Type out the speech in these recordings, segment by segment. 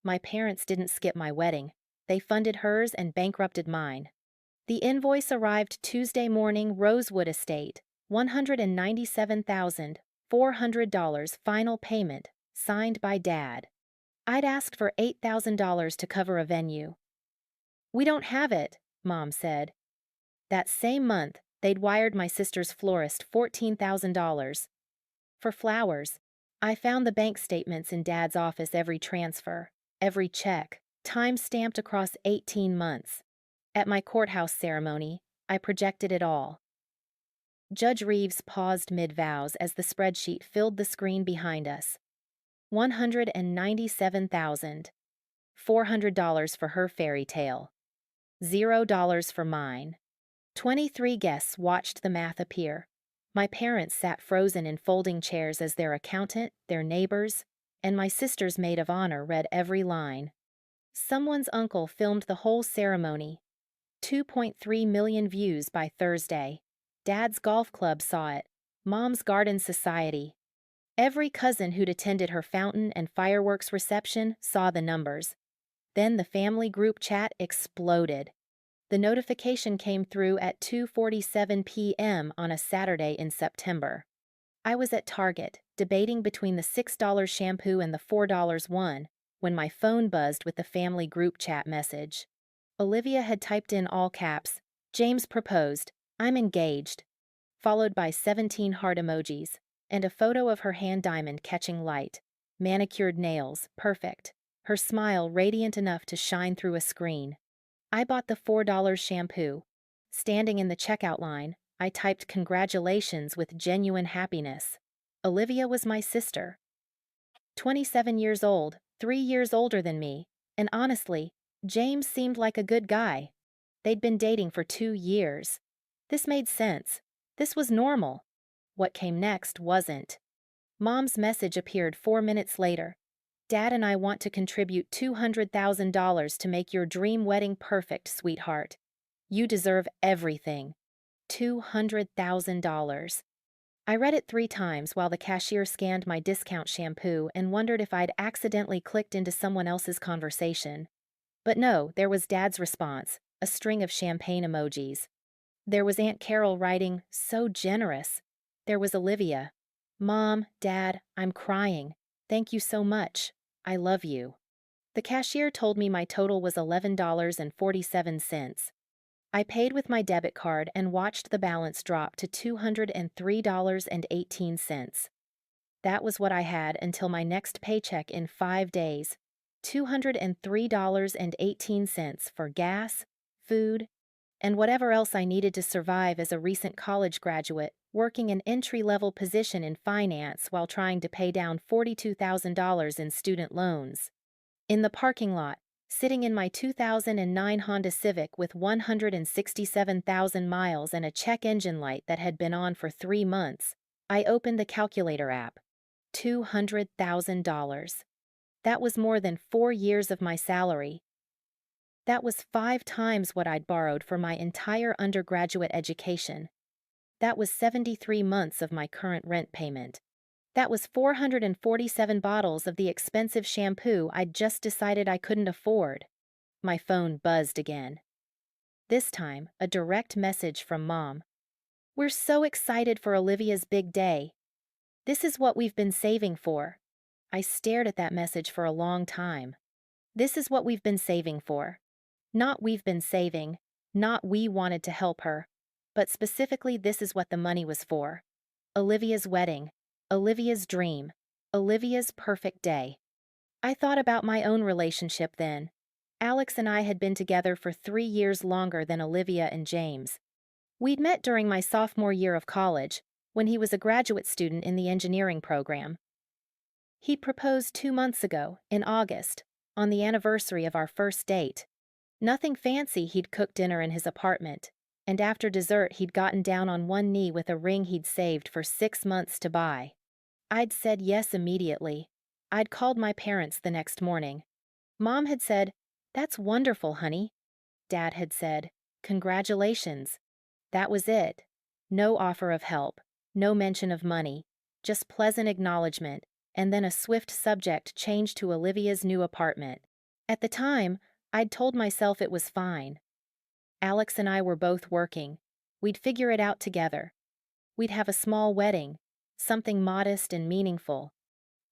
My parents didn't skip my wedding. They funded hers and bankrupted mine. The invoice arrived Tuesday morning, Rosewood Estate, $197,400 final payment, signed by Dad. I'd asked for $8,000 to cover a venue. "We don't have it," Mom said. That same month, they'd wired my sister's florist $14,000. For flowers, I found the bank statements in Dad's office, every transfer, every check, time-stamped across 18 months. At my courthouse ceremony, I projected it all. Judge Reeves paused mid-vows as the spreadsheet filled the screen behind us. $197,400 for her fairy tale. $0 for mine. 23 guests watched the math appear. My parents sat frozen in folding chairs as their accountant, their neighbors, and my sister's maid of honor read every line. Someone's uncle filmed the whole ceremony. 2.3 million views by Thursday. Dad's golf club saw it. Mom's garden society. Every cousin who'd attended her fountain and fireworks reception saw the numbers. Then the family group chat exploded. The notification came through at 2:47 p.m. on a Saturday in September. I was at Target, debating between the $6 shampoo and the $4 one, when my phone buzzed with the family group chat message. Olivia had typed in all caps, "James proposed, I'm engaged," followed by 17 heart emojis, and a photo of her hand diamond catching light. Manicured nails, perfect. Her smile radiant enough to shine through a screen. I bought the $4 shampoo. Standing in the checkout line, I typed congratulations with genuine happiness. Olivia was my sister. 27 years old, 3 years older than me, and honestly, James seemed like a good guy. They'd been dating for 2 years. This made sense. This was normal. What came next wasn't. Mom's message appeared 4 minutes later. "Dad and I want to contribute $200,000 to make your dream wedding perfect, sweetheart. You deserve everything. $200,000. I read it 3 times while the cashier scanned my discount shampoo and wondered if I'd accidentally clicked into someone else's conversation. But no, there was Dad's response, a string of champagne emojis. There was Aunt Carol writing, "So generous." There was Olivia. "Mom, Dad, I'm crying. Thank you so much. I love you." The cashier told me my total was $11.47. I paid with my debit card and watched the balance drop to $203.18. That was what I had until my next paycheck in 5 days. $203.18 for gas, food, and whatever else I needed to survive as a recent college graduate, working an entry-level position in finance while trying to pay down $42,000 in student loans. In the parking lot, sitting in my 2009 Honda Civic with 167,000 miles and a check engine light that had been on for 3 months, I opened the calculator app. $200,000. That was more than 4 years of my salary. That was 5 times what I'd borrowed for my entire undergraduate education. That was 73 months of my current rent payment. That was 447 bottles of the expensive shampoo I'd just decided I couldn't afford. My phone buzzed again. This time, a direct message from Mom. "We're so excited for Olivia's big day. This is what we've been saving for." I stared at that message for a long time. This is what we've been saving for. Not we've been saving, not we wanted to help her, but specifically this is what the money was for. Olivia's wedding, Olivia's dream, Olivia's perfect day. I thought about my own relationship then. Alex and I had been together for 3 years longer than Olivia and James. We'd met during my sophomore year of college, when he was a graduate student in the engineering program. He proposed 2 months ago, in August, on the anniversary of our first date. Nothing fancy, he'd cooked dinner in his apartment, and after dessert he'd gotten down on one knee with a ring he'd saved for 6 months to buy. I'd said yes immediately. I'd called my parents the next morning. Mom had said, "That's wonderful, honey." Dad had said, "Congratulations." That was it. No offer of help, no mention of money, just pleasant acknowledgement, and then a swift subject change to Olivia's new apartment. At the time, I'd told myself it was fine. Alex and I were both working. We'd figure it out together. We'd have a small wedding, something modest and meaningful.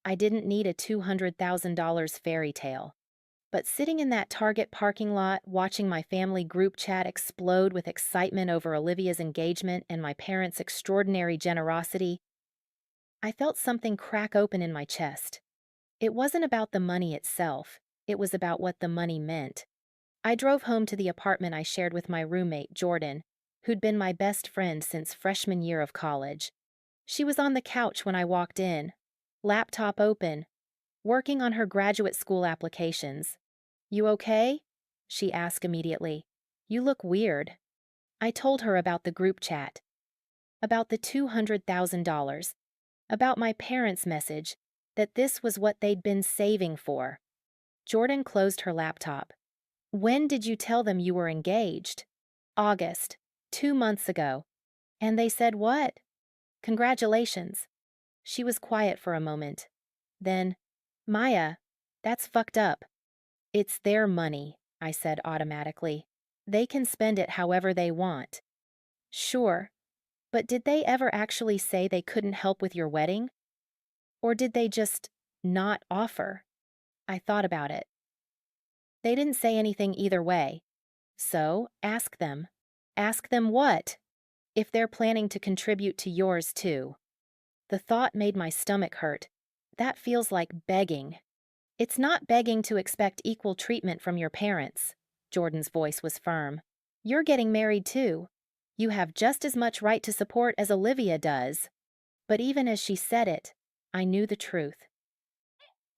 I didn't need a $200,000 fairy tale. But sitting in that Target parking lot, watching my family group chat explode with excitement over Olivia's engagement and my parents' extraordinary generosity, I felt something crack open in my chest. It wasn't about the money itself, it was about what the money meant. I drove home to the apartment I shared with my roommate, Jordan, who'd been my best friend since freshman year of college. She was on the couch when I walked in, laptop open, working on her graduate school applications. "You okay?" she asked immediately. "You look weird." I told her about the group chat, about the $200,000, about my parents' message, that this was what they'd been saving for. Jordan closed her laptop. "When did you tell them you were engaged?" "August, 2 months ago." "And they said what?" "Congratulations." She was quiet for a moment. Then, "Maya, that's fucked up." "It's their money," I said automatically. "They can spend it however they want." "Sure, but did they ever actually say they couldn't help with your wedding? Or did they just not offer?" I thought about it. They didn't say anything either way. So, ask them. Ask them what? If they're planning to contribute to yours too. The thought made my stomach hurt. That feels like begging. "It's not begging to expect equal treatment from your parents." Jordan's voice was firm. "You're getting married too. You have just as much right to support as Olivia does." But even as she said it, I knew the truth.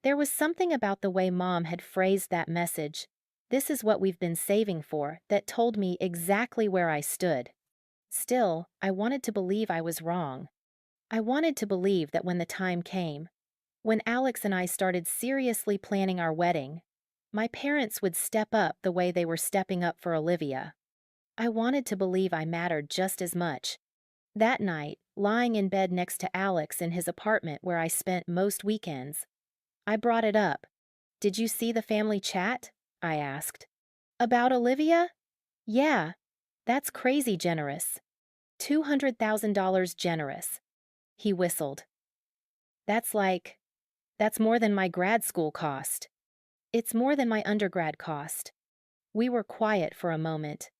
There was something about the way Mom had phrased that message, "This is what we've been saving for," that told me exactly where I stood. Still, I wanted to believe I was wrong. I wanted to believe that when the time came, when Alex and I started seriously planning our wedding, my parents would step up the way they were stepping up for Olivia. I wanted to believe I mattered just as much. That night, lying in bed next to Alex in his apartment where I spent most weekends, I brought it up. "Did you see the family chat?" I asked. "About Olivia?" "Yeah, that's crazy generous. $200,000 generous." He whistled. "That's like, that's more than my grad school cost." "It's more than my undergrad cost." We were quiet for a moment.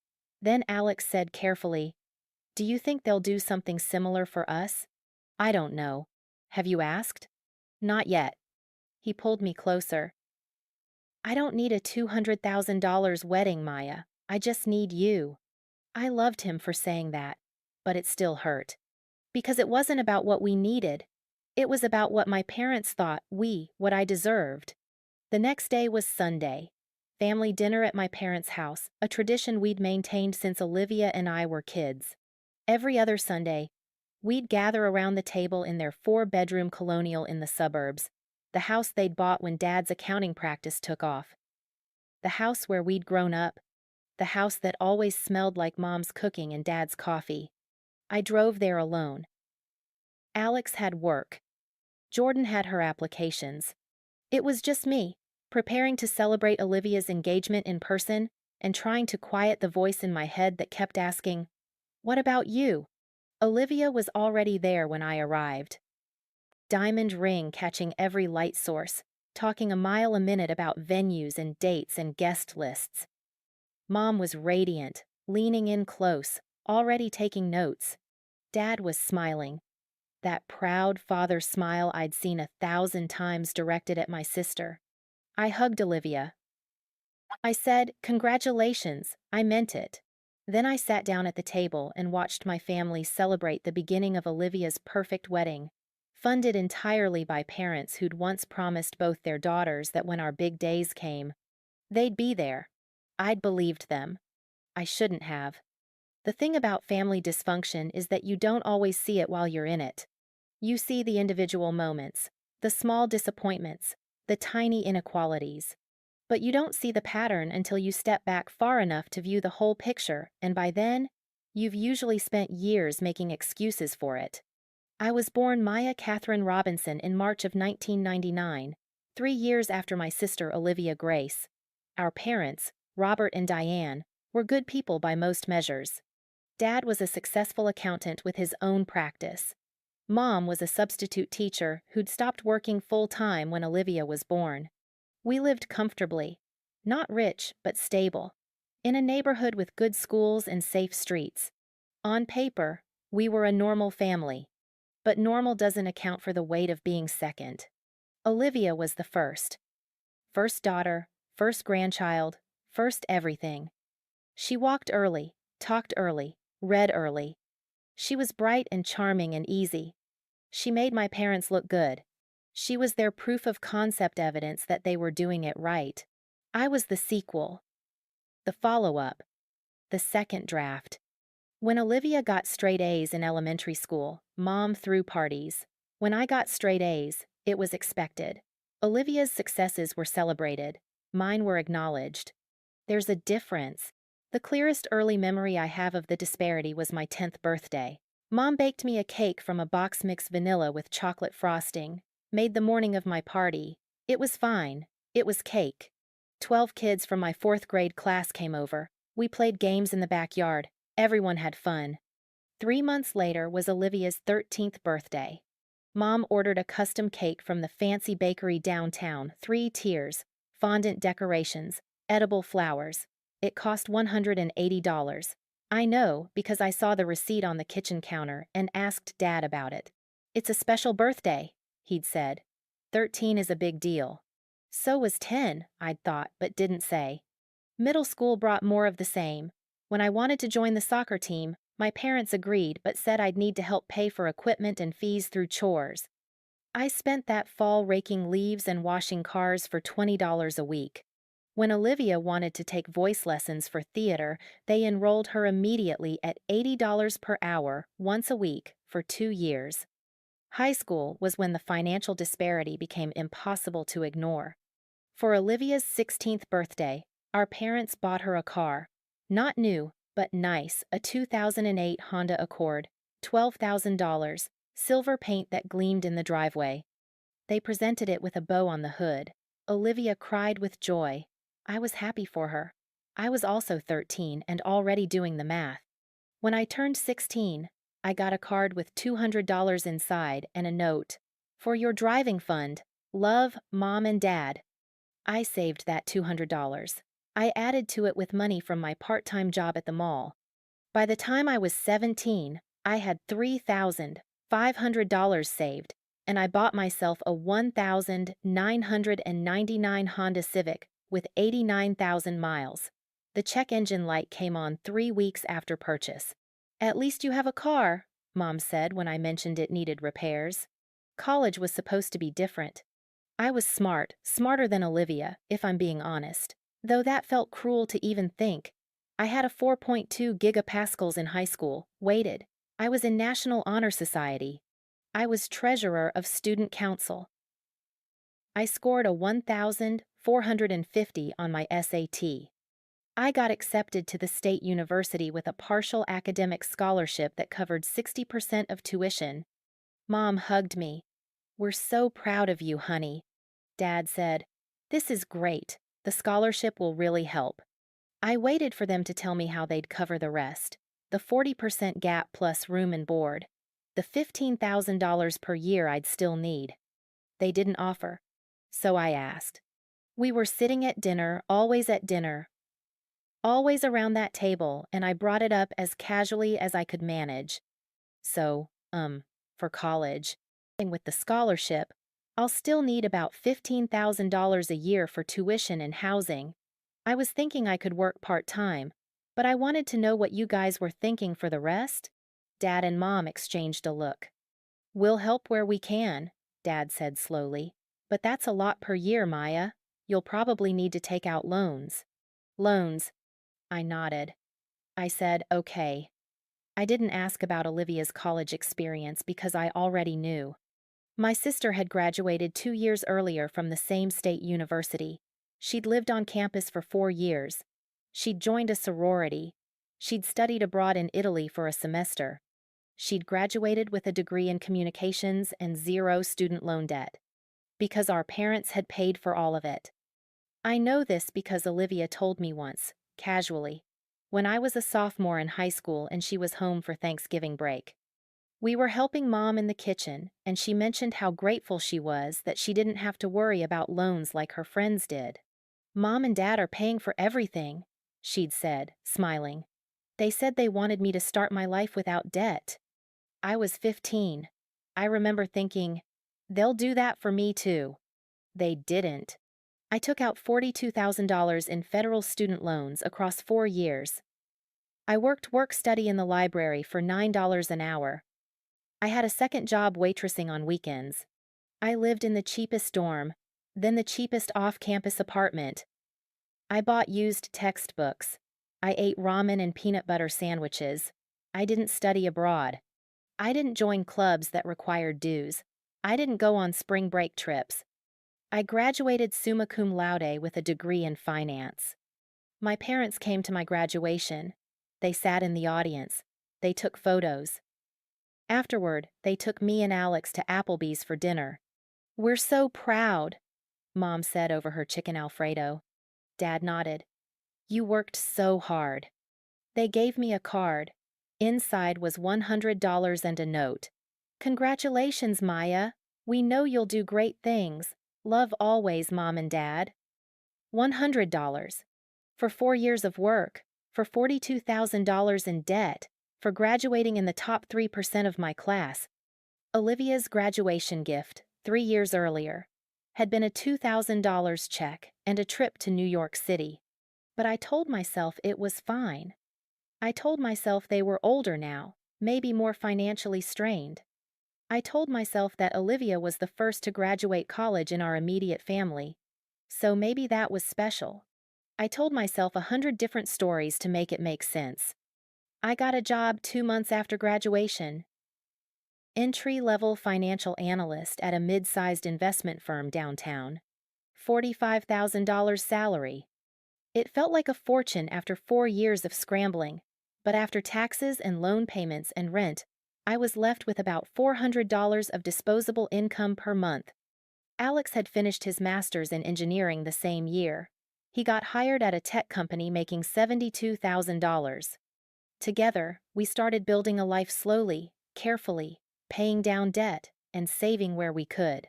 Then Alex said carefully, "Do you think they'll do something similar for us?" "I don't know. Have you asked?" "Not yet." He pulled me closer. "I don't need a $200,000 wedding, Maya. I just need you." I loved him for saying that, but it still hurt. Because it wasn't about what we needed. It was about what my parents thought what I deserved. The next day was Sunday. Family dinner at my parents' house, a tradition we'd maintained since Olivia and I were kids. Every other Sunday, we'd gather around the table in their 4-bedroom colonial in the suburbs, the house they'd bought when Dad's accounting practice took off. The house where we'd grown up, the house that always smelled like Mom's cooking and Dad's coffee. I drove there alone. Alex had work. Jordan had her applications. It was just me, preparing to celebrate Olivia's engagement in person and trying to quiet the voice in my head that kept asking, "What about you?" Olivia was already there when I arrived. Diamond ring catching every light source, talking a mile a minute about venues and dates and guest lists. Mom was radiant, leaning in close, already taking notes. Dad was smiling. That proud father smile I'd seen 1,000 times directed at my sister. I hugged Olivia. I said, "Congratulations, I meant it." Then I sat down at the table and watched my family celebrate the beginning of Olivia's perfect wedding, funded entirely by parents who'd once promised both their daughters that when our big days came, they'd be there. I'd believed them. I shouldn't have. The thing about family dysfunction is that you don't always see it while you're in it. You see the individual moments, the small disappointments, the tiny inequalities. But you don't see the pattern until you step back far enough to view the whole picture, and by then, you've usually spent years making excuses for it. I was born Maya Catherine Robinson in March of 1999, 3 years after my sister Olivia Grace. Our parents, Robert and Diane, were good people by most measures. Dad was a successful accountant with his own practice. Mom was a substitute teacher who'd stopped working full-time when Olivia was born. We lived comfortably. Not rich, but stable. In a neighborhood with good schools and safe streets. On paper, we were a normal family. But normal doesn't account for the weight of being second. Olivia was the first. First daughter, first grandchild, first everything. She walked early, talked early, read early. She was bright and charming and easy. She made my parents look good. She was their proof of concept evidence that they were doing it right. I was the sequel. The follow-up. The second draft. When Olivia got straight A's in elementary school, Mom threw parties. When I got straight A's, it was expected. Olivia's successes were celebrated. Mine were acknowledged. There's a difference. The clearest early memory I have of the disparity was my 10th birthday. Mom baked me a cake from a box mix vanilla with chocolate frosting, made the morning of my party. It was fine. It was cake. 12 kids from my 4th grade class came over. We played games in the backyard. Everyone had fun. 3 months later was Olivia's 13th birthday. Mom ordered a custom cake from the fancy bakery downtown, 3 tiers, fondant decorations, edible flowers. It cost $180. I know because I saw the receipt on the kitchen counter and asked Dad about it. It's a special birthday, he'd said. 13 is a big deal. So was 10, I'd thought, but didn't say. Middle school brought more of the same. When I wanted to join the soccer team, my parents agreed but said I'd need to help pay for equipment and fees through chores. I spent that fall raking leaves and washing cars for $20 a week. When Olivia wanted to take voice lessons for theater, they enrolled her immediately at $80 per hour, once a week, for 2 years. High school was when the financial disparity became impossible to ignore. For Olivia's 16th birthday, our parents bought her a car. Not new, but nice, a 2008 Honda Accord, $12,000, silver paint that gleamed in the driveway. They presented it with a bow on the hood. Olivia cried with joy. I was happy for her. I was also 13 and already doing the math. When I turned 16, I got a card with $200 inside and a note. For your driving fund, love, Mom and Dad. I saved that $200. I added to it with money from my part-time job at the mall. By the time I was 17, I had $3,500 saved, and I bought myself a 1,999 Honda Civic with 89,000 miles. The check engine light came on 3 weeks after purchase. At least you have a car, Mom said when I mentioned it needed repairs. College was supposed to be different. I was smart, smarter than Olivia, if I'm being honest, though that felt cruel to even think. I had a 4.2 gigapascals in high school, weighted. I was in National Honor Society. I was treasurer of student council. I scored a 1,450 on my SAT. I got accepted to the state university with a partial academic scholarship that covered 60% of tuition. Mom hugged me. We're so proud of you, honey. Dad said, this is great. The scholarship will really help. I waited for them to tell me how they'd cover the rest. The 40% gap plus room and board. The $15,000 per year I'd still need. They didn't offer. So I asked. We were sitting at dinner, always around that table, and I brought it up as casually as I could manage. So, for college, and with the scholarship, I'll still need about $15,000 a year for tuition and housing. I was thinking I could work part-time, but I wanted to know what you guys were thinking for the rest. Dad and Mom exchanged a look. We'll help where we can, Dad said slowly. But that's a lot per year, Maya. You'll probably need to take out loans. Loans. I nodded. I said, okay. I didn't ask about Olivia's college experience because I already knew. My sister had graduated 2 years earlier from the same state university. She'd lived on campus for 4 years. She'd joined a sorority. She'd studied abroad in Italy for a semester. She'd graduated with a degree in communications and 0 student loan debt. Because our parents had paid for all of it. I know this because Olivia told me once, casually, when I was a sophomore in high school and she was home for Thanksgiving break. We were helping Mom in the kitchen, and she mentioned how grateful she was that she didn't have to worry about loans like her friends did. Mom and Dad are paying for everything, she'd said, smiling. They said they wanted me to start my life without debt. I was 15. I remember thinking, they'll do that for me too. They didn't. I took out $42,000 in federal student loans across 4 years. I worked work-study in the library for $9 an hour. I had a second job waitressing on weekends. I lived in the cheapest dorm, then the cheapest off-campus apartment. I bought used textbooks. I ate ramen and peanut butter sandwiches. I didn't study abroad. I didn't join clubs that required dues. I didn't go on spring break trips. I graduated summa cum laude with a degree in finance. My parents came to my graduation. They sat in the audience. They took photos. Afterward, they took me and Alex to Applebee's for dinner. "We're so proud," Mom said over her chicken Alfredo. Dad nodded. "You worked so hard." They gave me a card. Inside was $100 and a note. "Congratulations, Maya. We know you'll do great things. Love always, Mom and Dad." $100. For 4 years of work, for $42,000 in debt, for graduating in the top 3% of my class. Olivia's graduation gift, 3 years earlier, had been a $2,000 check and a trip to New York City. But I told myself it was fine. I told myself they were older now, maybe more financially strained. I told myself that Olivia was the first to graduate college in our immediate family, so maybe that was special. I told myself 100 different stories to make it make sense. I got a job 2 months after graduation. Entry-level financial analyst at a mid-sized investment firm downtown. $45,000 salary. It felt like a fortune after 4 years of scrambling, but after taxes and loan payments and rent, I was left with about $400 of disposable income per month. Alex had finished his master's in engineering the same year. He got hired at a tech company making $72,000. Together, we started building a life slowly, carefully, paying down debt, and saving where we could.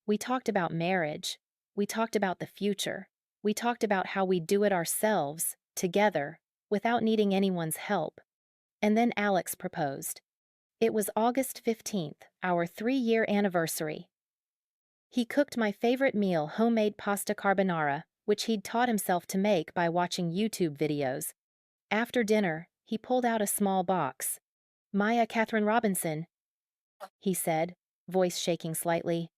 We talked about marriage. We talked about the future. We talked about how we'd do it ourselves, together, without needing anyone's help. And then Alex proposed. It was August 15th, our 3-year anniversary. He cooked my favorite meal, homemade pasta carbonara, which he'd taught himself to make by watching YouTube videos. After dinner, he pulled out a small box. "Maya Catherine Robinson," he said, voice shaking slightly.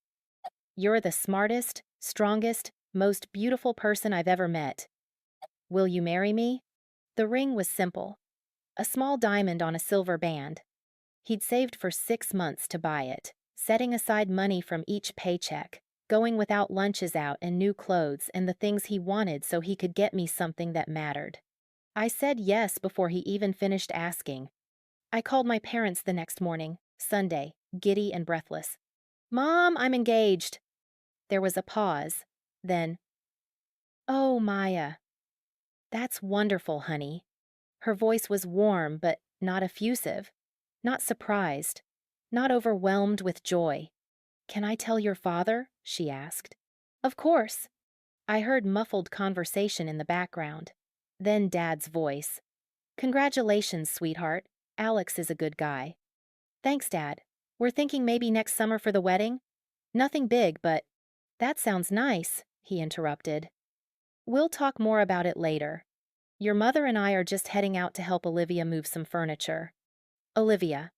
"You're the smartest, strongest, most beautiful person I've ever met. Will you marry me?" The ring was simple. A small diamond on a silver band. He'd saved for 6 months to buy it, setting aside money from each paycheck, going without lunches out and new clothes and the things he wanted so he could get me something that mattered. I said yes before he even finished asking. I called my parents the next morning, Sunday, giddy and breathless. "Mom, I'm engaged." There was a pause. Then, "Oh, Maya." "That's wonderful, honey." Her voice was warm but not effusive, not surprised, not overwhelmed with joy. "Can I tell your father?" she asked. "Of course." I heard muffled conversation in the background. Then Dad's voice. "Congratulations, sweetheart. Alex is a good guy." "Thanks, Dad. We're thinking maybe next summer for the wedding. Nothing big, but—" "That sounds nice," he interrupted. "We'll talk more about it later. Your mother and I are just heading out to help Olivia move some furniture." Olivia.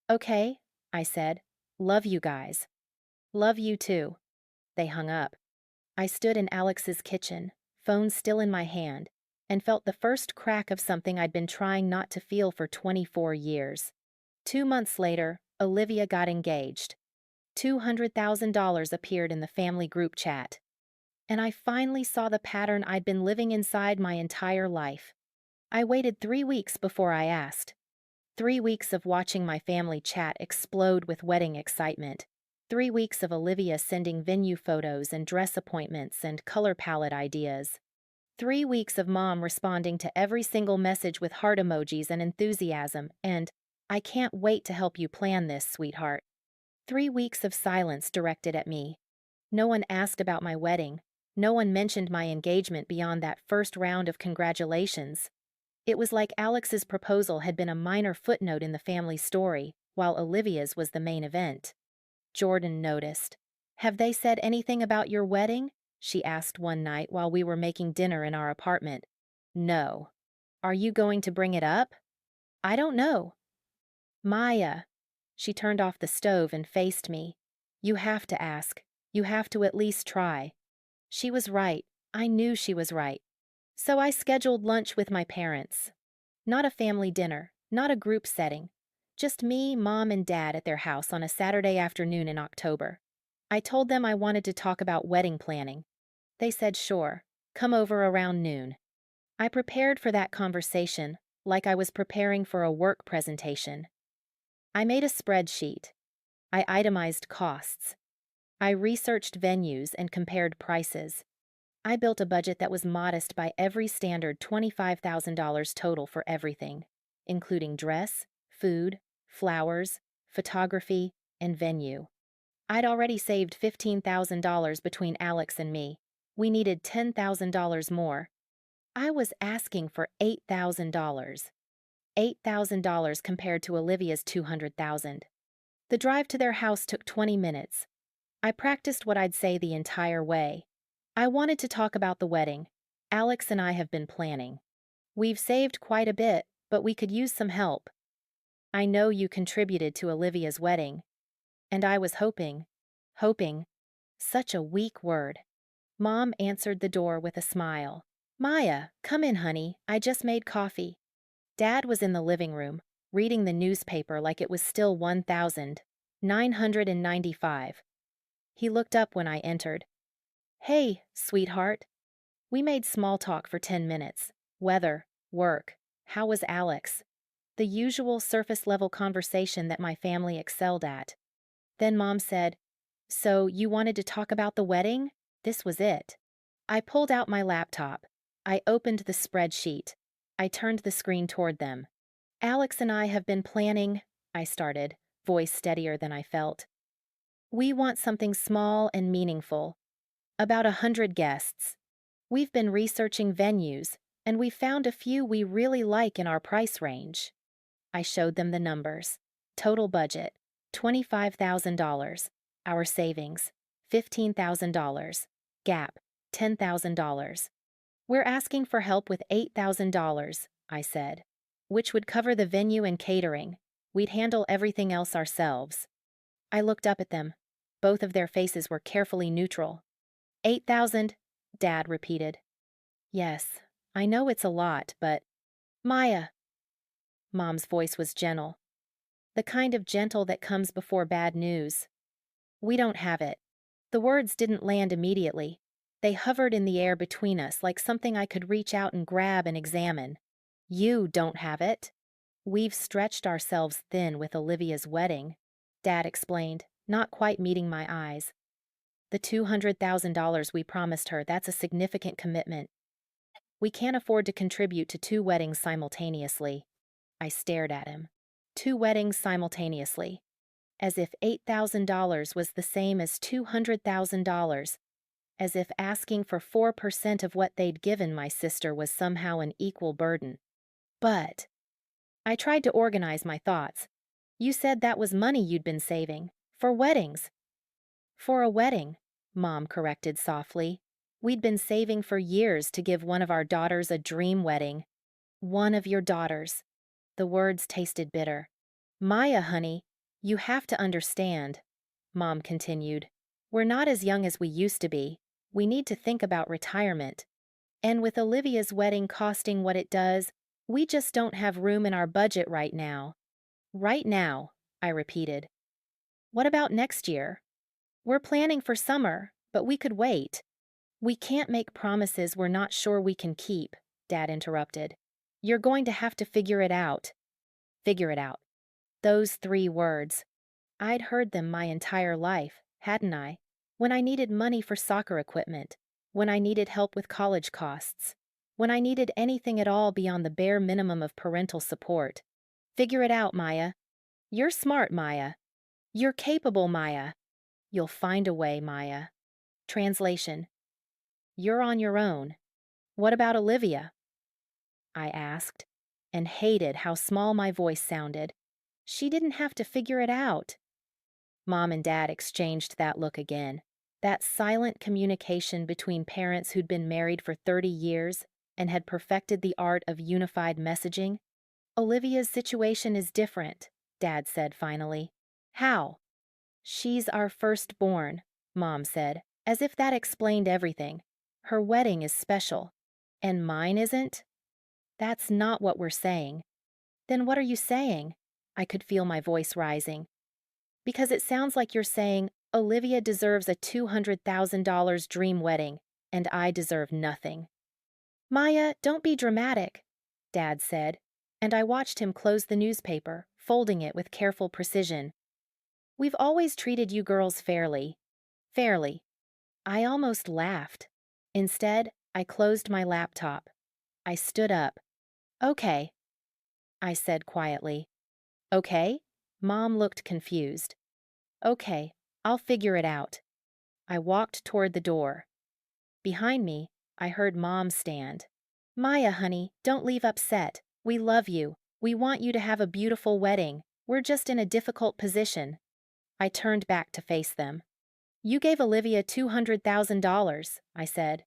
"Okay," I said. "Love you guys." "Love you too." They hung up. I stood in Alex's kitchen, phone still in my hand, and felt the first crack of something I'd been trying not to feel for 24 years. 2 months later, Olivia got engaged. $200,000 appeared in the family group chat. And I finally saw the pattern I'd been living inside my entire life. I waited 3 weeks before I asked. 3 weeks of watching my family chat explode with wedding excitement. 3 weeks of Olivia sending venue photos and dress appointments and color palette ideas. 3 weeks of Mom responding to every single message with heart emojis and enthusiasm, and, "I can't wait to help you plan this, sweetheart." 3 weeks of silence directed at me. No one asked about my wedding. No one mentioned my engagement beyond that first round of congratulations. It was like Alex's proposal had been a minor footnote in the family story, while Olivia's was the main event. Jordan noticed. "Have they said anything about your wedding?" she asked one night while we were making dinner in our apartment. "No." "Are you going to bring it up?" "I don't know." "Maya." She turned off the stove and faced me. "You have to ask. You have to at least try." She was right. I knew she was right. So I scheduled lunch with my parents. Not a family dinner, not a group setting. Just me, Mom, and Dad at their house on a Saturday afternoon in October. I told them I wanted to talk about wedding planning. They said sure, come over around noon. I prepared for that conversation like I was preparing for a work presentation. I made a spreadsheet. I itemized costs. I researched venues and compared prices. I built a budget that was modest by every standard, $25,000 total for everything, including dress, food, flowers, photography, and venue. I'd already saved $15,000 between Alex and me. We needed $10,000 more. I was asking for $8,000. $8,000 compared to Olivia's $200,000. The drive to their house took 20 minutes. I practiced what I'd say the entire way. I wanted to talk about the wedding. Alex and I have been planning. We've saved quite a bit, but we could use some help. I know you contributed to Olivia's wedding. And I was hoping. Such a weak word. Mom answered the door with a smile. "Maya, come in, honey. I just made coffee." Dad was in the living room, reading the newspaper like it was still 1,995. He looked up when I entered. "Hey, sweetheart." We made small talk for 10 minutes. Weather, work, how was Alex? The usual surface-level conversation that my family excelled at. Then Mom said, "So you wanted to talk about the wedding?" This was it. I pulled out my laptop. I opened the spreadsheet. I turned the screen toward them. "Alex and I have been planning," I started, voice steadier than I felt. "We want something small and meaningful. About 100 guests. We've been researching venues, and we found a few we really like in our price range." I showed them the numbers. Total budget, $25,000. Our savings, $15,000. Gap, $10,000. "We're asking for help with $8,000, I said, "which would cover the venue and catering. We'd handle everything else ourselves." I looked up at them. Both of their faces were carefully neutral. 8,000, Dad repeated. "Yes, I know it's a lot, but—" "Maya." Mom's voice was gentle. The kind of gentle that comes before bad news. "We don't have it." The words didn't land immediately. They hovered in the air between us like something I could reach out and grab and examine. "You don't have it." "We've stretched ourselves thin with Olivia's wedding," Dad explained, not quite meeting my eyes. "The $200,000 we promised her, that's a significant commitment. We can't afford to contribute to 2 weddings simultaneously." I stared at him. 2 weddings simultaneously. As if $8,000 was the same as $200,000. As if asking for 4% of what they'd given my sister was somehow an equal burden. "But—" I tried to organize my thoughts. "You said that was money you'd been saving. For weddings." "For a wedding," Mom corrected softly. "We'd been saving for years to give one of our daughters a dream wedding." "One of your daughters." The words tasted bitter. "Maya, honey, you have to understand," Mom continued. "We're not as young as we used to be. We need to think about retirement. And with Olivia's wedding costing what it does, we just don't have room in our budget right now." "Right now," I repeated. "What about next year?" "We're planning for summer, but we could wait." "We can't make promises we're not sure we can keep," Dad interrupted. "You're going to have to figure it out." Figure it out. Those 3 words. I'd heard them my entire life, hadn't I? When I needed money for soccer equipment, when I needed help with college costs, when I needed anything at all beyond the bare minimum of parental support. Figure it out, Maya. You're smart, Maya. You're capable, Maya. You'll find a way, Maya. Translation: You're on your own. What about Olivia? I asked, and hated how small my voice sounded. She didn't have to figure it out. Mom and Dad exchanged that look again. That silent communication between parents who'd been married for 30 years and had perfected the art of unified messaging. Olivia's situation is different, Dad said finally. How? She's our firstborn, Mom said, as if that explained everything. Her wedding is special. And mine isn't? That's not what we're saying. Then what are you saying? I could feel my voice rising. Because it sounds like you're saying Olivia deserves a $200,000 dream wedding, and I deserve nothing. Maya, don't be dramatic, Dad said, and I watched him close the newspaper, folding it with careful precision. We've always treated you girls fairly. Fairly. I almost laughed. Instead, I closed my laptop. I stood up. Okay, I said quietly. Okay? Mom looked confused. Okay, I'll figure it out. I walked toward the door. Behind me, I heard Mom stand. Maya, honey, don't leave upset. We love you. We want you to have a beautiful wedding. We're just in a difficult position. I turned back to face them. You gave Olivia $200,000, I said.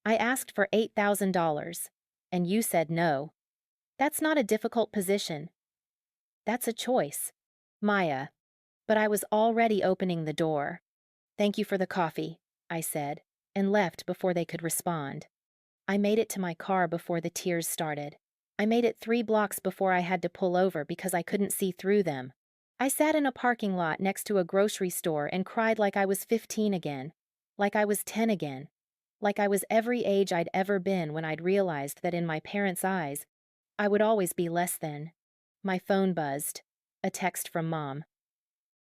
I asked for $8,000, and you said no. That's not a difficult position. That's a choice. Maya. But I was already opening the door. Thank you for the coffee, I said, and left before they could respond. I made it to my car before the tears started. I made it 3 blocks before I had to pull over because I couldn't see through them. I sat in a parking lot next to a grocery store and cried like I was 15 again, like I was 10 again, like I was every age I'd ever been when I'd realized that in my parents' eyes, I would always be less than. My phone buzzed. A text from Mom.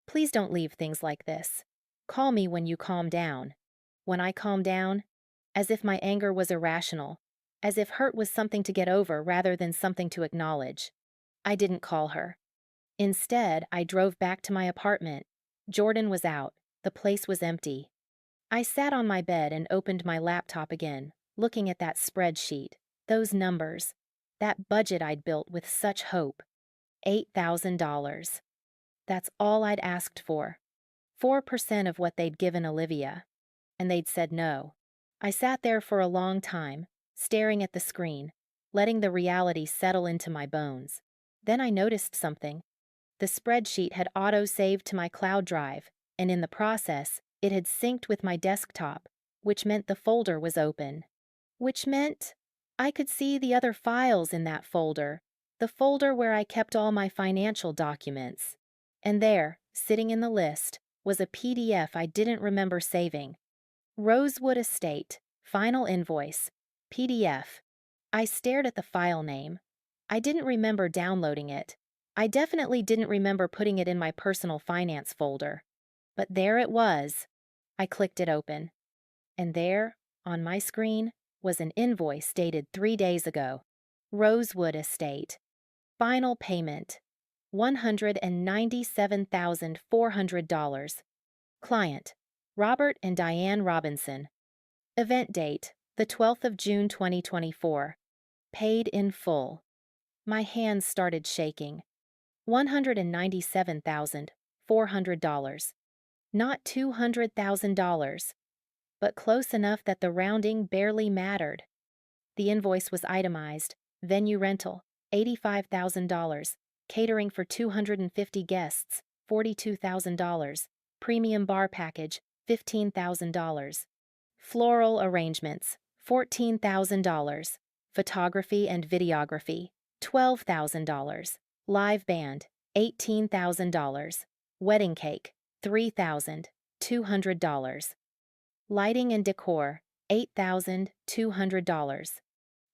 Please don't leave things like this. Call me when you calm down. When I calm down, as if my anger was irrational, as if hurt was something to get over rather than something to acknowledge. I didn't call her. Instead, I drove back to my apartment. Jordan was out. The place was empty. I sat on my bed and opened my laptop again, looking at that spreadsheet, those numbers, that budget I'd built with such hope. $8,000. That's all I'd asked for. 4% of what they'd given Olivia. And they'd said no. I sat there for a long time, staring at the screen, letting the reality settle into my bones. Then I noticed something. The spreadsheet had auto-saved to my cloud drive, and in the process, it had synced with my desktop, which meant the folder was open. Which meant I could see the other files in that folder, the folder where I kept all my financial documents. And there, sitting in the list, was a PDF I didn't remember saving. Rosewood Estate, Final Invoice, PDF. I stared at the file name. I didn't remember downloading it. I definitely didn't remember putting it in my personal finance folder. But there it was. I clicked it open. And there, on my screen, was an invoice dated 3 days ago. Rosewood Estate. Final payment. $197,400. Client. Robert and Diane Robinson. Event date, the 12th of June 2024. Paid in full. My hands started shaking. $197,400. Not $200,000. But close enough that the rounding barely mattered. The invoice was itemized. Venue rental, $85,000. Catering for 250 guests, $42,000. Premium bar package, $15,000. Floral arrangements, $14,000. Photography and videography, $12,000. Live band, $18,000. Wedding cake, $3,200. Lighting and decor, $8,200.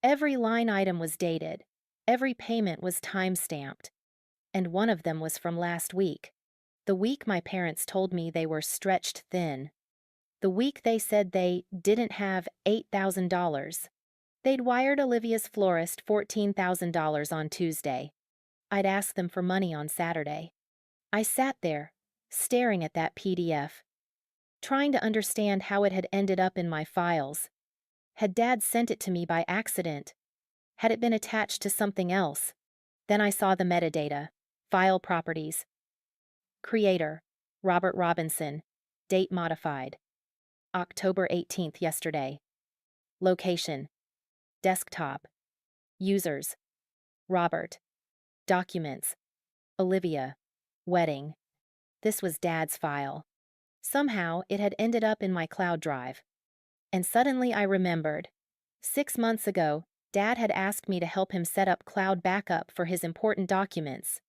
Every line item was dated. Every payment was time-stamped. And one of them was from last week. The week my parents told me they were stretched thin. The week they said they didn't have $8,000. They'd wired Olivia's florist $14,000 on Tuesday. I'd asked them for money on Saturday. I sat there, staring at that PDF, trying to understand how it had ended up in my files. Had Dad sent it to me by accident? Had it been attached to something else? Then I saw the metadata. File properties. Creator, Robert Robinson. Date modified. October 18th, yesterday. Location, desktop. Users, Robert. Documents, Olivia. Wedding. This was Dad's file. Somehow, it had ended up in my cloud drive. And suddenly I remembered. 6 months ago, Dad had asked me to help him set up cloud backup for his important documents.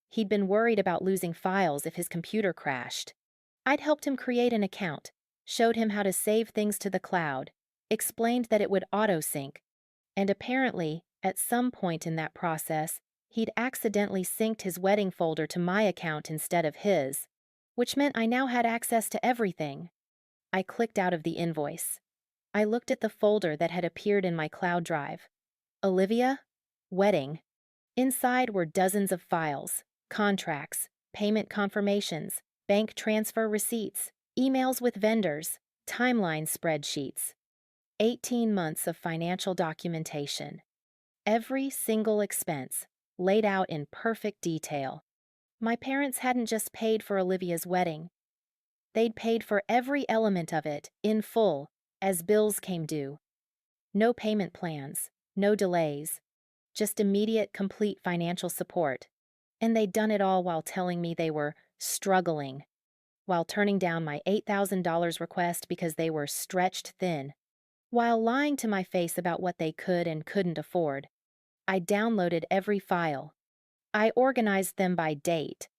He'd been worried about losing files if his computer crashed. I'd helped him create an account, showed him how to save things to the cloud, explained that it would auto-sync, and apparently, at some point in that process, he'd accidentally synced his wedding folder to my account instead of his, which meant I now had access to everything. I clicked out of the invoice. I looked at the folder that had appeared in my cloud drive. Olivia? Wedding. Inside were dozens of files, contracts, payment confirmations, bank transfer receipts, emails with vendors, timeline spreadsheets. 18 months of financial documentation. Every single expense, laid out in perfect detail. My parents hadn't just paid for Olivia's wedding. They'd paid for every element of it, in full, as bills came due. No payment plans, no delays, just immediate, complete financial support. And they'd done it all while telling me they were struggling, while turning down my $8,000 request because they were stretched thin, while lying to my face about what they could and couldn't afford. I downloaded every file. I organized them by date.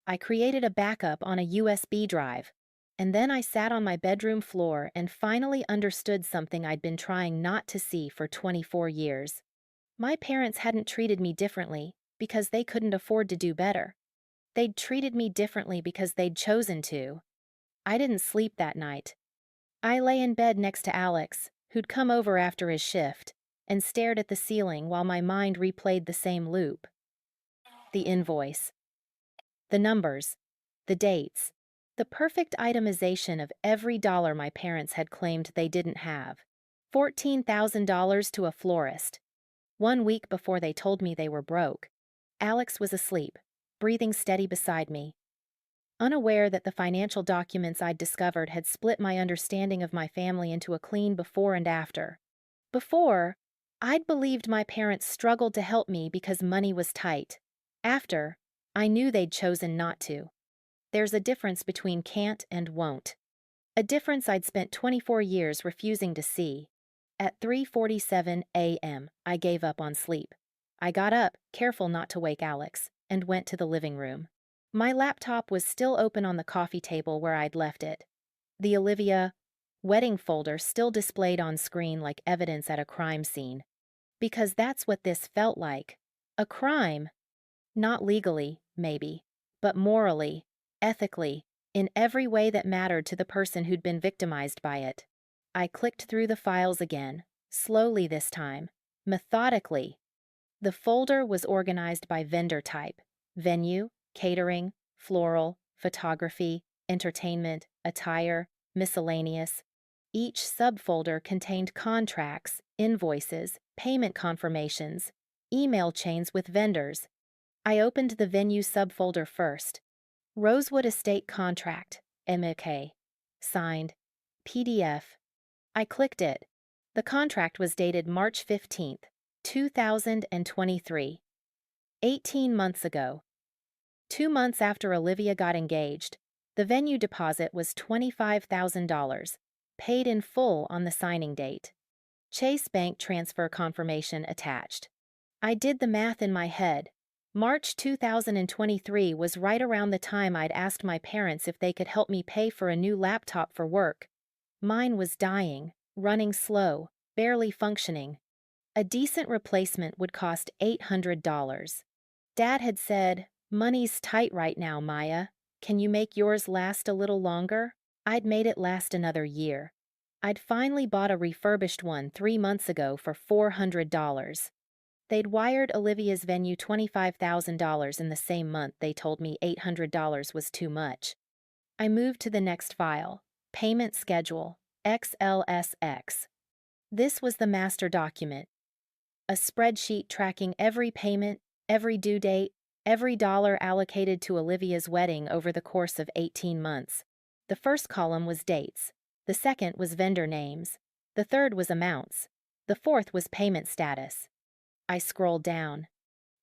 I created a backup on a USB drive. And then I sat on my bedroom floor and finally understood something I'd been trying not to see for 24 years. My parents hadn't treated me differently because they couldn't afford to do better. They'd treated me differently because they'd chosen to. I didn't sleep that night. I lay in bed next to Alex, who'd come over after his shift, and stared at the ceiling while my mind replayed the same loop. The invoice. The numbers. The dates. The perfect itemization of every dollar my parents had claimed they didn't have. $14,000 to a florist. 1 week before they told me they were broke. Alex was asleep, breathing steady beside me. Unaware that the financial documents I'd discovered had split my understanding of my family into a clean before and after. Before, I'd believed my parents struggled to help me because money was tight. After, I knew they'd chosen not to. There's a difference between can't and won't. A difference I'd spent 24 years refusing to see. At 3:47 a.m., I gave up on sleep. I got up, careful not to wake Alex, and went to the living room. My laptop was still open on the coffee table where I'd left it. The Olivia wedding folder still displayed on screen like evidence at a crime scene. Because that's what this felt like. A crime. Not legally, maybe, but morally, ethically, in every way that mattered to the person who'd been victimized by it. I clicked through the files again, slowly this time, methodically. The folder was organized by vendor type: venue, catering, floral, photography, entertainment, attire, miscellaneous. Each subfolder contained contracts, invoices, payment confirmations, email chains with vendors. I opened the venue subfolder first. Rosewood Estate Contract, MK. Signed. PDF. I clicked it. The contract was dated March 15th, 2023. 18 months ago. 2 months after Olivia got engaged, the venue deposit was $25,000, paid in full on the signing date. Chase Bank transfer confirmation attached. I did the math in my head. March 2023 was right around the time I'd asked my parents if they could help me pay for a new laptop for work. Mine was dying, running slow, barely functioning. A decent replacement would cost $800. Dad had said, "Money's tight right now, Maya. Can you make yours last a little longer? I'd made it last another year. I'd finally bought a refurbished one 3 months ago for $400. They'd wired Olivia's venue $25,000 in the same month. They told me $800 was too much. I moved to the next file, Payment Schedule, XLSX. This was the master document, a spreadsheet tracking every payment, every due date, every dollar allocated to Olivia's wedding over the course of 18 months. The first column was dates, the second was vendor names, the third was amounts, the fourth was payment status. I scrolled down.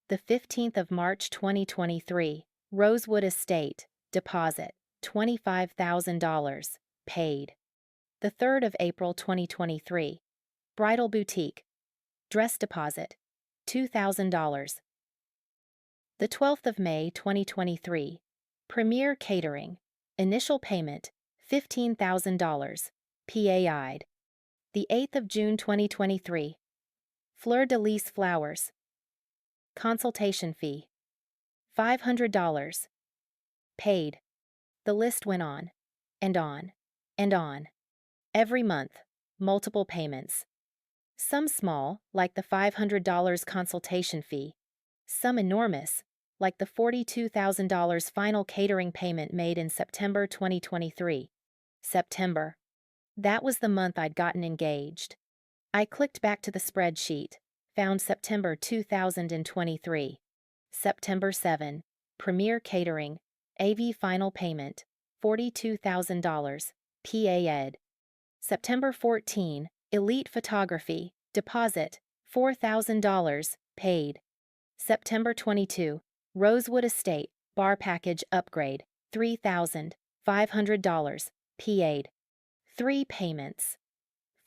The 15th of March 2023, Rosewood Estate, deposit, $25,000, paid. The 3rd of April 2023, Bridal Boutique, dress deposit, $2,000. The 12th of May 2023, Premier Catering, initial payment, $15,000, PAI'd. The 8th of June 2023, Fleur de Lis flowers, consultation fee, $500, paid. The list went on, and on, and on. Every month, multiple payments. Some small, like the $500 consultation fee. Some enormous, like the $42,000 final catering payment made in September 2023. September. That was the month I'd gotten engaged. I clicked back to the spreadsheet, found September 2023. September 7, Premier Catering, AV final payment, $42,000, PAI'd. September 14, Elite Photography, deposit, $4,000, paid. September 22, Rosewood Estate, bar package upgrade, $3,500, PAI'd. 3 payments,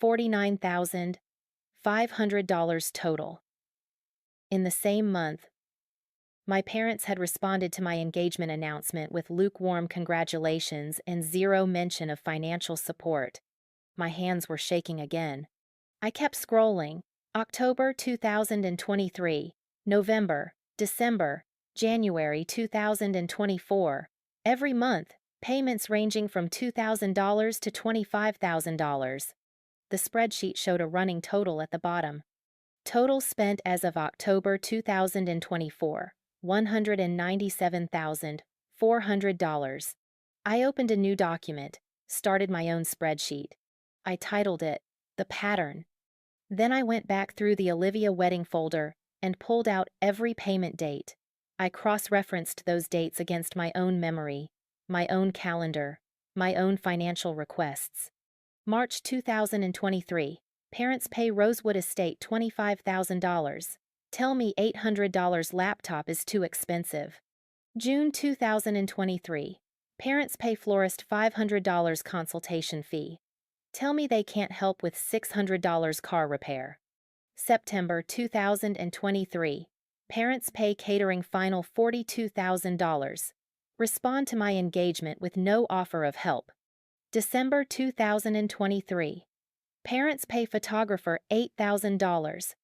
$49,500 total. In the same month, my parents had responded to my engagement announcement with lukewarm congratulations and zero mention of financial support. My hands were shaking again. I kept scrolling. October 2023, November, December, January 2024. Every month, payments ranging from $2,000 to $25,000. The spreadsheet showed a running total at the bottom. Total spent as of October 2024, $197,400. I opened a new document, started my own spreadsheet. I titled it, The Pattern. Then I went back through the Olivia wedding folder and pulled out every payment date. I cross-referenced those dates against my own memory, my own calendar, my own financial requests. March 2023, parents pay Rosewood Estate $25,000. Tell me $800 laptop is too expensive. June 2023, parents pay florist $500 consultation fee. Tell me they can't help with $600 car repair. September 2023, parents pay catering final $42,000. Respond to my engagement with no offer of help. December 2023, parents pay photographer $8,000.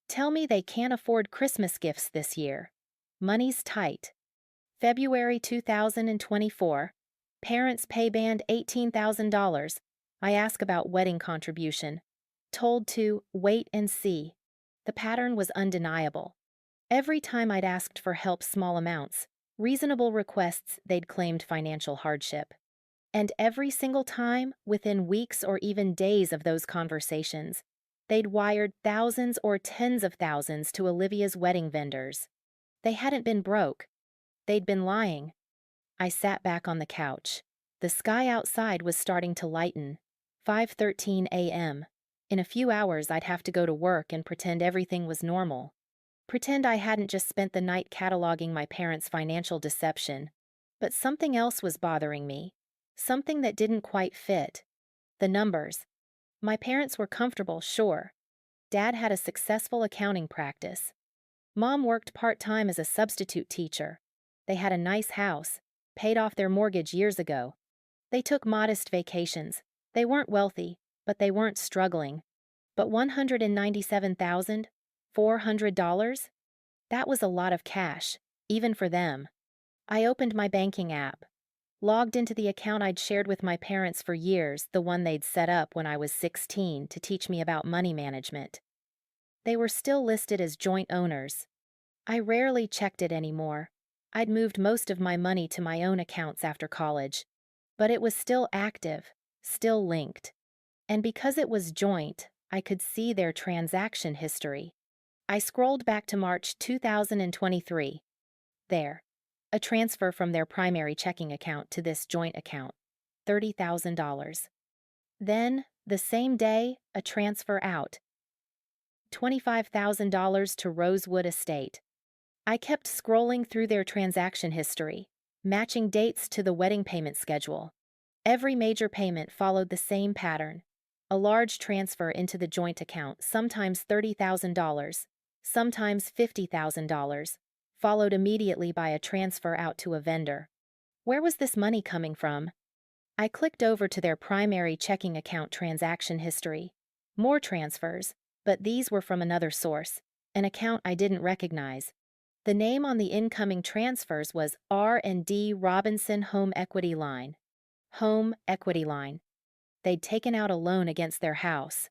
Tell me they can't afford Christmas gifts this year. Money's tight. February 2024, parents pay band $18,000. I ask about wedding contribution. Told to wait and see. The pattern was undeniable. Every time I'd asked for help, small amounts, reasonable requests, they'd claimed financial hardship. And every single time, within weeks or even days of those conversations, they'd wired thousands or tens of thousands to Olivia's wedding vendors. They hadn't been broke. They'd been lying. I sat back on the couch. The sky outside was starting to lighten. 5:13 a.m. In a few hours I'd have to go to work and pretend everything was normal. Pretend I hadn't just spent the night cataloging my parents' financial deception. But something else was bothering me. Something that didn't quite fit. The numbers. My parents were comfortable, sure. Dad had a successful accounting practice. Mom worked part-time as a substitute teacher. They had a nice house, paid off their mortgage years ago. They took modest vacations. They weren't wealthy, but they weren't struggling. But $197,400? That was a lot of cash, even for them. I opened my banking app. Logged into the account I'd shared with my parents for years, the one they'd set up when I was 16 to teach me about money management. They were still listed as joint owners. I rarely checked it anymore. I'd moved most of my money to my own accounts after college. But it was still active, still linked. And because it was joint, I could see their transaction history. I scrolled back to March 2023. There. A transfer from their primary checking account to this joint account. $30,000. Then, the same day, a transfer out. $25,000 to Rosewood Estate. I kept scrolling through their transaction history, matching dates to the wedding payment schedule. Every major payment followed the same pattern. A large transfer into the joint account, sometimes $30,000, sometimes $50,000, followed immediately by a transfer out to a vendor. Where was this money coming from? I clicked over to their primary checking account transaction history. More transfers, but these were from another source, an account I didn't recognize. The name on the incoming transfers was R&D Robinson Home Equity Line. Home Equity Line. They'd taken out a loan against their house.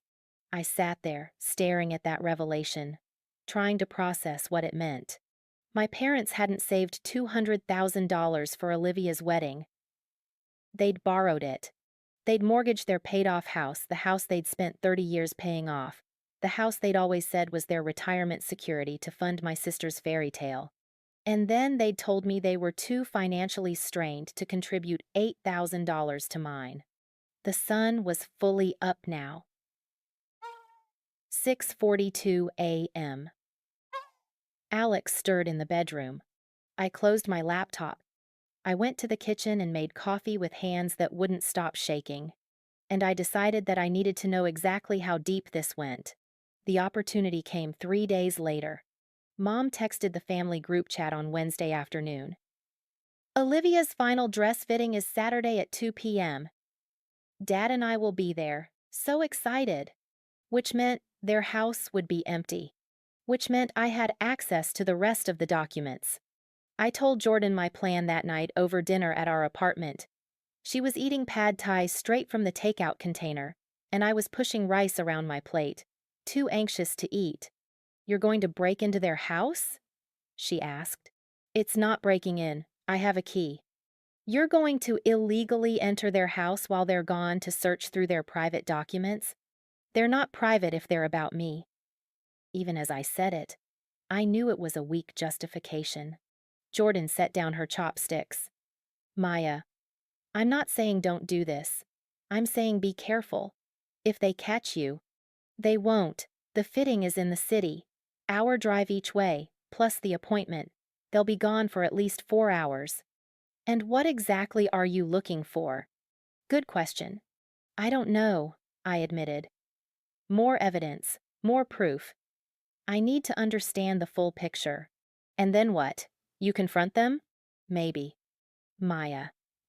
I sat there, staring at that revelation, trying to process what it meant. My parents hadn't saved $200,000 for Olivia's wedding. They'd borrowed it. They'd mortgaged their paid-off house, the house they'd spent 30 years paying off, the house they'd always said was their retirement security to fund my sister's fairy tale. And then they'd told me they were too financially strained to contribute $8,000 to mine. The sun was fully up now. 6:42 a.m. Alex stirred in the bedroom. I closed my laptop. I went to the kitchen and made coffee with hands that wouldn't stop shaking. And I decided that I needed to know exactly how deep this went. The opportunity came 3 days later. Mom texted the family group chat on Wednesday afternoon. Olivia's final dress fitting is Saturday at 2 p.m. Dad and I will be there, so excited. Which meant their house would be empty. Which meant I had access to the rest of the documents. I told Jordan my plan that night over dinner at our apartment. She was eating pad thai straight from the takeout container, and I was pushing rice around my plate, too anxious to eat. You're going to break into their house? She asked. It's not breaking in. I have a key. You're going to illegally enter their house while they're gone to search through their private documents? They're not private if they're about me. Even as I said it, I knew it was a weak justification. Jordan set down her chopsticks. Maya, I'm not saying don't do this. I'm saying be careful. If they catch you, they won't. The fitting is in the city. Hour drive each way, plus the appointment. They'll be gone for at least 4 hours. And what exactly are you looking for? Good question. I don't know, I admitted. More evidence, more proof. I need to understand the full picture. And then what? You confront them? Maybe. Maya.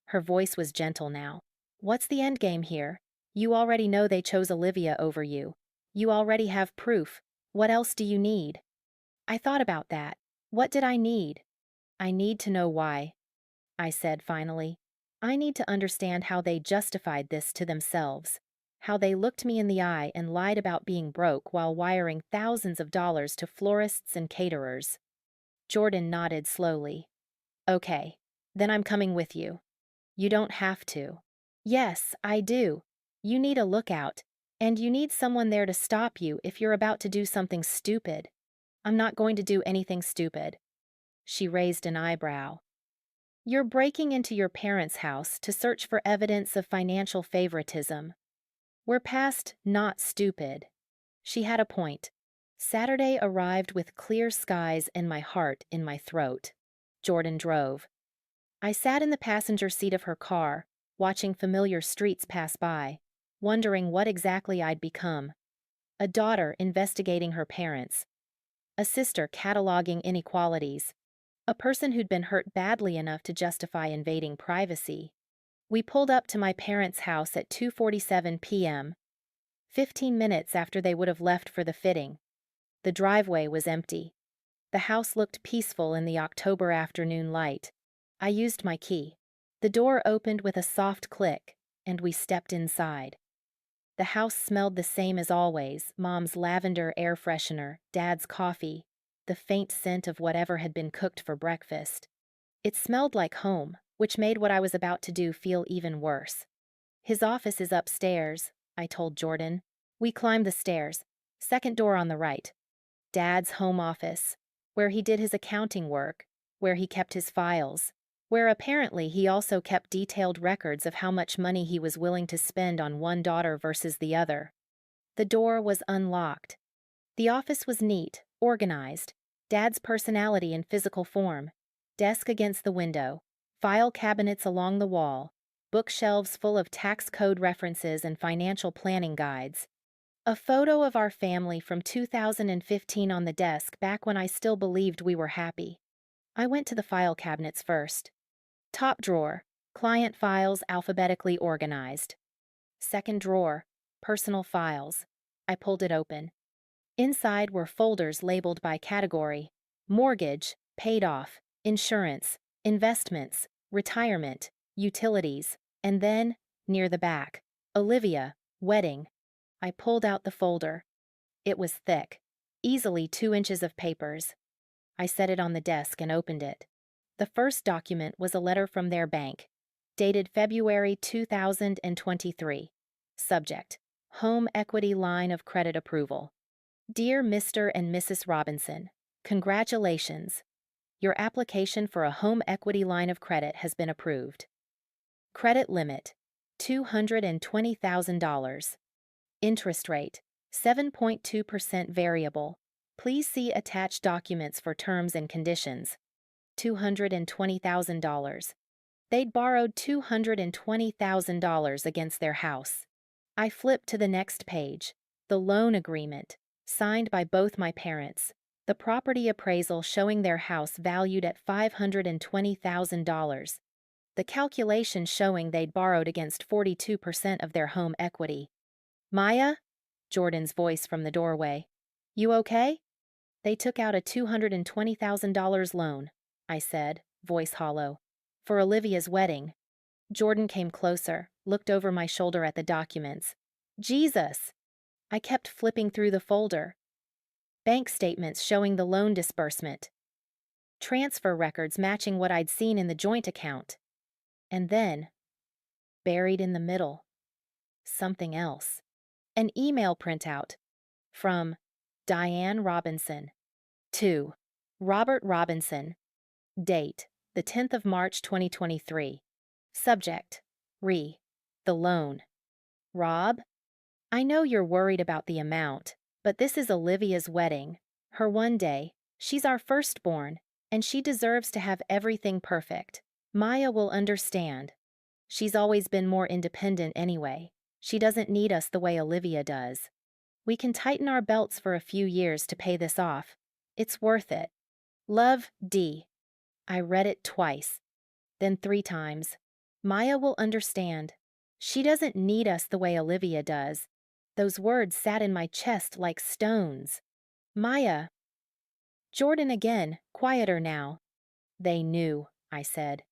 Her voice was gentle now. What's the endgame here? You already know they chose Olivia over you. You already have proof. What else do you need? I thought about that. What did I need? I need to know why. I said finally. I need to understand how they justified this to themselves. How they looked me in the eye and lied about being broke while wiring thousands of dollars to florists and caterers. Jordan nodded slowly. Okay, then I'm coming with you. You don't have to. Yes, I do. You need a lookout, and you need someone there to stop you if you're about to do something stupid. I'm not going to do anything stupid. She raised an eyebrow. You're breaking into your parents' house to search for evidence of financial favoritism. We're past not stupid. She had a point. Saturday arrived with clear skies and my heart in my throat. Jordan drove. I sat in the passenger seat of her car, watching familiar streets pass by, wondering what exactly I'd become. A daughter investigating her parents. A sister cataloging inequalities. A person who'd been hurt badly enough to justify invading privacy. We pulled up to my parents' house at 2:47 p.m., 15 minutes after they would have left for the fitting. The driveway was empty. The house looked peaceful in the October afternoon light. I used my key. The door opened with a soft click, and we stepped inside. The house smelled the same as always: Mom's lavender air freshener, Dad's coffee, the faint scent of whatever had been cooked for breakfast. It smelled like home, which made what I was about to do feel even worse. "His office is upstairs," I told Jordan. We climbed the stairs. Second door on the right. Dad's home office, where he did his accounting work, where he kept his files, where apparently he also kept detailed records of how much money he was willing to spend on one daughter versus the other. The door was unlocked. The office was neat, organized, Dad's personality in physical form: desk against the window, file cabinets along the wall, bookshelves full of tax code references and financial planning guides. A photo of our family from 2015 on the desk back when I still believed we were happy. I went to the file cabinets first. Top drawer, client files alphabetically organized. Second drawer, personal files. I pulled it open. Inside were folders labeled by category: mortgage, paid off, insurance, investments, retirement, utilities, and then, near the back, Olivia, wedding. I pulled out the folder. It was thick, easily 2 inches of papers. I set it on the desk and opened it. The first document was a letter from their bank, dated February 2023. Subject: Home Equity Line of Credit Approval. Dear Mr. and Mrs. Robinson, congratulations. Your application for a home equity line of credit has been approved. Credit limit: $220,000. Interest rate: 7.2% variable. Please see attached documents for terms and conditions. $220,000. They'd borrowed $220,000 against their house. I flipped to the next page. The loan agreement, signed by both my parents. The property appraisal showing their house valued at $520,000. The calculation showing they'd borrowed against 42% of their home equity. "Maya?" Jordan's voice from the doorway. "You okay?" "They took out a $220,000 loan," I said, voice hollow, "for Olivia's wedding." Jordan came closer, looked over my shoulder at the documents. Jesus! I kept flipping through the folder. Bank statements showing the loan disbursement. Transfer records matching what I'd seen in the joint account. And then, buried in the middle, something else. An email printout from Diane Robinson to Robert Robinson. Date: the 10th of March 2023. Subject: the loan. Rob, I know you're worried about the amount, but this is Olivia's wedding, her one day. She's our firstborn, and she deserves to have everything perfect. Maya will understand. She's always been more independent anyway. She doesn't need us the way Olivia does. We can tighten our belts for a few years to pay this off. It's worth it. Love, D. I read it twice, then 3 times. Maya will understand. She doesn't need us the way Olivia does. Those words sat in my chest like stones. Maya. Jordan again, quieter now. They knew, I said.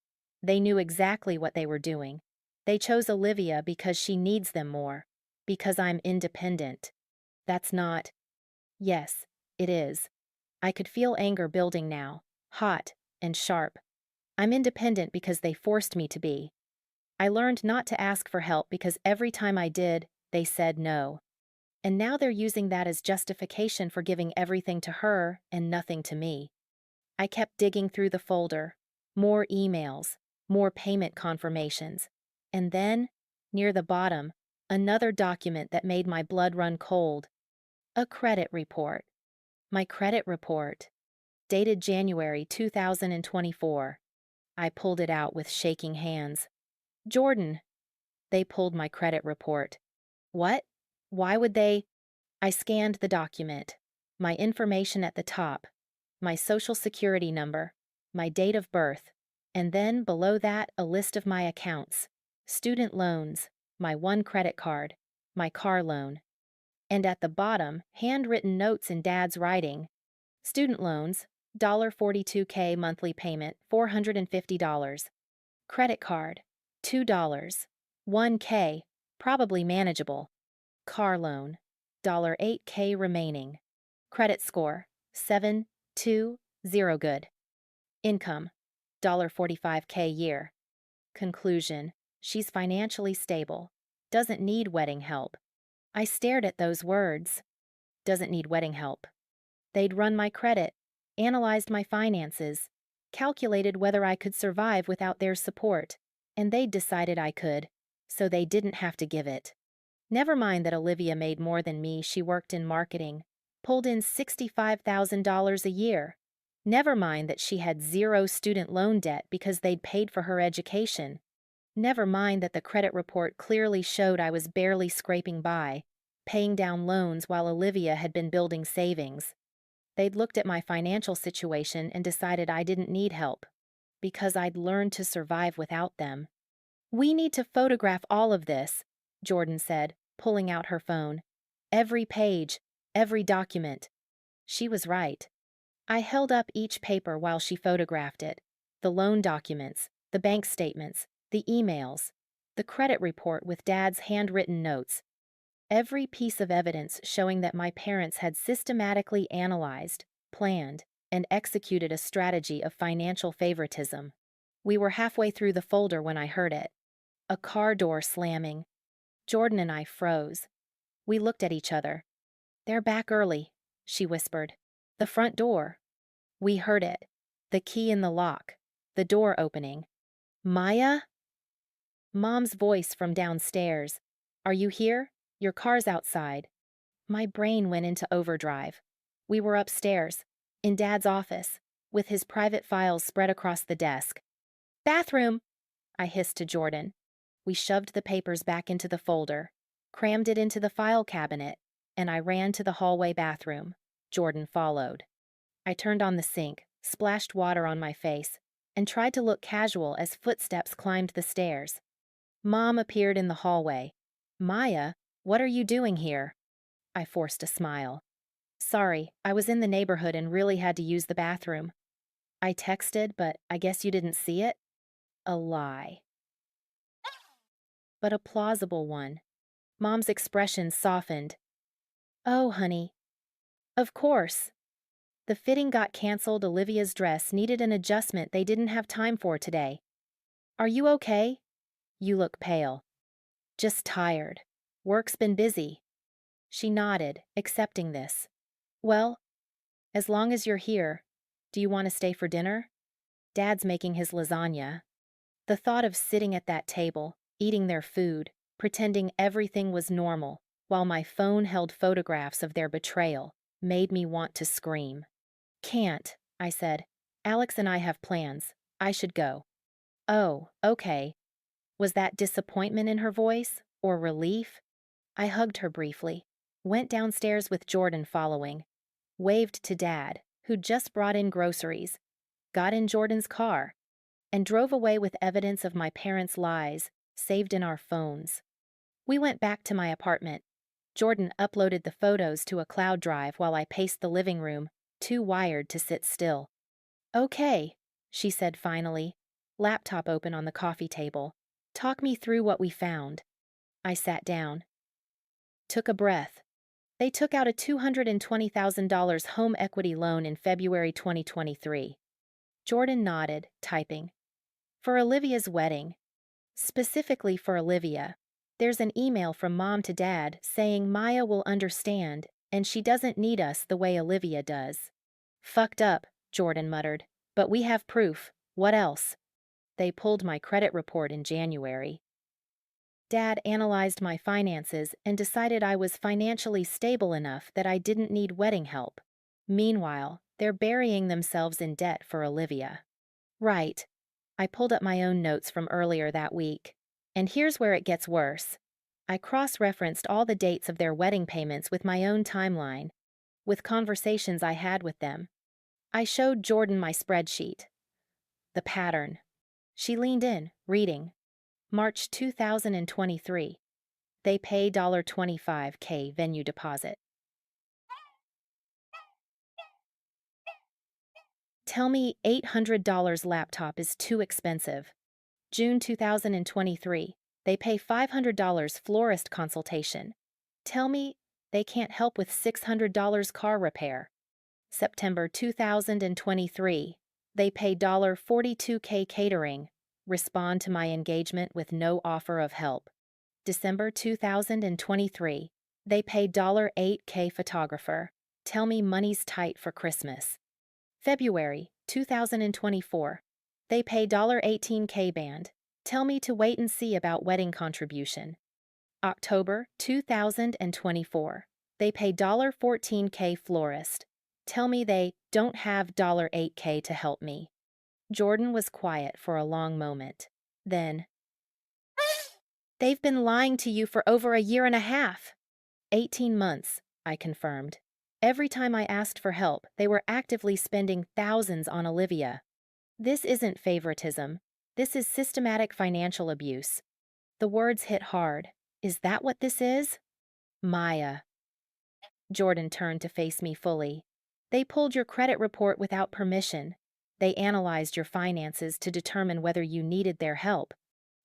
They knew exactly what they were doing. They chose Olivia because she needs them more. Because I'm independent. That's not. Yes, it is. I could feel anger building now, hot and sharp. I'm independent because they forced me to be. I learned not to ask for help because every time I did, they said no. And now they're using that as justification for giving everything to her and nothing to me. I kept digging through the folder. More emails, more payment confirmations. And then, near the bottom, another document that made my blood run cold. A credit report. My credit report. Dated January 2024. I pulled it out with shaking hands. Jordan. They pulled my credit report. What? Why would they? I scanned the document. My information at the top. My social security number. My date of birth. And then below that, a list of my accounts. Student loans. My one credit card. My car loan. And at the bottom, handwritten notes in Dad's writing. Student loans, $42K monthly payment, $450. Credit card, $2. 1K, probably manageable. Car loan, $8K remaining. Credit score, 720 good. Income, 45K year. Conclusion, she's financially stable. Doesn't need wedding help. I stared at those words. Doesn't need wedding help. They'd run my credit, analyzed my finances, calculated whether I could survive without their support, and they'd decided I could, so they didn't have to give it. Never mind that Olivia made more than me. She worked in marketing, pulled in $65,000 a year. Never mind that she had zero student loan debt because they'd paid for her education. Never mind that the credit report clearly showed I was barely scraping by, paying down loans while Olivia had been building savings. They'd looked at my financial situation and decided I didn't need help, because I'd learned to survive without them. "We need to photograph all of this," Jordan said, pulling out her phone. "Every page, every document." She was right. I held up each paper while she photographed it. The loan documents, the bank statements, the emails, the credit report with Dad's handwritten notes. Every piece of evidence showing that my parents had systematically analyzed, planned, and executed a strategy of financial favoritism. We were halfway through the folder when I heard it. A car door slamming. Jordan and I froze. We looked at each other. "They're back early," she whispered. "The front door." We heard it. The key in the lock. The door opening. "Maya?" Mom's voice from downstairs. "Are you here? Your car's outside." My brain went into overdrive. We were upstairs, in Dad's office, with his private files spread across the desk. "Bathroom!" I hissed to Jordan. We shoved the papers back into the folder, crammed it into the file cabinet, and I ran to the hallway bathroom. Jordan followed. I turned on the sink, splashed water on my face, and tried to look casual as footsteps climbed the stairs. Mom appeared in the hallway. "Maya, what are you doing here?" I forced a smile. "Sorry, I was in the neighborhood and really had to use the bathroom." I texted, but I guess you didn't see it? A lie. But a plausible one. Mom's expression softened. "Oh, honey. Of course. The fitting got canceled. Olivia's dress needed an adjustment they didn't have time for today. Are you okay? You look pale." "Just tired. Work's been busy." She nodded, accepting this. "Well, as long as you're here, do you want to stay for dinner? Dad's making his lasagna." The thought of sitting at that table, eating their food, pretending everything was normal, while my phone held photographs of their betrayal, made me want to scream. "Can't," I said. "Alex and I have plans. I should go." "Oh, okay." Was that disappointment in her voice, or relief? I hugged her briefly, went downstairs with Jordan following, waved to Dad, who'd just brought in groceries, got in Jordan's car, and drove away with evidence of my parents' lies saved in our phones. We went back to my apartment. Jordan uploaded the photos to a cloud drive while I paced the living room, too wired to sit still. "Okay," she said finally, laptop open on the coffee table. "Talk me through what we found." I sat down. Took a breath. They took out a $220,000 home equity loan in February 2023. Jordan nodded, typing. "For Olivia's wedding. Specifically for Olivia. There's an email from Mom to Dad saying Maya will understand and she doesn't need us the way Olivia does." "Fucked up," Jordan muttered. "But we have proof. What else?" "They pulled my credit report in January. Dad analyzed my finances and decided I was financially stable enough that I didn't need wedding help. Meanwhile, they're burying themselves in debt for Olivia." Right. I pulled up my own notes from earlier that week. And here's where it gets worse. I cross-referenced all the dates of their wedding payments with my own timeline, with conversations I had with them. I showed Jordan my spreadsheet. The pattern. She leaned in, reading. March 2023. They pay $25K venue deposit. Tell me $800 laptop is too expensive. June 2023. They pay $500 florist consultation. Tell me they can't help with $600 car repair. September 2023. They pay $42K catering. Respond to my engagement with no offer of help. December 2023. They pay $8K photographer. Tell me money's tight for Christmas. February 2024. They pay $18K band. Tell me to wait and see about wedding contribution. October 2024. They pay $14K florist. Tell me they don't have $8K to help me. Jordan was quiet for a long moment. Then, they've been lying to you for over a year and a half. 18 months, I confirmed. Every time I asked for help, they were actively spending thousands on Olivia. This isn't favoritism. This is systematic financial abuse. The words hit hard. Is that what this is? Maya. Jordan turned to face me fully. They pulled your credit report without permission. They analyzed your finances to determine whether you needed their help.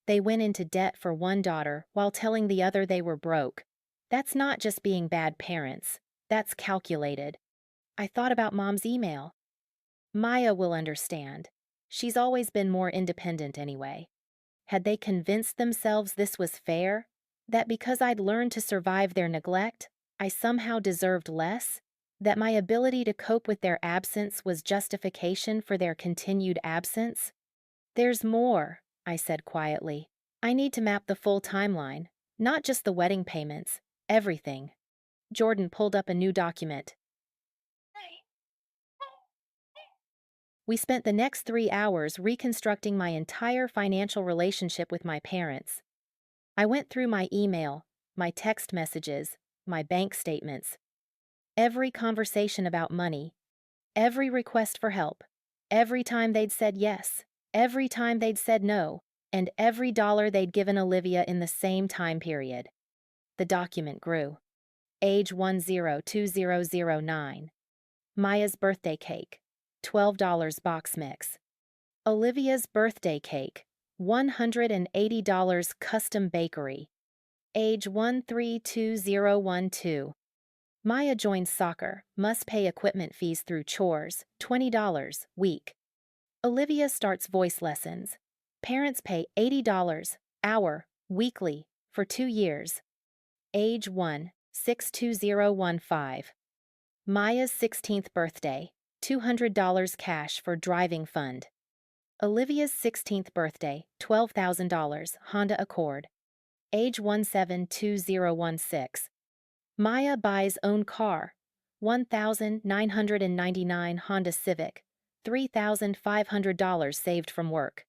They went into debt for one daughter while telling the other they were broke. That's not just being bad parents. That's calculated. I thought about Mom's email. Maya will understand. She's always been more independent anyway. Had they convinced themselves this was fair? That because I'd learned to survive their neglect, I somehow deserved less? That my ability to cope with their absence was justification for their continued absence? There's more, I said quietly. I need to map the full timeline, not just the wedding payments, everything. Jordan pulled up a new document. We spent the next 3 hours reconstructing my entire financial relationship with my parents. I went through my email, my text messages, my bank statements. Every conversation about money, every request for help, every time they'd said yes, every time they'd said no, and every dollar they'd given Olivia in the same time period. The document grew. Age 102009. Maya's birthday cake, $12 box mix. Olivia's birthday cake, $180 custom bakery. Age 132012. Maya joins soccer, must pay equipment fees through chores, $20 week. Olivia starts voice lessons. Parents pay $80 hour, weekly, for 2 years. Age 1, 62015. Maya's 16th birthday, $200 cash for driving fund. Olivia's 16th birthday, $12,000 Honda Accord. Age 172016. Maya buys own car, $1,999 Honda Civic, $3,500 saved from work.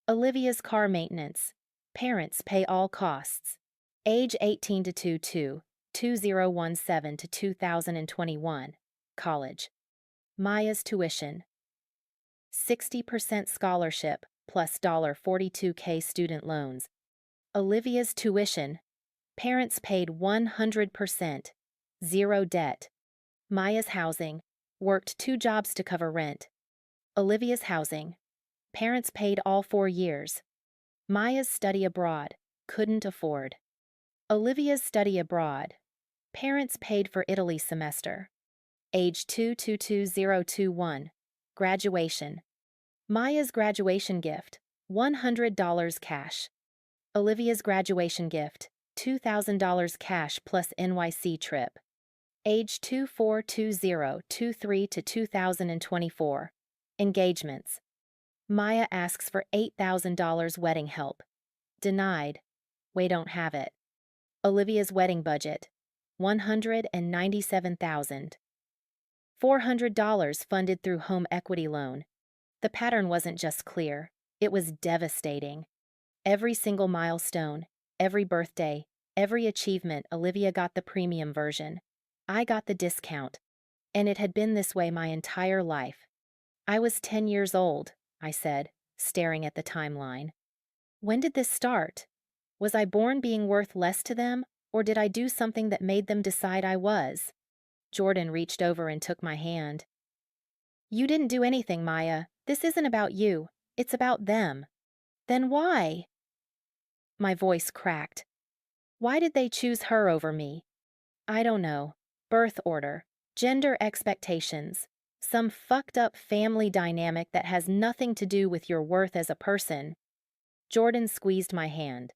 Olivia's car maintenance. Parents pay all costs. Age 18 to 22, 2017 to 2021. College. Maya's tuition. 60% scholarship plus $42K student loans. Olivia's tuition. Parents paid 100%. Zero debt. Maya's housing. Worked 2 jobs to cover rent. Olivia's housing. Parents paid all 4 years. Maya's study abroad. Couldn't afford. Olivia's study abroad. Parents paid for Italy semester. Age 222021. Graduation. Maya's graduation gift, $100 cash. Olivia's graduation gift, $2,000 cash plus NYC trip. Age 242023 to 2024. Engagements. Maya asks for $8,000 wedding help. Denied. We don't have it. Olivia's wedding budget, $197,000. $400 funded through home equity loan. The pattern wasn't just clear, it was devastating. Every single milestone, every birthday, every achievement, Olivia got the premium version. I got the discount. And it had been this way my entire life. I was 10 years old, I said, staring at the timeline. When did this start? Was I born being worth less to them, or did I do something that made them decide I was? Jordan reached over and took my hand. You didn't do anything, Maya. This isn't about you. It's about them. Then why? My voice cracked. Why did they choose her over me? I don't know. Birth order, gender expectations, some fucked up family dynamic that has nothing to do with your worth as a person. Jordan squeezed my hand.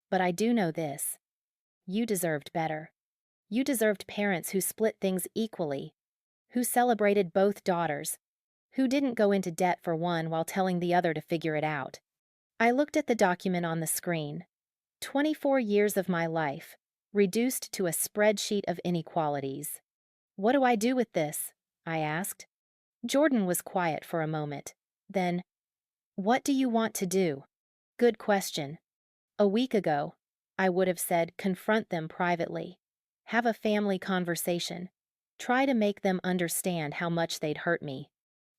But I do know this. You deserved better. You deserved parents who split things equally, who celebrated both daughters, who didn't go into debt for one while telling the other to figure it out. I looked at the document on the screen. 24 years of my life, reduced to a spreadsheet of inequalities. What do I do with this? I asked. Jordan was quiet for a moment. Then, what do you want to do? Good question. A week ago, I would have said confront them privately. Have a family conversation. Try to make them understand how much they'd hurt me.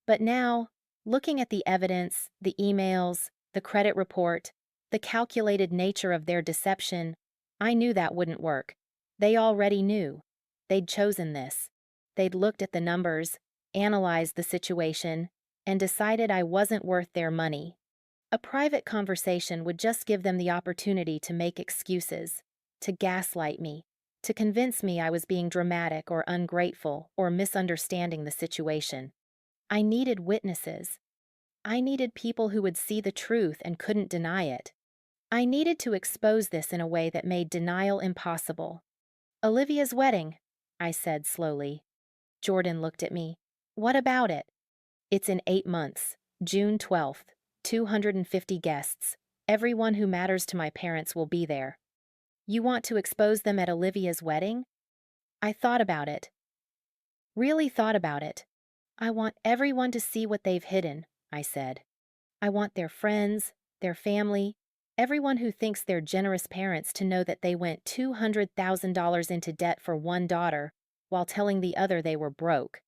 But now, looking at the evidence, the emails, the credit report, the calculated nature of their deception, I knew that wouldn't work. They already knew. They'd chosen this. They'd looked at the numbers, analyzed the situation, and decided I wasn't worth their money. A private conversation would just give them the opportunity to make excuses, to gaslight me, to convince me I was being dramatic or ungrateful or misunderstanding the situation. I needed witnesses. I needed people who would see the truth and couldn't deny it. I needed to expose this in a way that made denial impossible. Olivia's wedding, I said slowly. Jordan looked at me. What about it? It's in 8 months, June 12th, 250 guests. Everyone who matters to my parents will be there. You want to expose them at Olivia's wedding? I thought about it. Really thought about it. I want everyone to see what they've hidden, I said. I want their friends, their family, everyone who thinks they're generous parents to know that they went $200,000 into debt for one daughter while telling the other they were broke.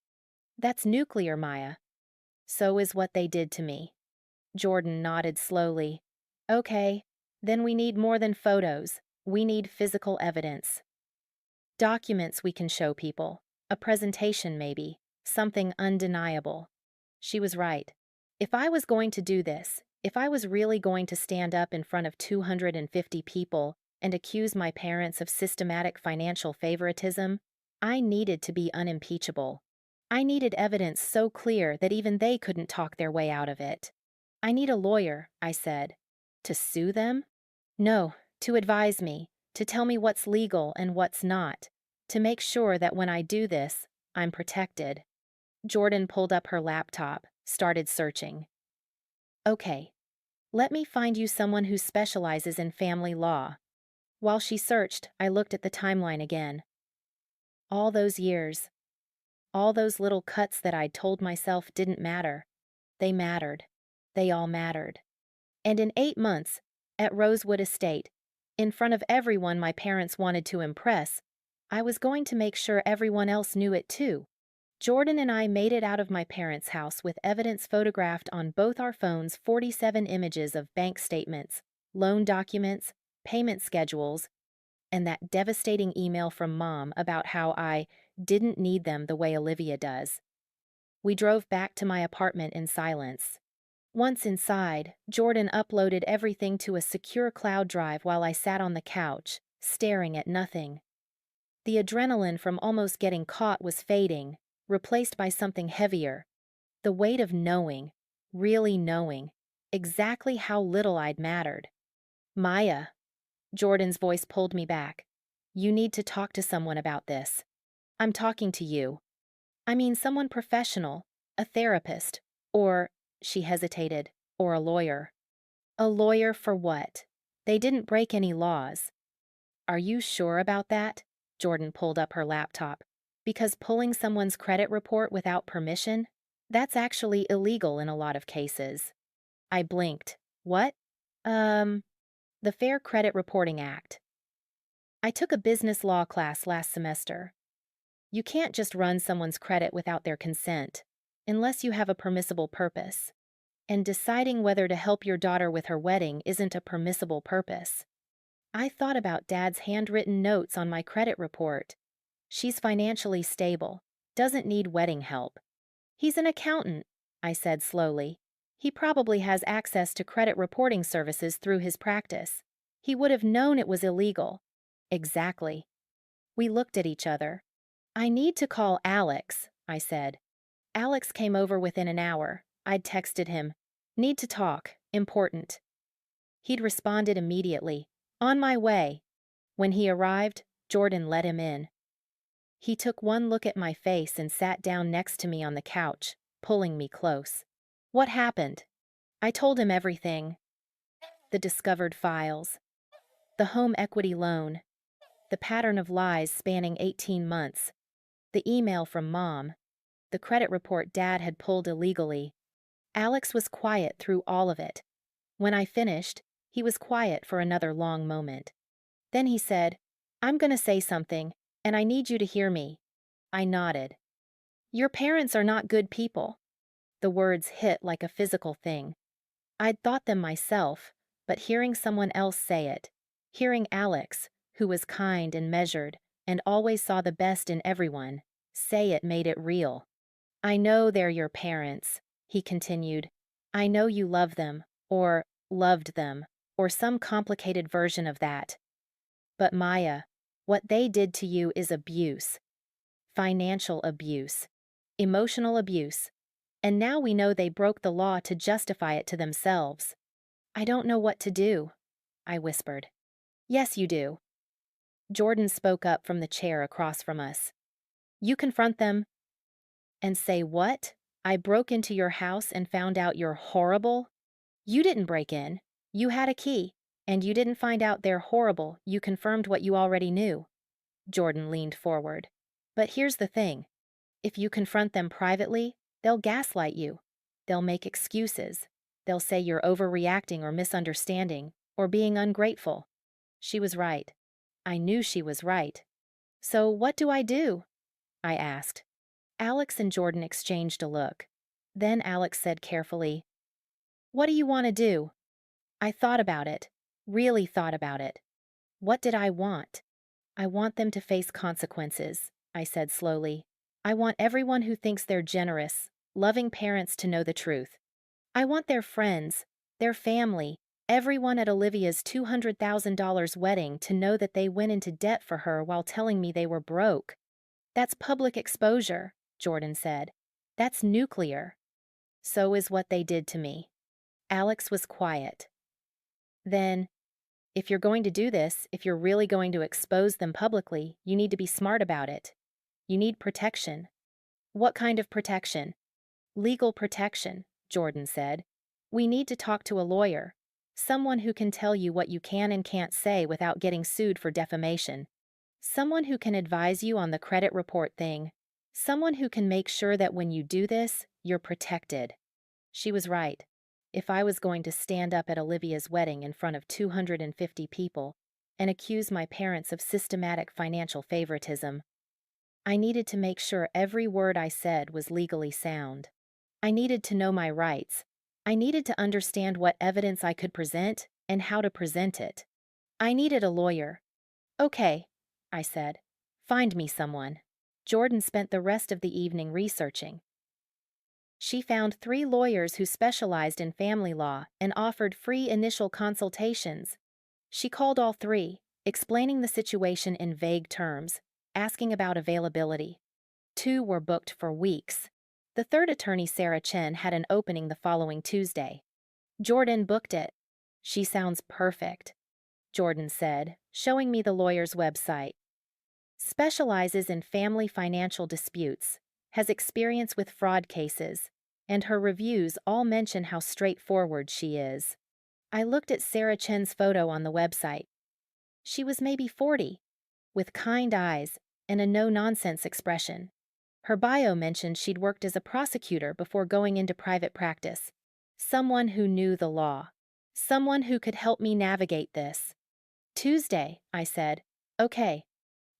That's nuclear, Maya. So is what they did to me. Jordan nodded slowly. Okay, then we need more than photos. We need physical evidence. Documents we can show people. A presentation maybe. Something undeniable. She was right. If I was going to do this, if I was really going to stand up in front of 250 people and accuse my parents of systematic financial favoritism, I needed to be unimpeachable. I needed evidence so clear that even they couldn't talk their way out of it. I need a lawyer, I said. To sue them? No, to advise me, to tell me what's legal and what's not, to make sure that when I do this, I'm protected. Jordan pulled up her laptop, started searching. Okay, let me find you someone who specializes in family law. While she searched, I looked at the timeline again. All those years, all those little cuts that I'd told myself didn't matter. They mattered. They all mattered. And in 8 months, at Rosewood Estate, in front of everyone my parents wanted to impress, I was going to make sure everyone else knew it too. Jordan and I made it out of my parents' house with evidence photographed on both our phones, 47 images of bank statements, loan documents, payment schedules, and that devastating email from Mom about how I didn't need them the way Olivia does. We drove back to my apartment in silence. Once inside, Jordan uploaded everything to a secure cloud drive while I sat on the couch, staring at nothing. The adrenaline from almost getting caught was fading, replaced by something heavier. The weight of knowing, really knowing, exactly how little I'd mattered. Maya, Jordan's voice pulled me back. You need to talk to someone about this. I'm talking to you. I mean someone professional, a therapist, or, she hesitated, or a lawyer. A lawyer for what? They didn't break any laws. Are you sure about that? Jordan pulled up her laptop. Because pulling someone's credit report without permission? That's actually illegal in a lot of cases. I blinked. What? The Fair Credit Reporting Act. I took a business law class last semester. You can't just run someone's credit without their consent, unless you have a permissible purpose. And deciding whether to help your daughter with her wedding isn't a permissible purpose. I thought about Dad's handwritten notes on my credit report. She's financially stable, doesn't need wedding help. He's an accountant, I said slowly. He probably has access to credit reporting services through his practice. He would have known it was illegal. Exactly. We looked at each other. I need to call Alex, I said. Alex came over within an hour. I'd texted him. Need to talk. Important. He'd responded immediately. On my way. When he arrived, Jordan let him in. He took one look at my face and sat down next to me on the couch, pulling me close. What happened? I told him everything. The discovered files. The home equity loan. The pattern of lies spanning 18 months. The email from Mom. The credit report Dad had pulled illegally. Alex was quiet through all of it. When I finished, he was quiet for another long moment. Then he said, I'm gonna say something, and I need you to hear me. I nodded. Your parents are not good people. The words hit like a physical thing. I'd thought them myself, but hearing someone else say it, hearing Alex, who was kind and measured, and always saw the best in everyone, say it made it real. I know they're your parents, he continued. I know you love them, or loved them, or some complicated version of that. But Maya, what they did to you is abuse. Financial abuse. Emotional abuse. And now we know they broke the law to justify it to themselves. I don't know what to do, I whispered. Yes, you do. Jordan spoke up from the chair across from us. You confront them. And say what? I broke into your house and found out you're horrible? You didn't break in. You had a key. And you didn't find out they're horrible, you confirmed what you already knew. Jordan leaned forward. But here's the thing. If you confront them privately, they'll gaslight you. They'll make excuses. They'll say you're overreacting or misunderstanding, or being ungrateful. She was right. I knew she was right. So what do I do? I asked. Alex and Jordan exchanged a look. Then Alex said carefully, What do you want to do? I thought about it. Really thought about it. What did I want? I want them to face consequences, I said slowly. I want everyone who thinks they're generous, loving parents to know the truth. I want their friends, their family, everyone at Olivia's $200,000 wedding to know that they went into debt for her while telling me they were broke. That's public exposure, Jordan said. That's nuclear. So is what they did to me. Alex was quiet. Then, if you're going to do this, if you're really going to expose them publicly, you need to be smart about it. You need protection. What kind of protection? Legal protection, Jordan said. We need to talk to a lawyer. Someone who can tell you what you can and can't say without getting sued for defamation. Someone who can advise you on the credit report thing. Someone who can make sure that when you do this, you're protected. She was right. If I was going to stand up at Olivia's wedding in front of 250 people and accuse my parents of systematic financial favoritism, I needed to make sure every word I said was legally sound. I needed to know my rights. I needed to understand what evidence I could present and how to present it. I needed a lawyer. Okay, I said. Find me someone. Jordan spent the rest of the evening researching. She found 3 lawyers who specialized in family law and offered free initial consultations. She called all 3, explaining the situation in vague terms, asking about availability. 2 were booked for weeks. The 3rd attorney, Sarah Chen, had an opening the following Tuesday. Jordan booked it. She sounds perfect, Jordan said, showing me the lawyer's website. Specializes in family financial disputes, has experience with fraud cases, and her reviews all mention how straightforward she is. I looked at Sarah Chen's photo on the website. She was maybe 40, with kind eyes and a no-nonsense expression. Her bio mentioned she'd worked as a prosecutor before going into private practice. Someone who knew the law. Someone who could help me navigate this. Tuesday, I said. Okay.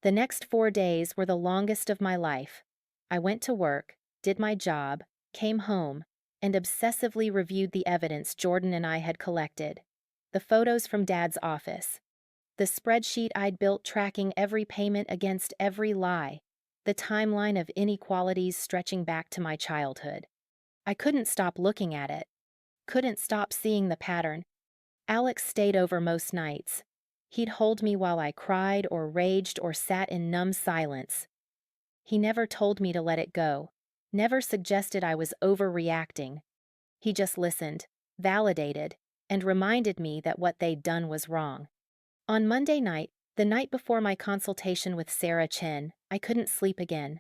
The next 4 days were the longest of my life. I went to work, did my job, came home, and obsessively reviewed the evidence Jordan and I had collected. The photos from Dad's office. The spreadsheet I'd built tracking every payment against every lie. The timeline of inequalities stretching back to my childhood. I couldn't stop looking at it. Couldn't stop seeing the pattern. Alex stayed over most nights. He'd hold me while I cried or raged or sat in numb silence. He never told me to let it go, never suggested I was overreacting. He just listened, validated, and reminded me that what they'd done was wrong. On Monday night, the night before my consultation with Sarah Chen, I couldn't sleep again.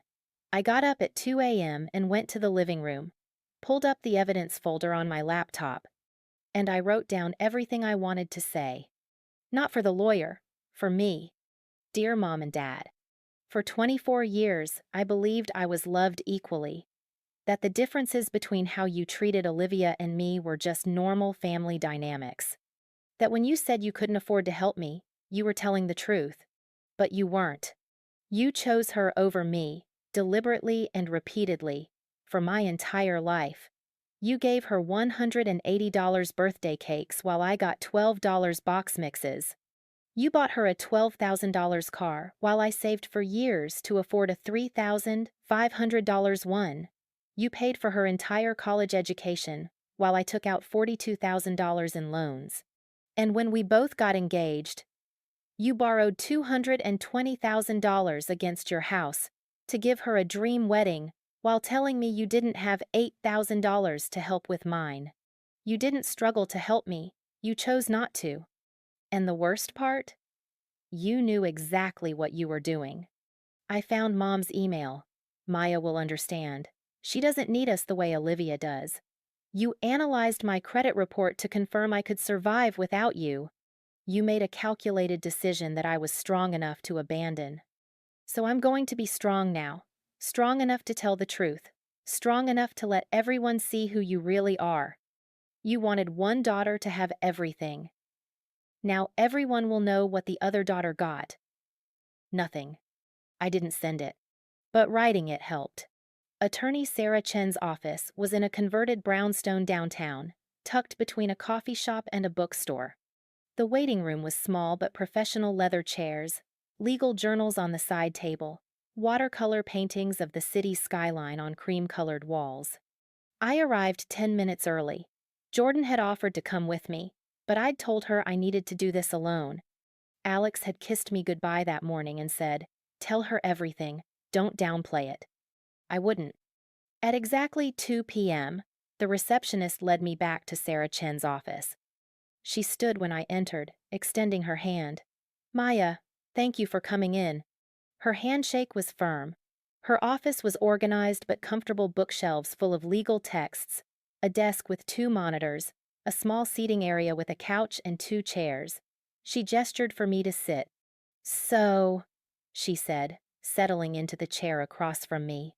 I got up at 2 a.m. and went to the living room, pulled up the evidence folder on my laptop, and I wrote down everything I wanted to say. Not for the lawyer, for me. Dear Mom and Dad, for 24 years, I believed I was loved equally, that the differences between how you treated Olivia and me were just normal family dynamics. That when you said you couldn't afford to help me, you were telling the truth. But you weren't. You chose her over me, deliberately and repeatedly, for my entire life. You gave her $180 birthday cakes while I got $12 box mixes. You bought her a $12,000 car while I saved for years to afford a $3,500 one. You paid for her entire college education while I took out $42,000 in loans. And when we both got engaged, you borrowed $220,000 against your house to give her a dream wedding while telling me you didn't have $8,000 to help with mine. You didn't struggle to help me, you chose not to. And the worst part? You knew exactly what you were doing. I found Mom's email. Maya will understand. She doesn't need us the way Olivia does. You analyzed my credit report to confirm I could survive without you. You made a calculated decision that I was strong enough to abandon. So I'm going to be strong now. Strong enough to tell the truth. Strong enough to let everyone see who you really are. You wanted one daughter to have everything. Now everyone will know what the other daughter got. Nothing. I didn't send it. But writing it helped. Attorney Sarah Chen's office was in a converted brownstone downtown, tucked between a coffee shop and a bookstore. The waiting room was small but professional leather chairs, legal journals on the side table, watercolor paintings of the city's skyline on cream-colored walls. I arrived 10 minutes early. Jordan had offered to come with me, but I'd told her I needed to do this alone. Alex had kissed me goodbye that morning and said, "Tell her everything, don't downplay it." I wouldn't. At exactly 2 p.m., the receptionist led me back to Sarah Chen's office. She stood when I entered, extending her hand. "Maya, thank you for coming in." Her handshake was firm. Her office was organized but comfortable bookshelves full of legal texts, a desk with 2 monitors, a small seating area with a couch and 2 chairs. She gestured for me to sit. "So," she said, settling into the chair across from me.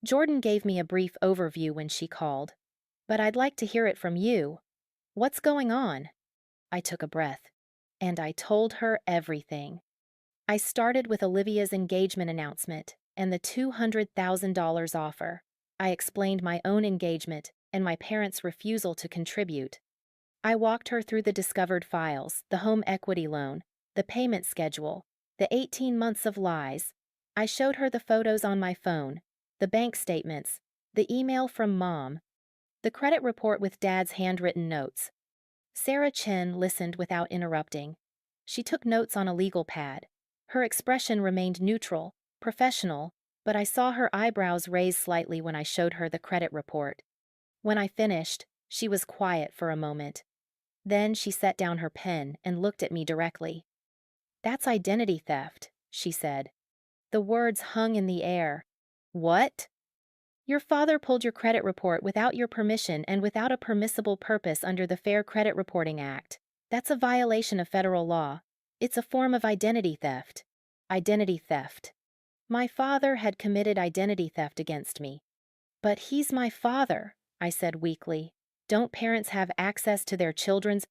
Jordan gave me a brief overview when she called. "But I'd like to hear it from you. What's going on?" I took a breath, and I told her everything. I started with Olivia's engagement announcement and the $200,000 offer. I explained my own engagement and my parents' refusal to contribute. I walked her through the discovered files, the home equity loan, the payment schedule, the 18 months of lies. I showed her the photos on my phone, the bank statements, the email from Mom, the credit report with Dad's handwritten notes. Sarah Chen listened without interrupting. She took notes on a legal pad. Her expression remained neutral, professional, but I saw her eyebrows raise slightly when I showed her the credit report. When I finished, she was quiet for a moment. Then she set down her pen and looked at me directly. "That's identity theft," she said. The words hung in the air. "What?" "Your father pulled your credit report without your permission and without a permissible purpose under the Fair Credit Reporting Act. That's a violation of federal law. It's a form of identity theft." Identity theft. My father had committed identity theft against me. "But he's my father," I said weakly. "Don't parents have access to their children's—"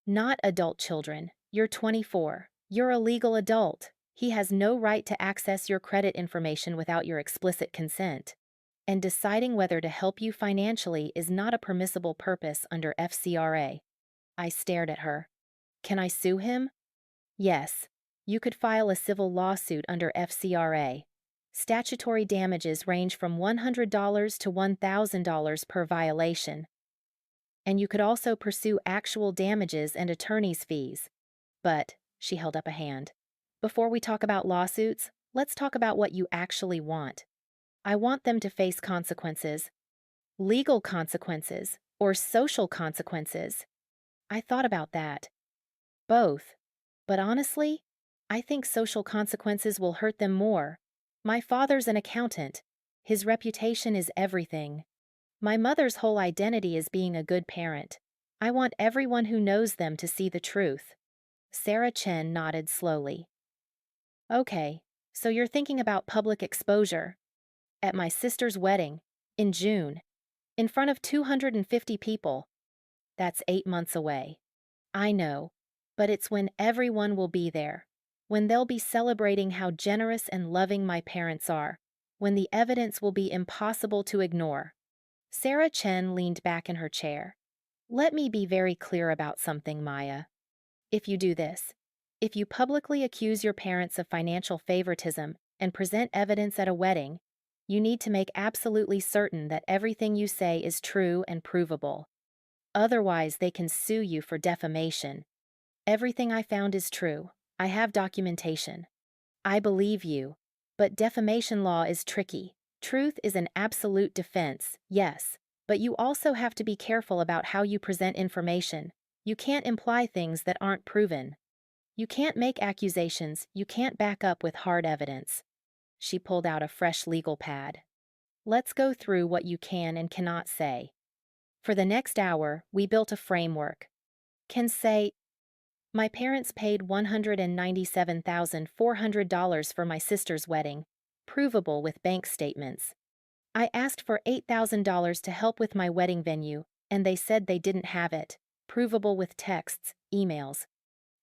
"Not adult children. You're 24. You're a legal adult. He has no right to access your credit information without your explicit consent. And deciding whether to help you financially is not a permissible purpose under FCRA." I stared at her. "Can I sue him?" "Yes. You could file a civil lawsuit under FCRA. Statutory damages range from $100 to $1,000 per violation." And you could also pursue actual damages and attorney's fees. But, she held up a hand. Before we talk about lawsuits, let's talk about what you actually want. I want them to face consequences. Legal consequences, or social consequences. I thought about that. Both. But honestly, I think social consequences will hurt them more. My father's an accountant. His reputation is everything. My mother's whole identity is being a good parent. I want everyone who knows them to see the truth. Sarah Chen nodded slowly. Okay, so you're thinking about public exposure. At my sister's wedding, in June, in front of 250 people. That's 8 months away. I know, but it's when everyone will be there. When they'll be celebrating how generous and loving my parents are. When the evidence will be impossible to ignore. Sarah Chen leaned back in her chair. Let me be very clear about something, Maya. If you do this, if you publicly accuse your parents of financial favoritism and present evidence at a wedding, you need to make absolutely certain that everything you say is true and provable. Otherwise, they can sue you for defamation. Everything I found is true. I have documentation. I believe you. But defamation law is tricky. Truth is an absolute defense, yes, but you also have to be careful about how you present information. You can't imply things that aren't proven. You can't make accusations you can't back up with hard evidence. She pulled out a fresh legal pad. Let's go through what you can and cannot say. For the next hour, we built a framework. Can say, my parents paid $197,400 for my sister's wedding, provable with bank statements. I asked for $8,000 to help with my wedding venue, and they said they didn't have it, provable with texts, emails.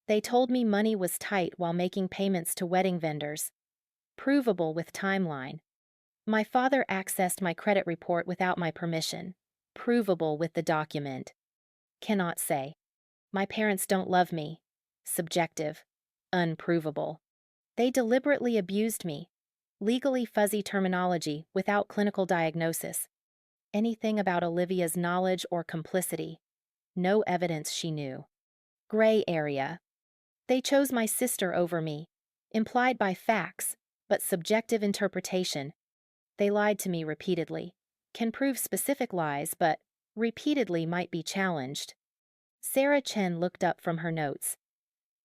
They told me money was tight while making payments to wedding vendors, provable with timeline. My father accessed my credit report without my permission, provable with the document. Cannot say. My parents don't love me. Subjective. Unprovable. They deliberately abused me. Legally fuzzy terminology without clinical diagnosis. Anything about Olivia's knowledge or complicity. No evidence she knew. Gray area. They chose my sister over me. Implied by facts, but subjective interpretation. They lied to me repeatedly. Can prove specific lies, but repeatedly might be challenged. Sarah Chen looked up from her notes.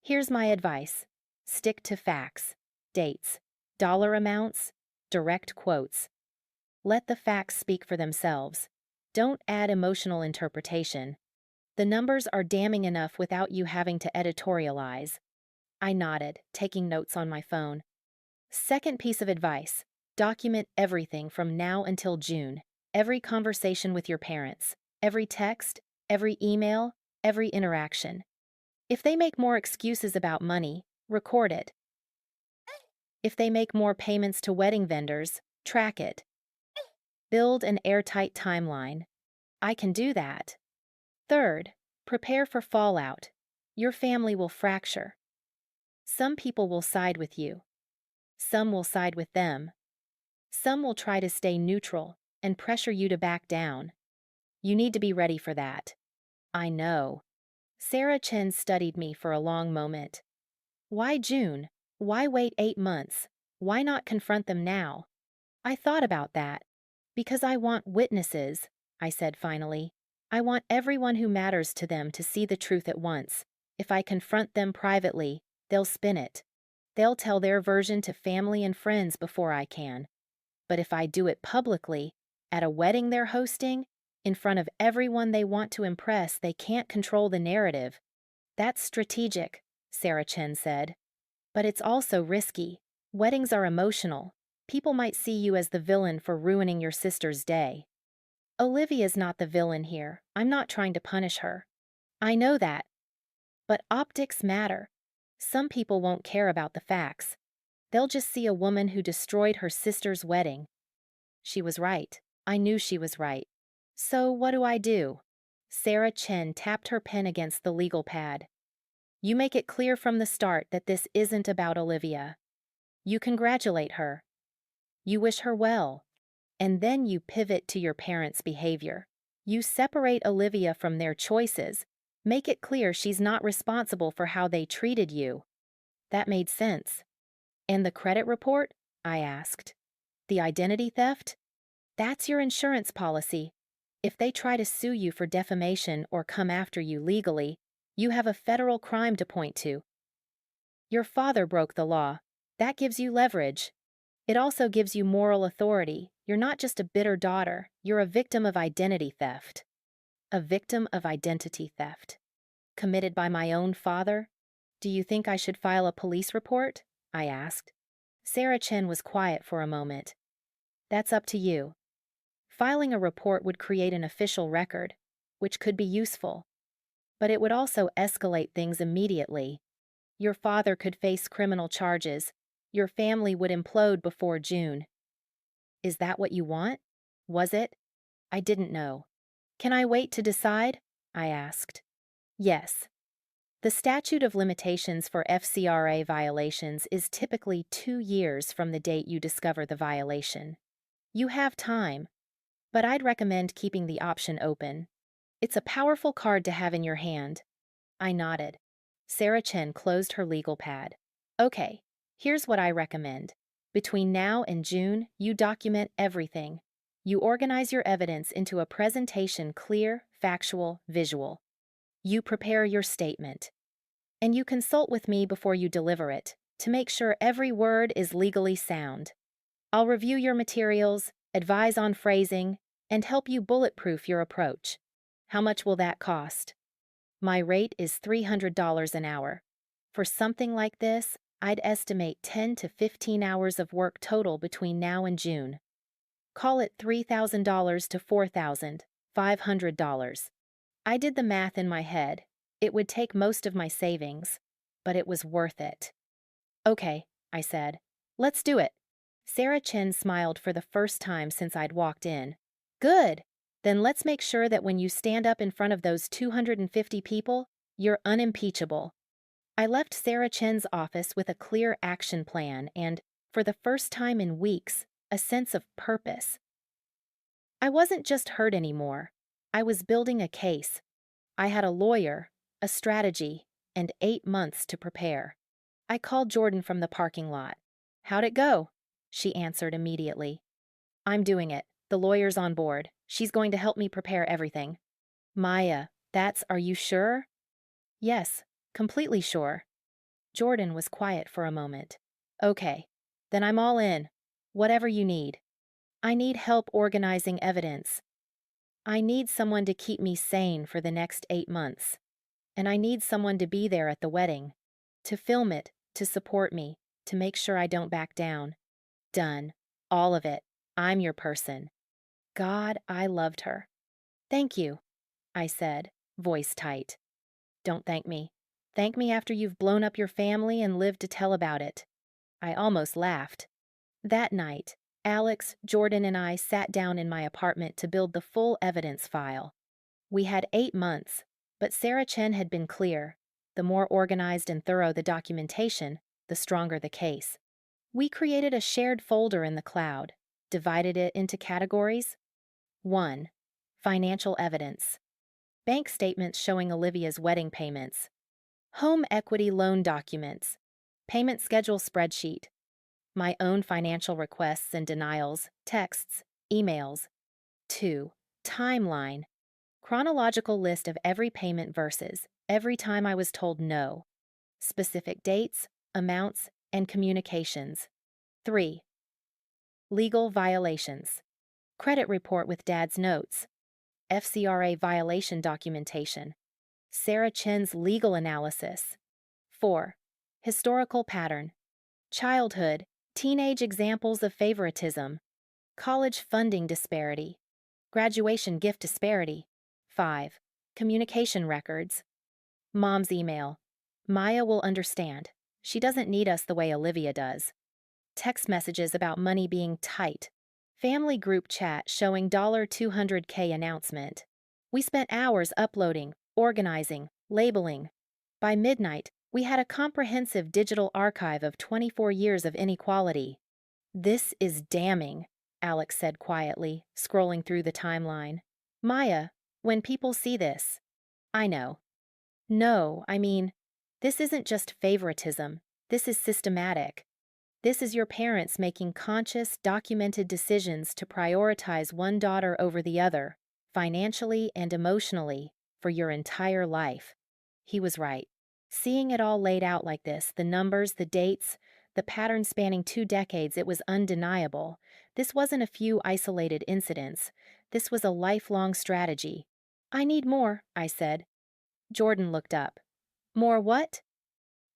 Here's my advice. Stick to facts, dates, dollar amounts, direct quotes. Let the facts speak for themselves. Don't add emotional interpretation. The numbers are damning enough without you having to editorialize. I nodded, taking notes on my phone. Second piece of advice. Document everything from now until June. Every conversation with your parents. Every text, every email, every interaction. If they make more excuses about money, record it. If they make more payments to wedding vendors, track it. Build an airtight timeline. I can do that. Third, prepare for fallout. Your family will fracture. Some people will side with you. Some will side with them. Some will try to stay neutral and pressure you to back down. You need to be ready for that. I know. Sarah Chen studied me for a long moment. Why June? Why wait 8 months? Why not confront them now? I thought about that. Because I want witnesses, I said finally. I want everyone who matters to them to see the truth at once. If I confront them privately, they'll spin it. They'll tell their version to family and friends before I can. But if I do it publicly, at a wedding they're hosting, in front of everyone they want to impress, they can't control the narrative. That's strategic, Sarah Chen said. But it's also risky. Weddings are emotional. People might see you as the villain for ruining your sister's day. Olivia's not the villain here. I'm not trying to punish her. I know that. But optics matter. Some people won't care about the facts. They'll just see a woman who destroyed her sister's wedding. She was right. I knew she was right. So what do I do? Sarah Chen tapped her pen against the legal pad. You make it clear from the start that this isn't about Olivia. You congratulate her. You wish her well. And then you pivot to your parents' behavior. You separate Olivia from their choices. Make it clear she's not responsible for how they treated you. That made sense. And the credit report? I asked. The identity theft? That's your insurance policy. If they try to sue you for defamation or come after you legally, you have a federal crime to point to. Your father broke the law. That gives you leverage. It also gives you moral authority. You're not just a bitter daughter, you're a victim of identity theft. A victim of identity theft. Committed by my own father? Do you think I should file a police report? I asked. Sarah Chen was quiet for a moment. That's up to you. Filing a report would create an official record, which could be useful. But it would also escalate things immediately. Your father could face criminal charges. Your family would implode before June. Is that what you want? Was it? I didn't know. Can I wait to decide? I asked. Yes. The statute of limitations for FCRA violations is typically 2 years from the date you discover the violation. You have time, but I'd recommend keeping the option open. It's a powerful card to have in your hand. I nodded. Sarah Chen closed her legal pad. Okay, here's what I recommend. Between now and June, you document everything. You organize your evidence into a presentation clear, factual, visual. You prepare your statement. And you consult with me before you deliver it, to make sure every word is legally sound. I'll review your materials, advise on phrasing, and help you bulletproof your approach. How much will that cost? My rate is $300 an hour. For something like this, I'd estimate 10 to 15 hours of work total between now and June. Call it $3,000 to $4,500. I did the math in my head. It would take most of my savings, but it was worth it. Okay, I said. Let's do it. Sarah Chen smiled for the first time since I'd walked in. Good. Then let's make sure that when you stand up in front of those 250 people, you're unimpeachable. I left Sarah Chen's office with a clear action plan and, for the first time in weeks, a sense of purpose. I wasn't just hurt anymore. I was building a case. I had a lawyer, a strategy, and 8 months to prepare. I called Jordan from the parking lot. How'd it go? She answered immediately. I'm doing it. The lawyer's on board. She's going to help me prepare everything. Maya, are you sure? Yes, completely sure. Jordan was quiet for a moment. Okay, then I'm all in. Whatever you need. I need help organizing evidence. I need someone to keep me sane for the next 8 months. And I need someone to be there at the wedding. To film it, to support me, to make sure I don't back down. Done. All of it. I'm your person. God, I loved her. Thank you, I said, voice tight. Don't thank me. Thank me after you've blown up your family and lived to tell about it. I almost laughed. That night, Alex, Jordan, and I sat down in my apartment to build the full evidence file. We had 8 months, but Sarah Chen had been clear. The more organized and thorough the documentation, the stronger the case. We created a shared folder in the cloud, divided it into categories. 1. Financial evidence. Bank statements showing Olivia's wedding payments. Home equity loan documents. Payment schedule spreadsheet. My own financial requests and denials, texts, emails. 2. Timeline. Chronological list of every payment versus every time I was told no. Specific dates, amounts, and communications. 3. Legal violations. Credit report with Dad's notes. FCRA violation documentation. Sarah Chen's legal analysis. 4. Historical pattern. Childhood, teenage examples of favoritism. College funding disparity. Graduation gift disparity. 5. Communication records. Mom's email. Maya will understand. She doesn't need us the way Olivia does. Text messages about money being tight. Family group chat showing $200K announcement. We spent hours uploading, organizing, labeling. By midnight, we had a comprehensive digital archive of 24 years of inequality. This is damning, Alex said quietly, scrolling through the timeline. Maya, when people see this, I know. No, I mean, this isn't just favoritism. This is systematic. This is your parents making conscious, documented decisions to prioritize one daughter over the other, financially and emotionally, for your entire life. He was right. Seeing it all laid out like this, the numbers, the dates, the pattern spanning 2 decades, it was undeniable. This wasn't a few isolated incidents. This was a lifelong strategy. I need more, I said. Jordan looked up. More what?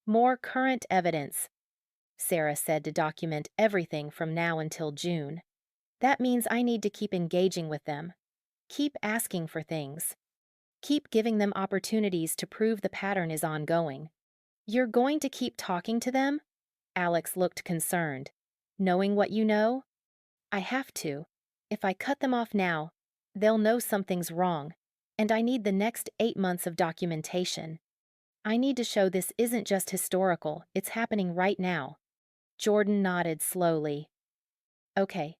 More current evidence, Sarah said, to document everything from now until June. That means I need to keep engaging with them. Keep asking for things. Keep giving them opportunities to prove the pattern is ongoing. You're going to keep talking to them? Alex looked concerned. Knowing what you know? I have to. If I cut them off now, they'll know something's wrong, and I need the next 8 months of documentation. I need to show this isn't just historical, it's happening right now. Jordan nodded slowly. Okay,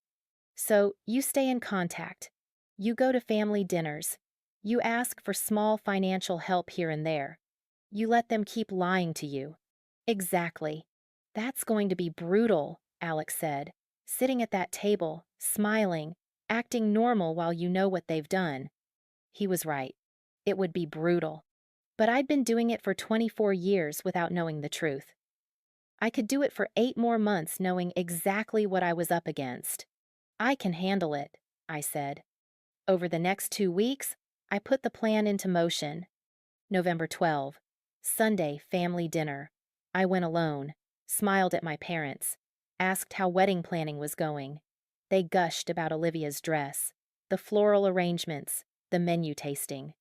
so you stay in contact. You go to family dinners. You ask for small financial help here and there. You let them keep lying to you. Exactly. That's going to be brutal, Alex said, sitting at that table, smiling, acting normal while you know what they've done. He was right. It would be brutal. But I'd been doing it for 24 years without knowing the truth. I could do it for 8 more months knowing exactly what I was up against. I can handle it, I said. Over the next 2 weeks, I put the plan into motion. November 12, Sunday, family dinner. I went alone, smiled at my parents, asked how wedding planning was going. They gushed about Olivia's dress, the floral arrangements, the menu tasting.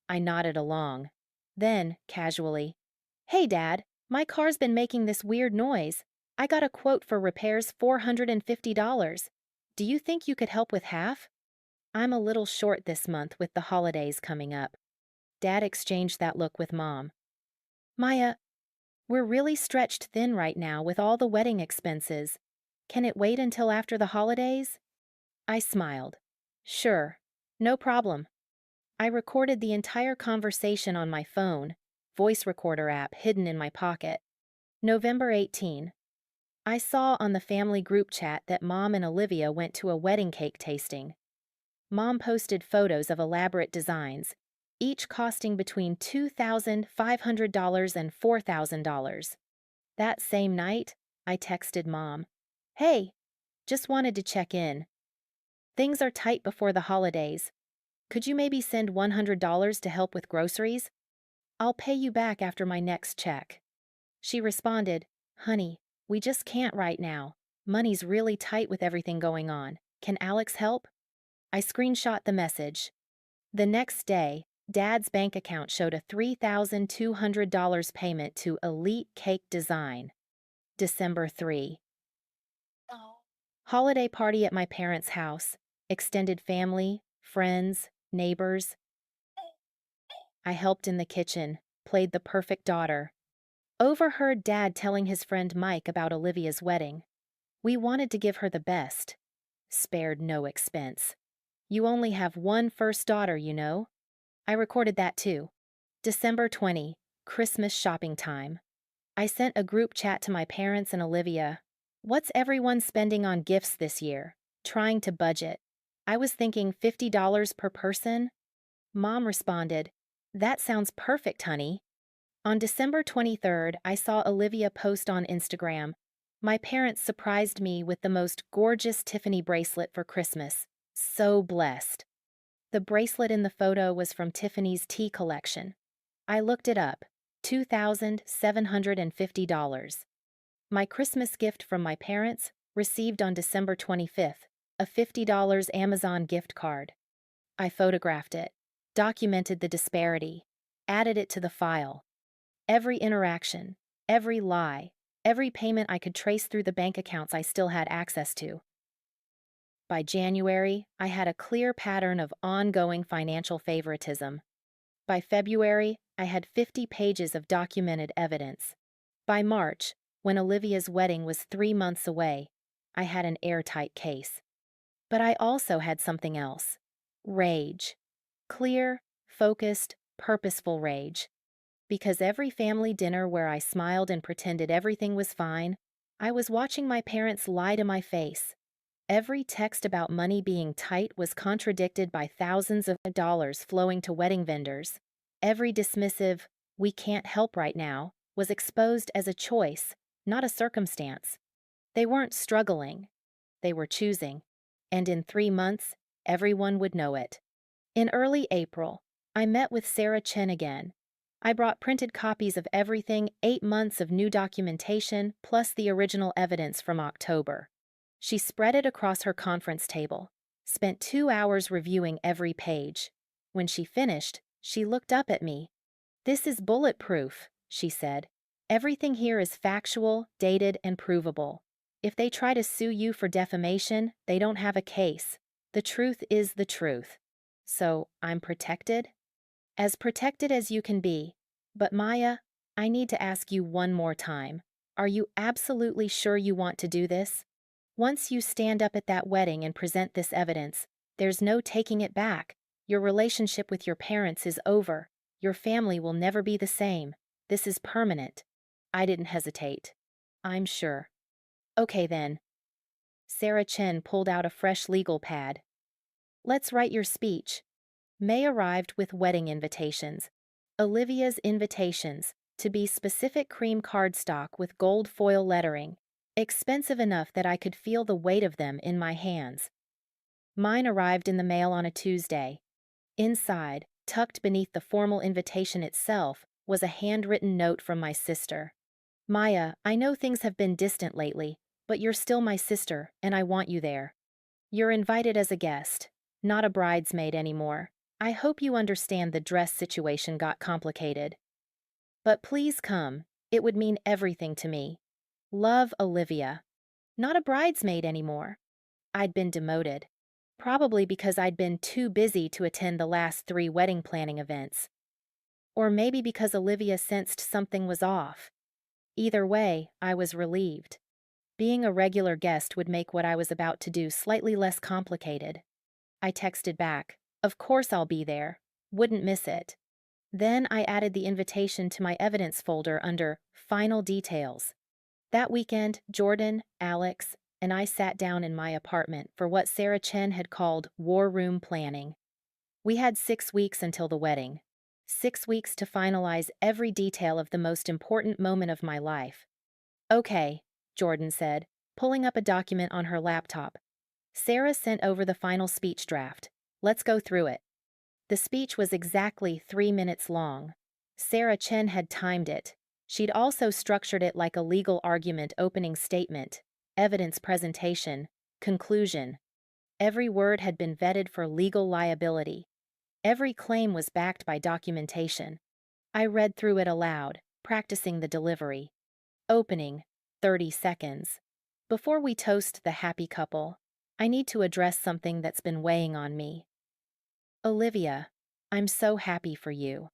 I nodded along. Then, casually, "Hey, Dad, my car's been making this weird noise. I got a quote for repairs $450. Do you think you could help with half? I'm a little short this month with the holidays coming up." Dad exchanged that look with Mom. "Maya, we're really stretched thin right now with all the wedding expenses. Can it wait until after the holidays?" I smiled. "Sure, no problem." I recorded the entire conversation on my phone, voice recorder app hidden in my pocket. November 18. I saw on the family group chat that Mom and Olivia went to a wedding cake tasting. Mom posted photos of elaborate designs, each costing between $2,500 and $4,000. That same night, I texted Mom, "Hey, just wanted to check in. Things are tight before the holidays. Could you maybe send $100 to help with groceries? I'll pay you back after my next check." She responded, "Honey, we just can't right now. Money's really tight with everything going on. Can Alex help?" I screenshot the message. The next day, Dad's bank account showed a $3,200 payment to Elite Cake Design. December 3. Holiday party at my parents' house. Extended family, friends, neighbors. I helped in the kitchen, played the perfect daughter. Overheard Dad telling his friend Mike about Olivia's wedding. We wanted to give her the best. Spared no expense. You only have one first daughter, you know. I recorded that too. December 20, Christmas shopping time. I sent a group chat to my parents and Olivia. What's everyone spending on gifts this year? Trying to budget. I was thinking $50 per person. Mom responded, "That sounds perfect, honey." On December 23rd, I saw Olivia post on Instagram. My parents surprised me with the most gorgeous Tiffany bracelet for Christmas. So blessed. The bracelet in the photo was from Tiffany's tea collection. I looked it up. $2,750. My Christmas gift from my parents, received on December 25th, a $50 Amazon gift card. I photographed it, documented the disparity, added it to the file. Every interaction, every lie, every payment I could trace through the bank accounts I still had access to. By January, I had a clear pattern of ongoing financial favoritism. By February, I had 50 pages of documented evidence. By March, when Olivia's wedding was 3 months away, I had an airtight case. But I also had something else. Rage. Clear, focused, purposeful rage. Because every family dinner where I smiled and pretended everything was fine, I was watching my parents lie to my face. Every text about money being tight was contradicted by thousands of dollars flowing to wedding vendors. Every dismissive, "we can't help right now," was exposed as a choice, not a circumstance. They weren't struggling, they were choosing. And in 3 months, everyone would know it. In early April, I met with Sarah Chen again. I brought printed copies of everything, 8 months of new documentation, plus the original evidence from October. She spread it across her conference table, spent 2 hours reviewing every page. When she finished, she looked up at me. "This is bulletproof," she said. "Everything here is factual, dated, and provable. If they try to sue you for defamation, they don't have a case. The truth is the truth. So, I'm protected?" "As protected as you can be. But Maya, I need to ask you one more time. Are you absolutely sure you want to do this? Once you stand up at that wedding and present this evidence, there's no taking it back. Your relationship with your parents is over. Your family will never be the same. This is permanent." I didn't hesitate. "I'm sure." "Okay then." Sarah Chen pulled out a fresh legal pad. "Let's write your speech." May arrived with wedding invitations. Olivia's invitations, to be specific cream cardstock with gold foil lettering, expensive enough that I could feel the weight of them in my hands. Mine arrived in the mail on a Tuesday. Inside, tucked beneath the formal invitation itself, was a handwritten note from my sister. "Maya, I know things have been distant lately, but you're still my sister, and I want you there. You're invited as a guest, not a bridesmaid anymore. I hope you understand the dress situation got complicated. But please come, it would mean everything to me. Love, Olivia." Not a bridesmaid anymore. I'd been demoted. Probably because I'd been too busy to attend the last 3 wedding planning events. Or maybe because Olivia sensed something was off. Either way, I was relieved. Being a regular guest would make what I was about to do slightly less complicated. I texted back, "Of course I'll be there. Wouldn't miss it." Then I added the invitation to my evidence folder under Final Details. That weekend, Jordan, Alex, and I sat down in my apartment for what Sarah Chen had called war room planning. We had 6 weeks until the wedding. 6 weeks to finalize every detail of the most important moment of my life. "Okay," Jordan said, pulling up a document on her laptop. Sarah sent over the final speech draft. "Let's go through it." The speech was exactly 3 minutes long. Sarah Chen had timed it. She'd also structured it like a legal argument: opening statement, evidence presentation, conclusion. Every word had been vetted for legal liability. Every claim was backed by documentation. I read through it aloud, practicing the delivery. Opening, 30 seconds. "Before we toast the happy couple, I need to address something that's been weighing on me. Olivia, I'm so happy for you.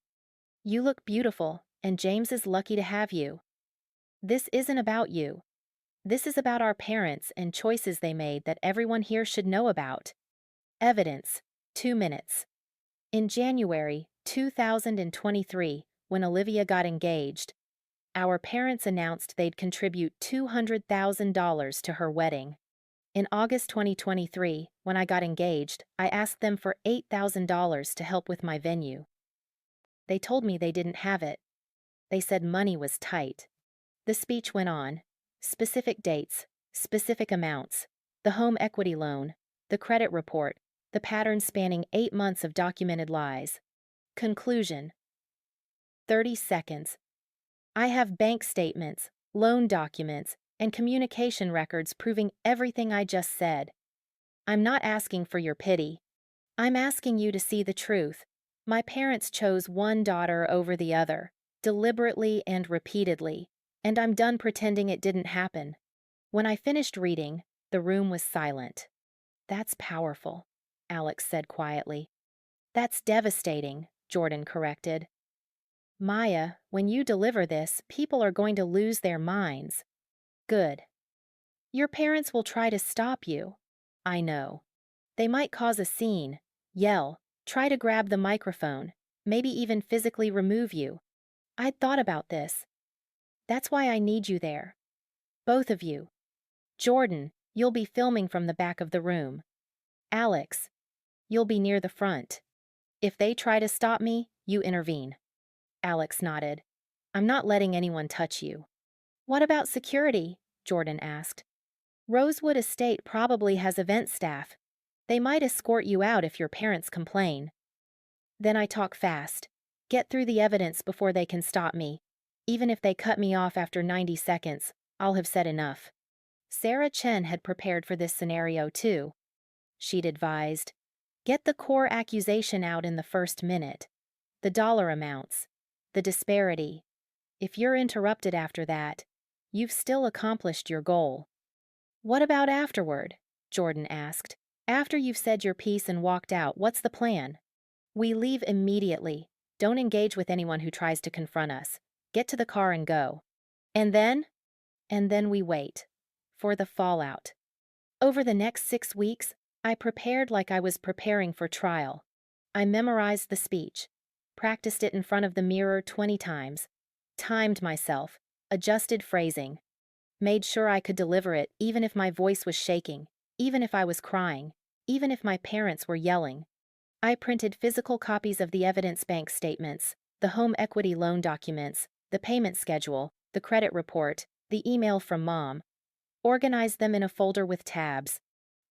You look beautiful, and James is lucky to have you. This isn't about you. This is about our parents and choices they made that everyone here should know about." Evidence, 2 minutes. In January 2023, when Olivia got engaged, our parents announced they'd contribute $200,000 to her wedding. In August 2023, when I got engaged, I asked them for $8,000 to help with my venue. They told me they didn't have it. They said money was tight. The speech went on. Specific dates, specific amounts, the home equity loan, the credit report, the pattern spanning 8 months of documented lies. Conclusion. 30 seconds. I have bank statements, loan documents, and communication records proving everything I just said. I'm not asking for your pity. I'm asking you to see the truth. My parents chose one daughter over the other, deliberately and repeatedly, and I'm done pretending it didn't happen. When I finished reading, the room was silent. "That's powerful," Alex said quietly. "That's devastating," Jordan corrected. "Maya, when you deliver this, people are going to lose their minds." "Good. Your parents will try to stop you." "I know. They might cause a scene, yell, Try to grab the microphone, maybe even physically remove you. I'd thought about this. That's why I need you there. Both of you. Jordan, you'll be filming from the back of the room. Alex, you'll be near the front. If they try to stop me, you intervene. Alex nodded. I'm not letting anyone touch you. What about security? Jordan asked. Rosewood Estate probably has event staff. They might escort you out if your parents complain. Then I talk fast. Get through the evidence before they can stop me. Even if they cut me off after 90 seconds, I'll have said enough. Sarah Chen had prepared for this scenario too. She'd advised, get the core accusation out in the first minute. The dollar amounts. The disparity. If you're interrupted after that, you've still accomplished your goal. What about afterward? Jordan asked. After you've said your piece and walked out, what's the plan? We leave immediately. Don't engage with anyone who tries to confront us. Get to the car and go. And then? And then we wait. For the fallout. Over the next 6 weeks, I prepared like I was preparing for trial. I memorized the speech, practiced it in front of the mirror 20 times, timed myself, adjusted phrasing, made sure I could deliver it even if my voice was shaking, even if I was crying, even if my parents were yelling. I printed physical copies of the evidence bank statements, the home equity loan documents, the payment schedule, the credit report, the email from Mom, organized them in a folder with tabs,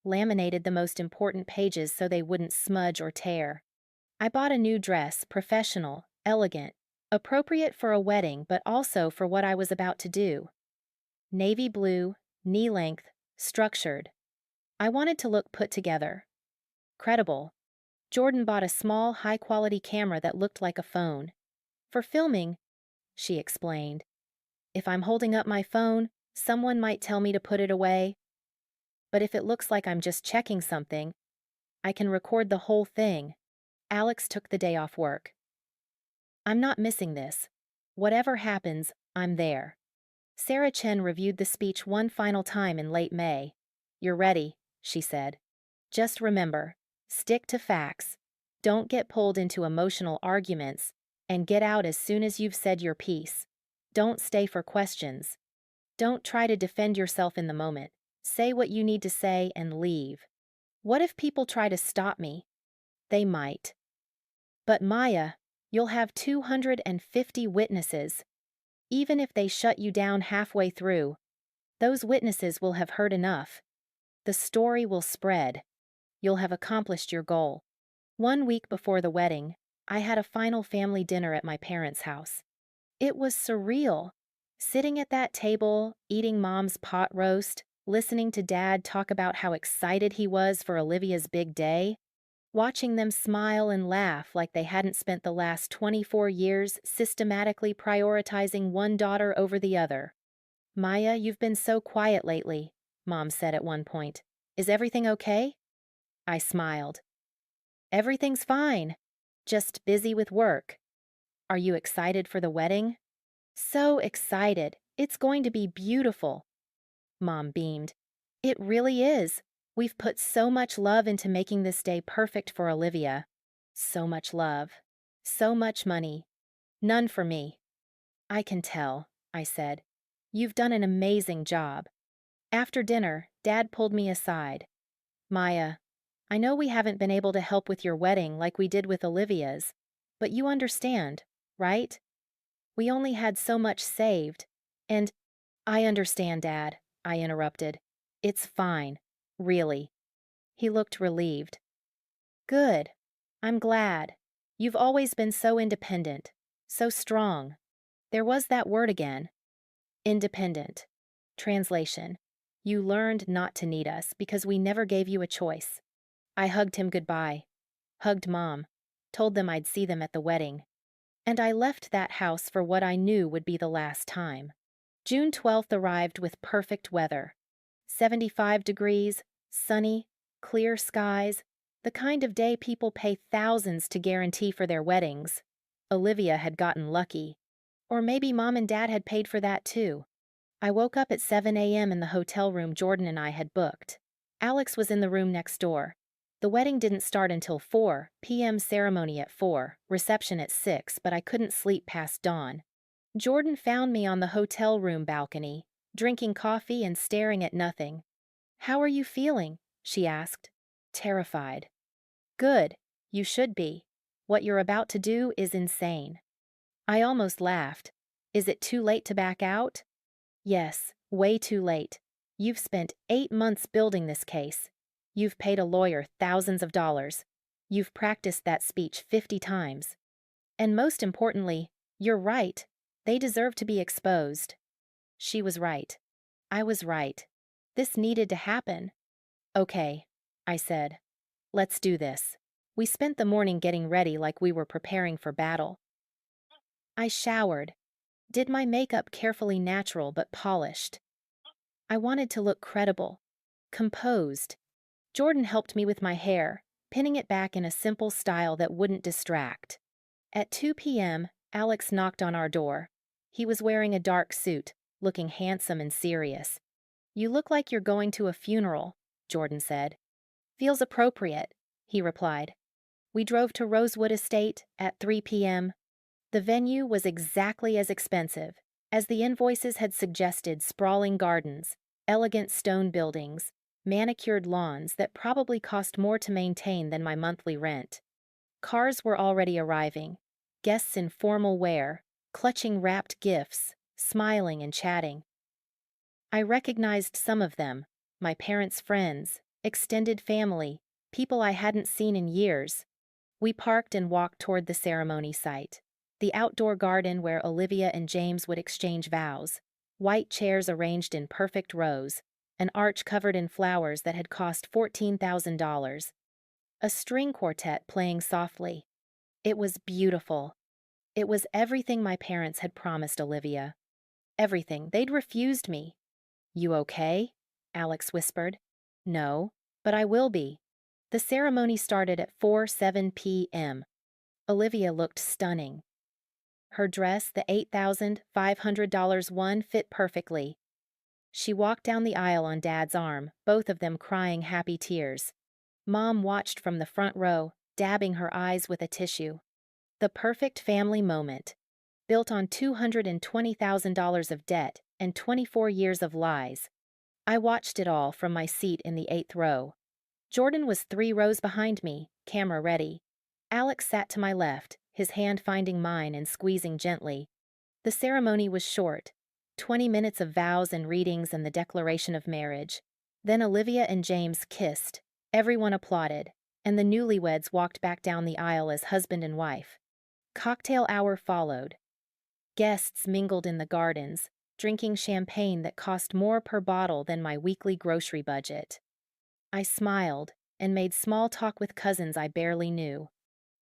laminated the most important pages so they wouldn't smudge or tear. I bought a new dress, professional, elegant, appropriate for a wedding but also for what I was about to do. Navy blue, knee-length, structured. I wanted to look put together. Credible. Jordan bought a small, high-quality camera that looked like a phone. For filming, she explained. If I'm holding up my phone, someone might tell me to put it away. But if it looks like I'm just checking something, I can record the whole thing. Alex took the day off work. I'm not missing this. Whatever happens, I'm there. Sarah Chen reviewed the speech one final time in late May. You're ready, she said. Just remember, stick to facts. Don't get pulled into emotional arguments, and get out as soon as you've said your piece. Don't stay for questions. Don't try to defend yourself in the moment. Say what you need to say and leave. What if people try to stop me? They might. But Maya, you'll have 250 witnesses. Even if they shut you down halfway through, those witnesses will have heard enough. The story will spread. You'll have accomplished your goal. 1 week before the wedding, I had a final family dinner at my parents' house. It was surreal. Sitting at that table, eating Mom's pot roast, listening to Dad talk about how excited he was for Olivia's big day, watching them smile and laugh like they hadn't spent the last 24 years systematically prioritizing one daughter over the other. Maya, you've been so quiet lately, Mom said at one point. Is everything okay? I smiled. Everything's fine. Just busy with work. Are you excited for the wedding? So excited. It's going to be beautiful. Mom beamed. It really is. We've put so much love into making this day perfect for Olivia. So much love. So much money. None for me. I can tell, I said. You've done an amazing job. After dinner, Dad pulled me aside. Maya, I know we haven't been able to help with your wedding like we did with Olivia's, but you understand, right? We only had so much saved. And I understand, Dad, I interrupted. It's fine, really. He looked relieved. Good. I'm glad. You've always been so independent, so strong. There was that word again. Independent. Translation. You learned not to need us because we never gave you a choice. I hugged him goodbye. Hugged Mom. Told them I'd see them at the wedding. And I left that house for what I knew would be the last time. June 12th arrived with perfect weather. 75 degrees, sunny, clear skies, the kind of day people pay thousands to guarantee for their weddings. Olivia had gotten lucky. Or maybe Mom and Dad had paid for that too. I woke up at 7 a.m. in the hotel room Jordan and I had booked. Alex was in the room next door. The wedding didn't start until 4 p.m. Ceremony at 4, reception at 6, but I couldn't sleep past dawn. Jordan found me on the hotel room balcony, drinking coffee and staring at nothing. "How are you feeling?" she asked. Terrified. "Good. You should be. What you're about to do is insane." I almost laughed. "Is it too late to back out?" "Yes, way too late. You've spent 8 months building this case. You've paid a lawyer thousands of dollars. You've practiced that speech 50 times. And most importantly, you're right. They deserve to be exposed." She was right. I was right. This needed to happen. "Okay," I said. "Let's do this." We spent the morning getting ready like we were preparing for battle. I showered, did my makeup carefully natural but polished. I wanted to look credible, composed. Jordan helped me with my hair, pinning it back in a simple style that wouldn't distract. At 2 p.m., Alex knocked on our door. He was wearing a dark suit, looking handsome and serious. "You look like you're going to a funeral," Jordan said. "Feels appropriate," he replied. We drove to Rosewood Estate at 3 p.m. The venue was exactly as expensive, as the invoices had suggested: sprawling gardens, elegant stone buildings, manicured lawns that probably cost more to maintain than my monthly rent. Cars were already arriving, guests in formal wear, clutching wrapped gifts, smiling and chatting. I recognized some of them: my parents' friends, extended family, people I hadn't seen in years. We parked and walked toward the ceremony site, the outdoor garden where Olivia and James would exchange vows, white chairs arranged in perfect rows, an arch covered in flowers that had cost $14,000, a string quartet playing softly. It was beautiful. It was everything my parents had promised Olivia. Everything. They'd refused me. "You okay?" Alex whispered. "No, but I will be." The ceremony started at 4:07 p.m. Olivia looked stunning. Her dress, the $8,500 one, fit perfectly. She walked down the aisle on Dad's arm, both of them crying happy tears. Mom watched from the front row, dabbing her eyes with a tissue. The perfect family moment, built on $220,000 of debt and 24 years of lies. I watched it all from my seat in the 8th row. Jordan was 3 rows behind me, camera ready. Alex sat to my left, his hand finding mine and squeezing gently. The ceremony was short, 20 minutes of vows and readings and the declaration of marriage. Then Olivia and James kissed, everyone applauded, and the newlyweds walked back down the aisle as husband and wife. Cocktail hour followed. Guests mingled in the gardens, drinking champagne that cost more per bottle than my weekly grocery budget. I smiled and made small talk with cousins I barely knew.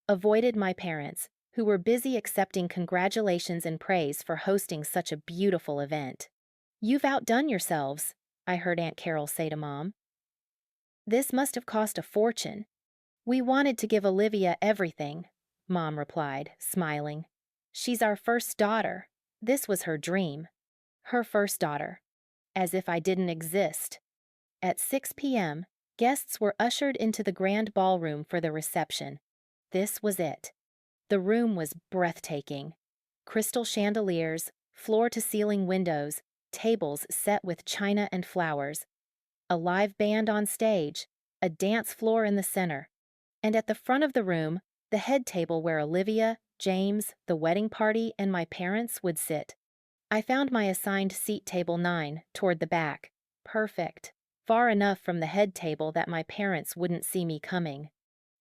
Avoided my parents, who were busy accepting congratulations and praise for hosting such a beautiful event. "You've outdone yourselves," I heard Aunt Carol say to Mom. "This must have cost a fortune." "We wanted to give Olivia everything," Mom replied, smiling. "She's our first daughter. This was her dream." Her first daughter. As if I didn't exist. At 6 p.m., guests were ushered into the grand ballroom for the reception. This was it. The room was breathtaking. Crystal chandeliers, floor-to-ceiling windows, tables set with china and flowers, a live band on stage, a dance floor in the center, and at the front of the room, the head table where Olivia, James, the wedding party, and my parents would sit. I found my assigned seat, table 9, toward the back. Perfect. Far enough from the head table that my parents wouldn't see me coming.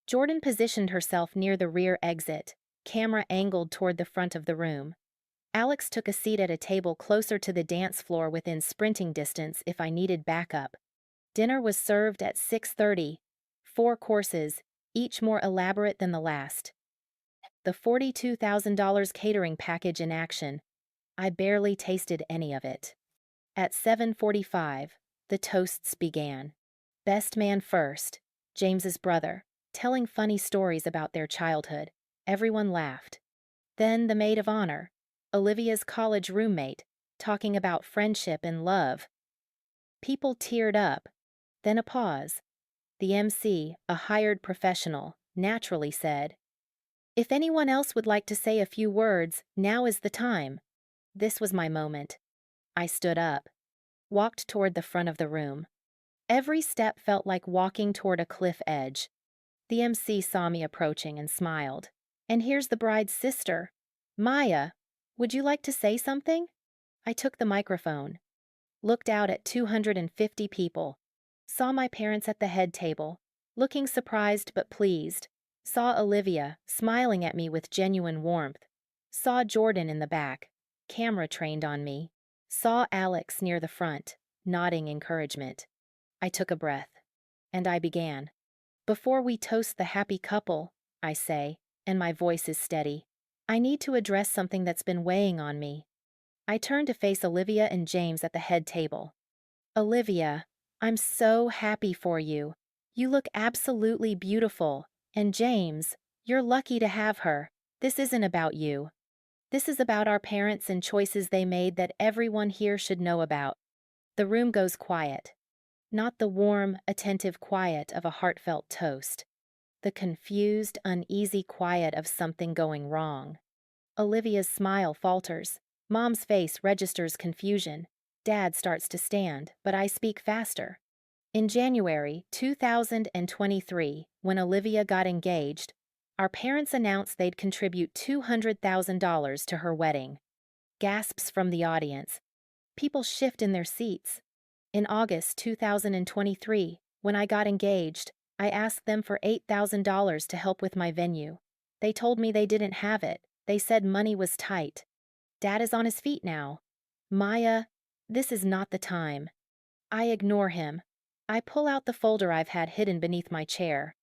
Jordan positioned herself near the rear exit, camera angled toward the front of the room. Alex took a seat at a table closer to the dance floor within sprinting distance if I needed backup. Dinner was served at 6:30, 4 courses, each more elaborate than the last. The $42,000 catering package in action. I barely tasted any of it. At 7:45, the toasts began. Best man first, James's brother, telling funny stories about their childhood. Everyone laughed. Then the maid of honor, Olivia's college roommate, talking about friendship and love. People teared up. Then a pause. The MC, a hired professional, naturally said, "If anyone else would like to say a few words, now is the time." This was my moment. I stood up, walked toward the front of the room. Every step felt like walking toward a cliff edge. The MC saw me approaching and smiled. "And here's the bride's sister. Maya, would you like to say something?" I took the microphone, looked out at 250 people, saw my parents at the head table, looking surprised but pleased, saw Olivia smiling at me with genuine warmth, saw Jordan in the back, camera trained on me, saw Alex near the front, nodding encouragement. I took a breath, and I began. "Before we toast the happy couple," I say, and my voice is steady, "I need to address something that's been weighing on me." I turn to face Olivia and James at the head table. "Olivia, I'm so happy for you. You look absolutely beautiful. And James, you're lucky to have her. This isn't about you. This is about our parents and choices they made that everyone here should know about." The room goes quiet. Not the warm, attentive quiet of a heartfelt toast. The confused, uneasy quiet of something going wrong. Olivia's smile falters. Mom's face registers confusion. Dad starts to stand, but I speak faster. In January 2023, when Olivia got engaged, our parents announced they'd contribute $200,000 to her wedding. Gasps from the audience. People shift in their seats. In August 2023, when I got engaged, I asked them for $8,000 to help with my venue. They told me they didn't have it. They said money was tight. Dad is on his feet now. "Maya, this is not the time." I ignore him. I pull out the folder I've had hidden beneath my chair.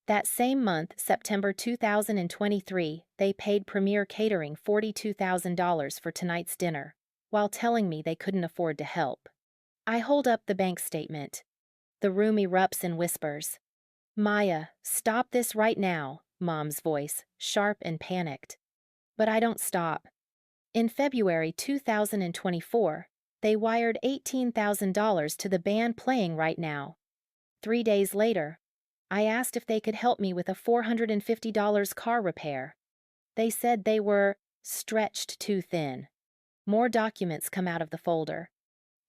That same month, September 2023, they paid Premier Catering $42,000 for tonight's dinner, while telling me they couldn't afford to help. I hold up the bank statement. The room erupts in whispers. "Maya, stop this right now," Mom's voice, sharp and panicked. But I don't stop. In February 2024, they wired $18,000 to the band playing right now. 3 days later, I asked if they could help me with a $450 car repair. They said they were stretched too thin. More documents come out of the folder.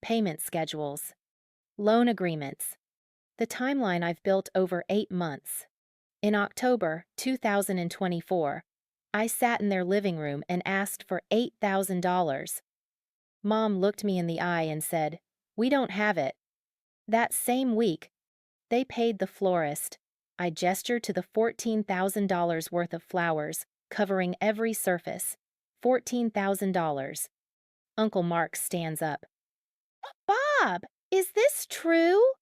Payment schedules. Loan agreements. The timeline I've built over 8 months. In October 2024, I sat in their living room and asked for $8,000. Mom looked me in the eye and said, "We don't have it." That same week, they paid the florist. I gestured to the $14,000 worth of flowers, covering every surface. $14,000. Uncle Mark stands up. "Bob, is this true?"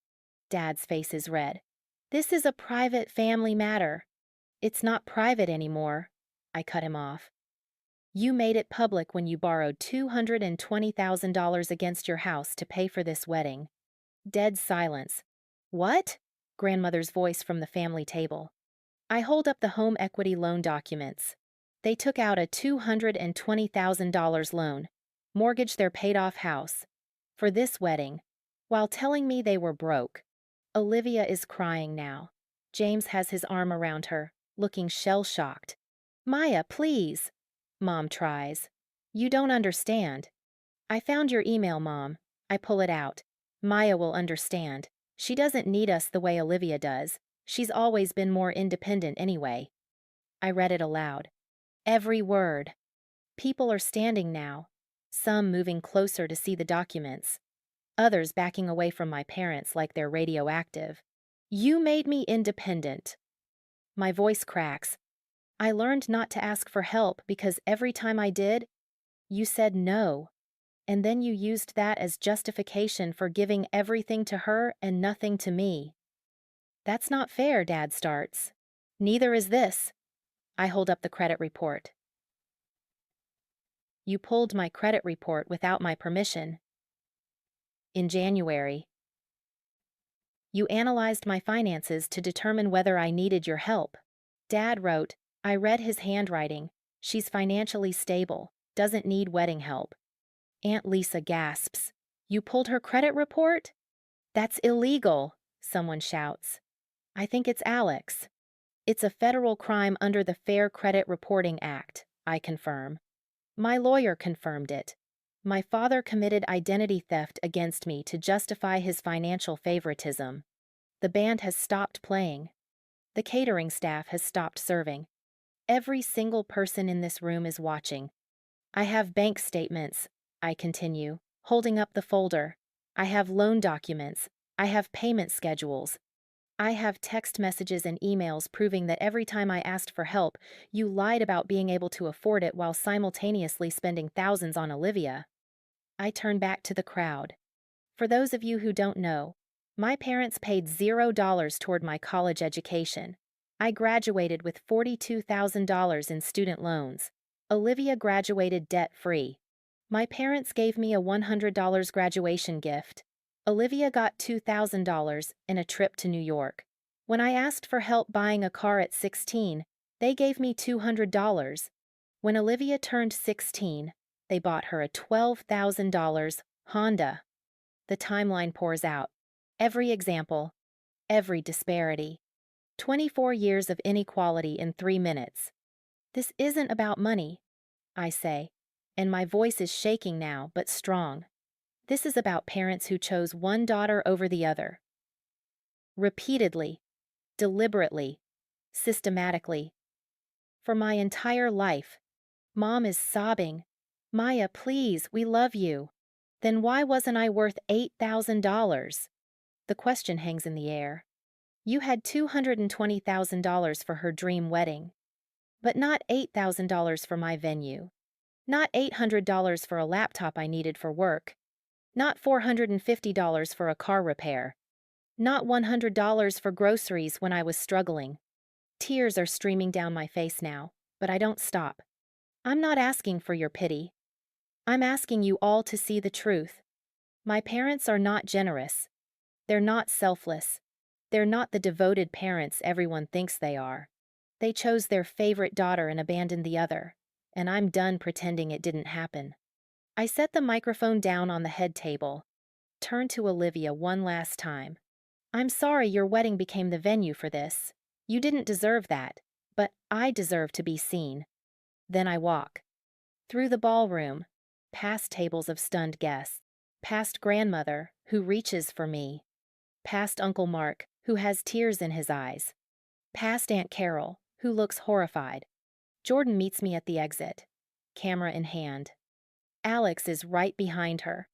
Dad's face is red. "This is a private family matter." "It's not private anymore." I cut him off. "You made it public when you borrowed $220,000 against your house to pay for this wedding." Dead silence. "What?" Grandmother's voice from the family table. I hold up the home equity loan documents. They took out a $220,000 loan, mortgaged their paid-off house, for this wedding, while telling me they were broke. Olivia is crying now. James has his arm around her, looking shell-shocked. "Maya, please." Mom tries. "You don't understand." "I found your email, Mom." I pull it out. "Maya will understand. She doesn't need us the way Olivia does. She's always been more independent anyway." I read it aloud. Every word. People are standing now, some moving closer to see the documents, others backing away from my parents like they're radioactive. "You made me independent." My voice cracks. "I learned not to ask for help because every time I did, you said no. And then you used that as justification for giving everything to her and nothing to me." "That's not fair," Dad starts. "Neither is this." I hold up the credit report. "You pulled my credit report without my permission." In January, "You analyzed my finances to determine whether I needed your help." Dad wrote. I read his handwriting. "She's financially stable, doesn't need wedding help." Aunt Lisa gasps. "You pulled her credit report?" "That's illegal," someone shouts. I think it's Alex. It's a federal crime under the Fair Credit Reporting Act, I confirm. My lawyer confirmed it. My father committed identity theft against me to justify his financial favoritism. The band has stopped playing. The catering staff has stopped serving. Every single person in this room is watching. I have bank statements, I continue, holding up the folder. I have loan documents. I have payment schedules. I have text messages and emails proving that every time I asked for help, you lied about being able to afford it while simultaneously spending thousands on Olivia. I turn back to the crowd. For those of you who don't know, my parents paid $0 toward my college education. I graduated with $42,000 in student loans. Olivia graduated debt-free. My parents gave me a $100 graduation gift. Olivia got $2,000 and a trip to New York. When I asked for help buying a car at 16, they gave me $200. When Olivia turned 16, they bought her a $12,000 Honda. The timeline pours out. Every example, every disparity. 24 years of inequality in 3 minutes. This isn't about money, I say, and my voice is shaking now but strong. This is about parents who chose one daughter over the other. Repeatedly, deliberately, systematically. For my entire life, Mom is sobbing. Maya, please, we love you. Then why wasn't I worth $8,000? The question hangs in the air. You had $220,000 for her dream wedding, but not $8,000 for my venue. Not $800 for a laptop I needed for work. Not $450 for a car repair. Not $100 for groceries when I was struggling. Tears are streaming down my face now, but I don't stop. I'm not asking for your pity. I'm asking you all to see the truth. My parents are not generous. They're not selfless. They're not the devoted parents everyone thinks they are. They chose their favorite daughter and abandoned the other, and I'm done pretending it didn't happen. I set the microphone down on the head table, turn to Olivia one last time. I'm sorry your wedding became the venue for this. You didn't deserve that, but I deserve to be seen. Then I walk. Through the ballroom, past tables of stunned guests, past grandmother, who reaches for me, past Uncle Mark, who has tears in his eyes, past Aunt Carol, who looks horrified. Jordan meets me at the exit, camera in hand. Alex is right behind her.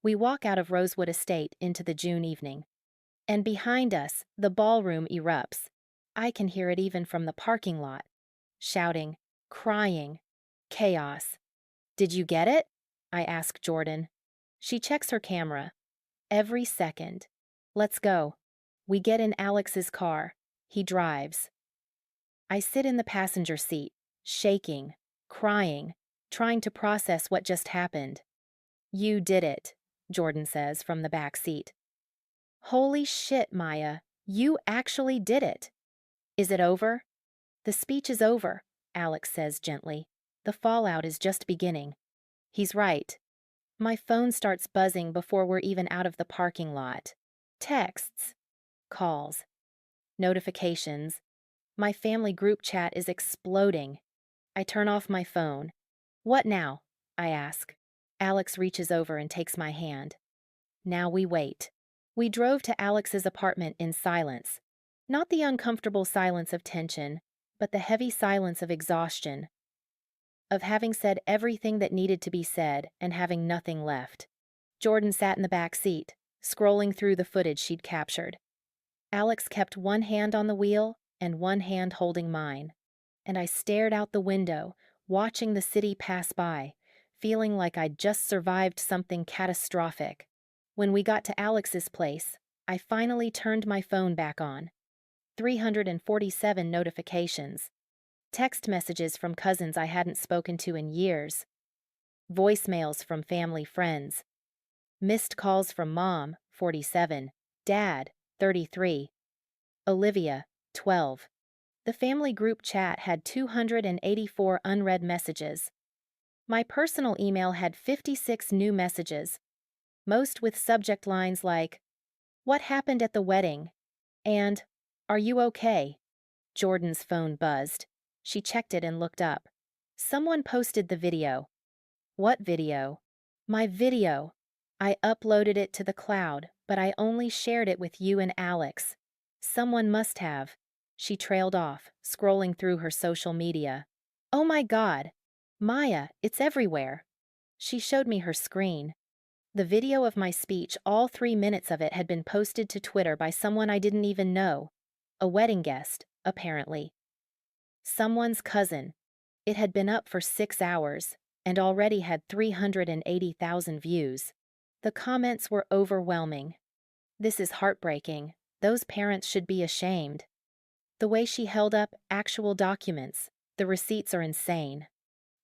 We walk out of Rosewood Estate into the June evening. And behind us, the ballroom erupts. I can hear it even from the parking lot. Shouting, crying, chaos. Did you get it? I ask Jordan. She checks her camera. Every second. Let's go. We get in Alex's car. He drives. I sit in the passenger seat, shaking, crying, trying to process what just happened. You did it, Jordan says from the back seat. Holy shit, Maya, you actually did it. Is it over? The speech is over, Alex says gently. The fallout is just beginning. He's right. My phone starts buzzing before we're even out of the parking lot. Texts, calls, notifications. My family group chat is exploding. I turn off my phone. What now? I ask. Alex reaches over and takes my hand. Now we wait. We drove to Alex's apartment in silence. Not the uncomfortable silence of tension, but the heavy silence of exhaustion. Of having said everything that needed to be said and having nothing left. Jordan sat in the back seat, scrolling through the footage she'd captured. Alex kept one hand on the wheel and one hand holding mine. And I stared out the window, watching the city pass by, feeling like I'd just survived something catastrophic. When we got to Alex's place, I finally turned my phone back on. 347 notifications. Text messages from cousins I hadn't spoken to in years. Voicemails from family friends. Missed calls from Mom, 47. Dad, 33. Olivia, 12. The family group chat had 284 unread messages. My personal email had 56 new messages, most with subject lines like, "What happened at the wedding?" and Are you okay? Jordan's phone buzzed. She checked it and looked up. Someone posted the video. What video? My video. I uploaded it to the cloud, but I only shared it with you and Alex. Someone must have. She trailed off, scrolling through her social media. Oh my God! Maya, it's everywhere. She showed me her screen. The video of my speech, all 3 minutes of it, had been posted to Twitter by someone I didn't even know. A wedding guest, apparently. Someone's cousin. It had been up for 6 hours, and already had 380,000 views. The comments were overwhelming. This is heartbreaking. Those parents should be ashamed. The way she held up actual documents, the receipts are insane.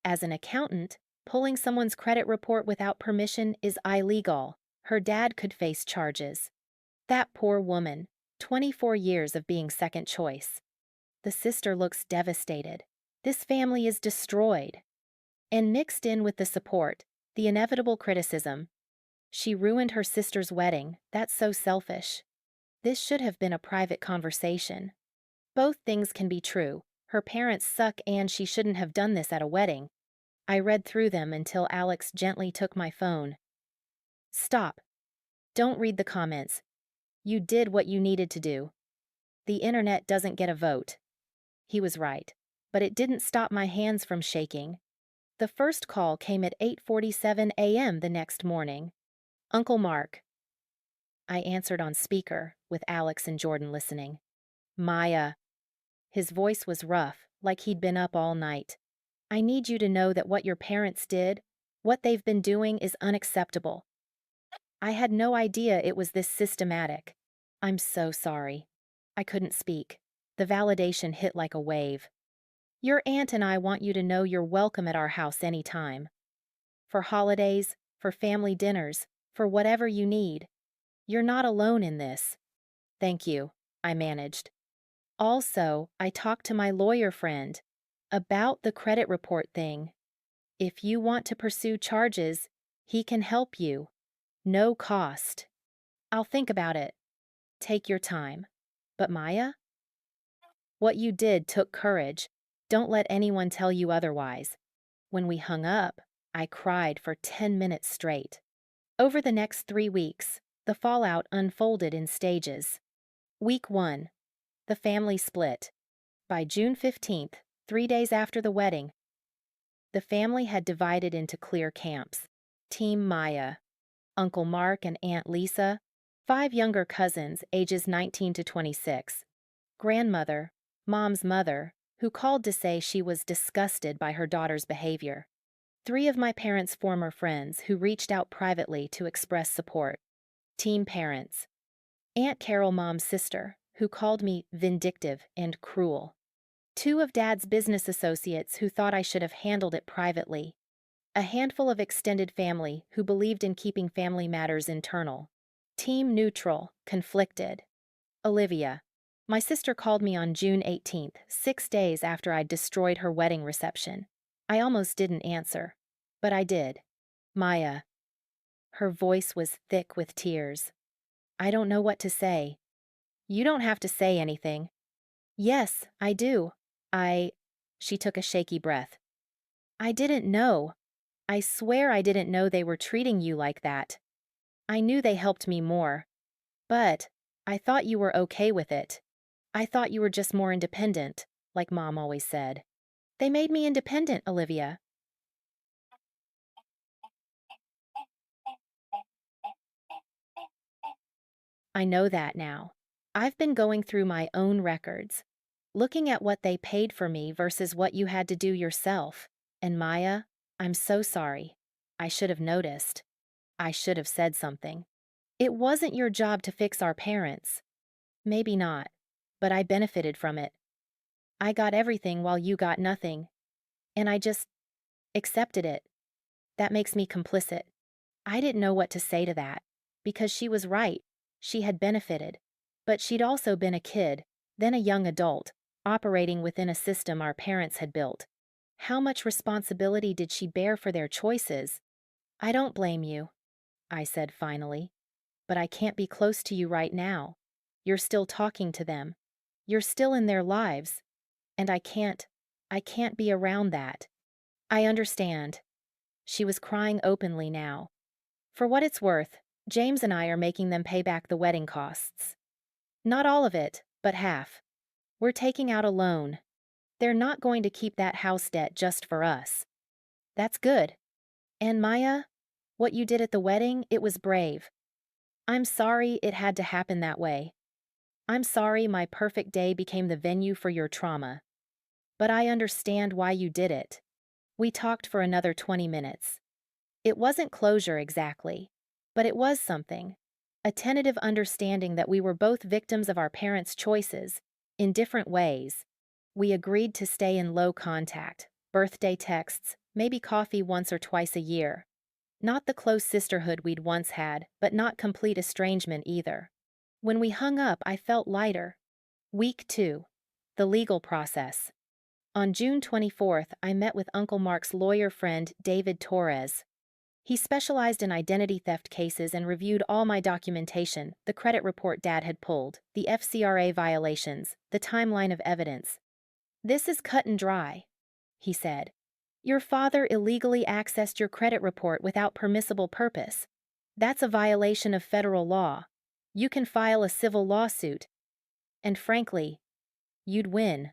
As an accountant, pulling someone's credit report without permission is illegal. Her dad could face charges. That poor woman, 24 years of being second choice. The sister looks devastated. This family is destroyed. And mixed in with the support, the inevitable criticism. She ruined her sister's wedding. That's so selfish. This should have been a private conversation. Both things can be true. Her parents suck and she shouldn't have done this at a wedding. I read through them until Alex gently took my phone. Stop. Don't read the comments. You did what you needed to do. The internet doesn't get a vote. He was right, but it didn't stop my hands from shaking. The first call came at 8:47 a.m. the next morning. Uncle Mark. I answered on speaker, with Alex and Jordan listening. Maya. His voice was rough, like he'd been up all night. I need you to know that what your parents did, what they've been doing, is unacceptable. I had no idea it was this systematic. I'm so sorry. I couldn't speak. The validation hit like a wave. Your aunt and I want you to know you're welcome at our house anytime. For holidays, for family dinners, for whatever you need. You're not alone in this. Thank you, I managed. Also, I talked to my lawyer friend about the credit report thing. If you want to pursue charges, he can help you. No cost. I'll think about it. Take your time. But Maya? What you did took courage. Don't let anyone tell you otherwise. When we hung up, I cried for 10 minutes straight. Over the next 3 weeks, the fallout unfolded in stages. Week 1. The family split. By June 15th, 3 days after the wedding, the family had divided into clear camps. Team Maya, Uncle Mark and Aunt Lisa, 5 younger cousins ages 19 to 26, grandmother, Mom's mother, who called to say she was disgusted by her daughter's behavior, 3 of my parents' former friends who reached out privately to express support, team parents, Aunt Carol, Mom's sister, who called me vindictive and cruel, 2 of Dad's business associates who thought I should have handled it privately, a handful of extended family who believed in keeping family matters internal. Team neutral, conflicted. Olivia. My sister called me on June 18th, 6 days after I'd destroyed her wedding reception. I almost didn't answer, but I did. Maya. Her voice was thick with tears. I don't know what to say. You don't have to say anything. Yes, I do. She took a shaky breath. I didn't know. I swear I didn't know they were treating you like that. I knew they helped me more. But I thought you were okay with it. I thought you were just more independent, like Mom always said. They made me independent, Olivia. I know that now. I've been going through my own records, looking at what they paid for me versus what you had to do yourself. And Maya, I'm so sorry. I should have noticed. I should have said something. It wasn't your job to fix our parents. Maybe not, but I benefited from it. I got everything while you got nothing. And I just accepted it. That makes me complicit. I didn't know what to say to that, because she was right. She had benefited. But she'd also been a kid, then a young adult, operating within a system our parents had built. How much responsibility did she bear for their choices? I don't blame you, I said finally. But I can't be close to you right now. You're still talking to them. You're still in their lives, and I can't be around that. I understand. She was crying openly now. For what it's worth, James and I are making them pay back the wedding costs. Not all of it, but half. We're taking out a loan. They're not going to keep that house debt just for us. That's good. And Maya, what you did at the wedding, it was brave. I'm sorry it had to happen that way. I'm sorry my perfect day became the venue for your trauma. But I understand why you did it. We talked for another 20 minutes. It wasn't closure exactly, but it was something. A tentative understanding that we were both victims of our parents' choices, in different ways. We agreed to stay in low contact, birthday texts, maybe coffee once or twice a year. Not the close sisterhood we'd once had, but not complete estrangement either. When we hung up, I felt lighter. Week 2. The legal process. On June 24th, I met with Uncle Mark's lawyer friend, David Torres. He specialized in identity theft cases and reviewed all my documentation, the credit report Dad had pulled, the FCRA violations, the timeline of evidence. This is cut and dry, he said. Your father illegally accessed your credit report without permissible purpose. That's a violation of federal law. You can file a civil lawsuit. And frankly, you'd win.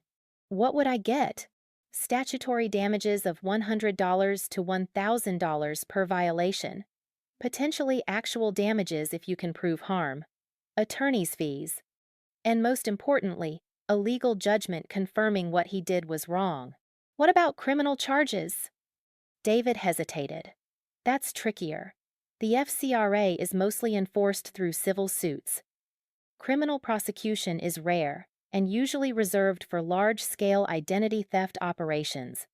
What would I get? Statutory damages of $100 to $1,000 per violation. Potentially actual damages if you can prove harm. Attorney's fees. And most importantly, a legal judgment confirming what he did was wrong. What about criminal charges? David hesitated. That's trickier. The FCRA is mostly enforced through civil suits. Criminal prosecution is rare and usually reserved for large-scale identity theft operations.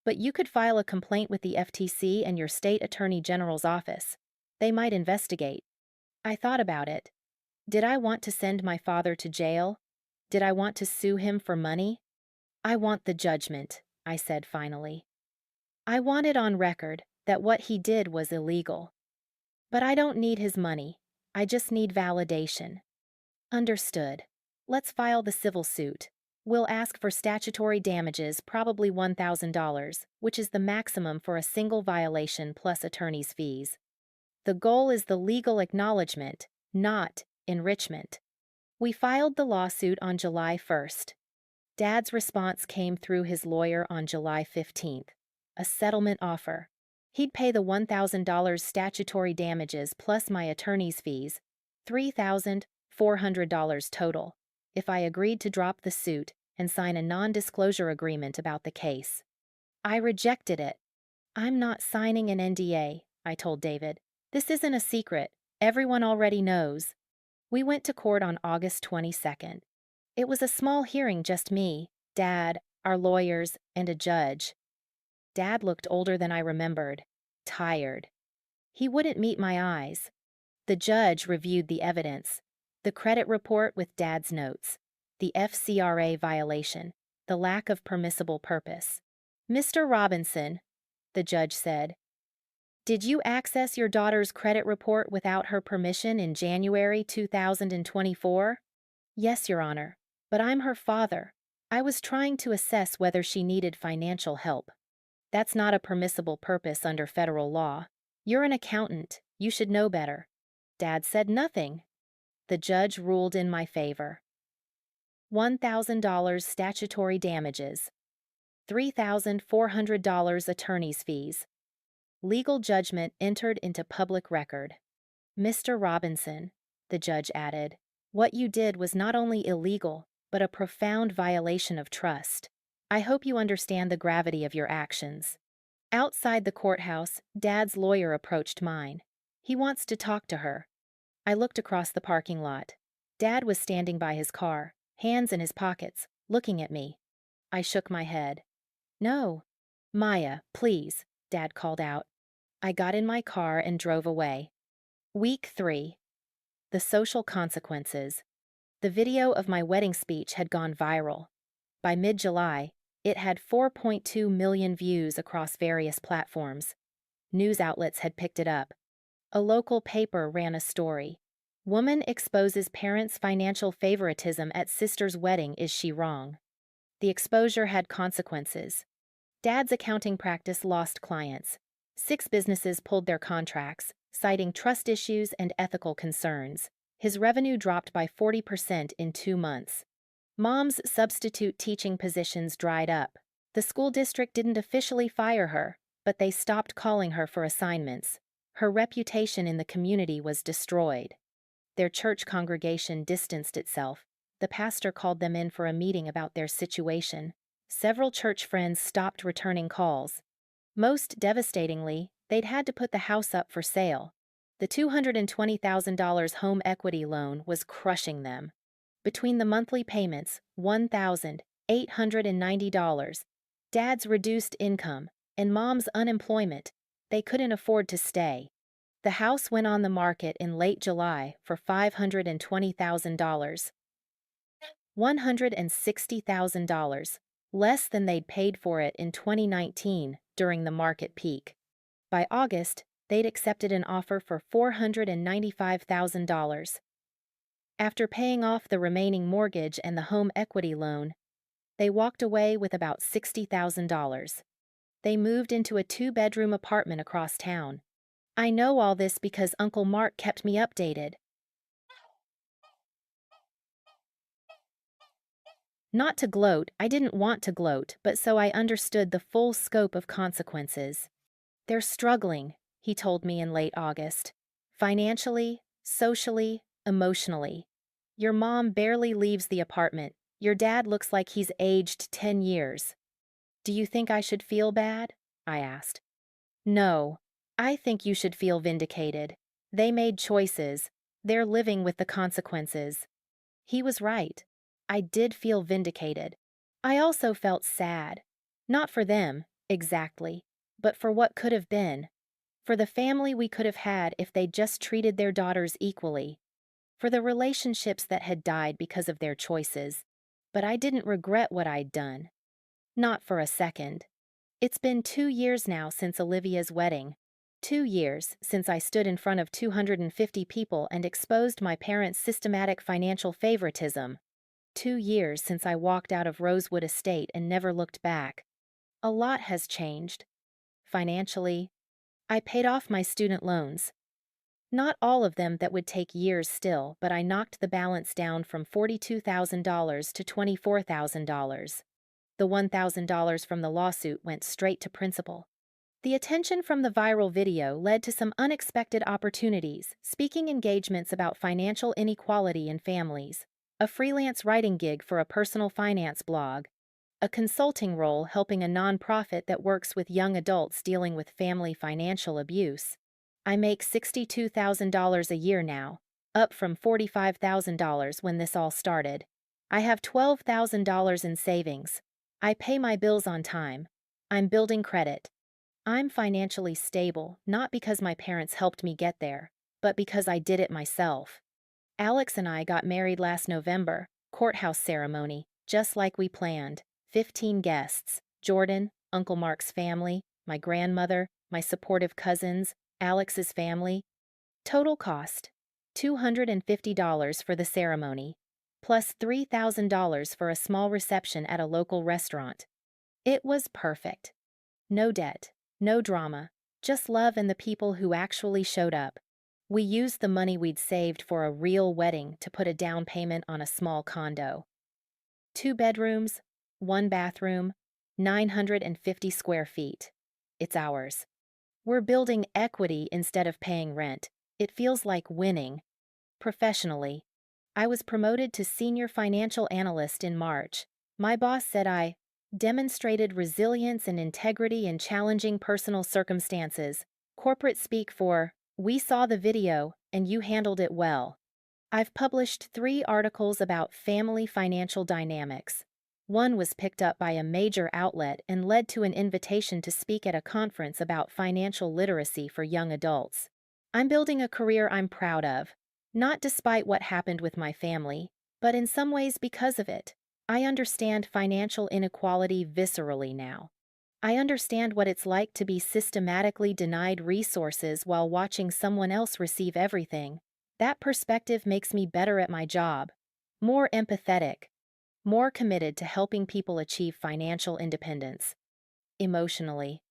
But you could file a complaint with the FTC and your state attorney general's office. They might investigate. I thought about it. Did I want to send my father to jail? Did I want to sue him for money? I want the judgment, I said finally. I want it on record that what he did was illegal. But I don't need his money. I just need validation. Understood. Let's file the civil suit. We'll ask for statutory damages, probably $1,000, which is the maximum for a single violation plus attorney's fees. The goal is the legal acknowledgement, not enrichment. We filed the lawsuit on July 1st. Dad's response came through his lawyer on July 15th. A settlement offer. He'd pay the $1,000 statutory damages plus my attorney's fees, $3,400 total, if I agreed to drop the suit and sign a non-disclosure agreement about the case. I rejected it. I'm not signing an NDA, I told David. This isn't a secret. Everyone already knows. We went to court on August 22nd. It was a small hearing, just me, Dad, our lawyers, and a judge. Dad looked older than I remembered, tired. He wouldn't meet my eyes. The judge reviewed the evidence, the credit report with Dad's notes, the FCRA violation, the lack of permissible purpose. Mr. Robinson, the judge said, did you access your daughter's credit report without her permission in January 2024? Yes, Your Honor, but I'm her father. I was trying to assess whether she needed financial help. That's not a permissible purpose under federal law. You're an accountant. You should know better. Dad said nothing. The judge ruled in my favor. $1,000 statutory damages. $3,400 attorney's fees. Legal judgment entered into public record. Mr. Robinson, the judge added, what you did was not only illegal, but a profound violation of trust. I hope you understand the gravity of your actions. Outside the courthouse, Dad's lawyer approached mine. He wants to talk to her. I looked across the parking lot. Dad was standing by his car, hands in his pockets, looking at me. I shook my head. No. Maya, please, Dad called out. I got in my car and drove away. Week 3. The social consequences. The video of my wedding speech had gone viral. By mid-July, it had 4.2 million views across various platforms. News outlets had picked it up. A local paper ran a story. Woman exposes parents' financial favoritism at sister's wedding. Is she wrong? The exposure had consequences. Dad's accounting practice lost clients. 6 businesses pulled their contracts, citing trust issues and ethical concerns. His revenue dropped by 40% in 2 months. Mom's substitute teaching positions dried up. The school district didn't officially fire her, but they stopped calling her for assignments. Her reputation in the community was destroyed. Their church congregation distanced itself. The pastor called them in for a meeting about their situation. Several church friends stopped returning calls. Most devastatingly, they'd had to put the house up for sale. The $220,000 home equity loan was crushing them. Between the monthly payments, $1,890, Dad's reduced income, and Mom's unemployment, they couldn't afford to stay. The house went on the market in late July for $520,000. $160,000, less than they'd paid for it in 2019 during the market peak. By August, they'd accepted an offer for $495,000. After paying off the remaining mortgage and the home equity loan, they walked away with about $60,000. They moved into a 2-bedroom apartment across town. I know all this because Uncle Mark kept me updated. Not to gloat, I didn't want to gloat, but so I understood the full scope of consequences. They're struggling, he told me in late August. Financially, socially, emotionally. Your mom barely leaves the apartment. Your dad looks like he's aged 10 years. Do you think I should feel bad? I asked. No. I think you should feel vindicated. They made choices. They're living with the consequences. He was right. I did feel vindicated. I also felt sad. Not for them, exactly, but for what could have been. For the family we could have had if they'd just treated their daughters equally. For the relationships that had died because of their choices. But I didn't regret what I'd done. Not for a second. It's been 2 years now since Olivia's wedding. 2 years since I stood in front of 250 people and exposed my parents' systematic financial favoritism. 2 years since I walked out of Rosewood Estate and never looked back. A lot has changed. Financially, I paid off my student loans. Not all of them that would take years still, but I knocked the balance down from $42,000 to $24,000. The $1,000 from the lawsuit went straight to principal. The attention from the viral video led to some unexpected opportunities, speaking engagements about financial inequality in families, a freelance writing gig for a personal finance blog, a consulting role helping a nonprofit that works with young adults dealing with family financial abuse. I make $62,000 a year now, up from $45,000 when this all started. I have $12,000 in savings. I pay my bills on time. I'm building credit. I'm financially stable, not because my parents helped me get there, but because I did it myself. Alex and I got married last November, courthouse ceremony, just like we planned. 15 guests, Jordan, Uncle Mark's family, my grandmother, my supportive cousins, Alex's family. Total cost, $250 for the ceremony, plus $3,000 for a small reception at a local restaurant. It was perfect. No debt. No drama, just love and the people who actually showed up. We used the money we'd saved for a real wedding to put a down payment on a small condo. 2 bedrooms, 1 bathroom, 950 square feet. It's ours. We're building equity instead of paying rent. It feels like winning. Professionally, I was promoted to senior financial analyst in March. My boss said I demonstrated resilience and integrity in challenging personal circumstances. Corporate speak for, we saw the video, and you handled it well. I've published 3 articles about family financial dynamics. One was picked up by a major outlet and led to an invitation to speak at a conference about financial literacy for young adults. I'm building a career I'm proud of, not despite what happened with my family, but in some ways because of it. I understand financial inequality viscerally now. I understand what it's like to be systematically denied resources while watching someone else receive everything. That perspective makes me better at my job, more empathetic, more committed to helping people achieve financial independence. Emotionally,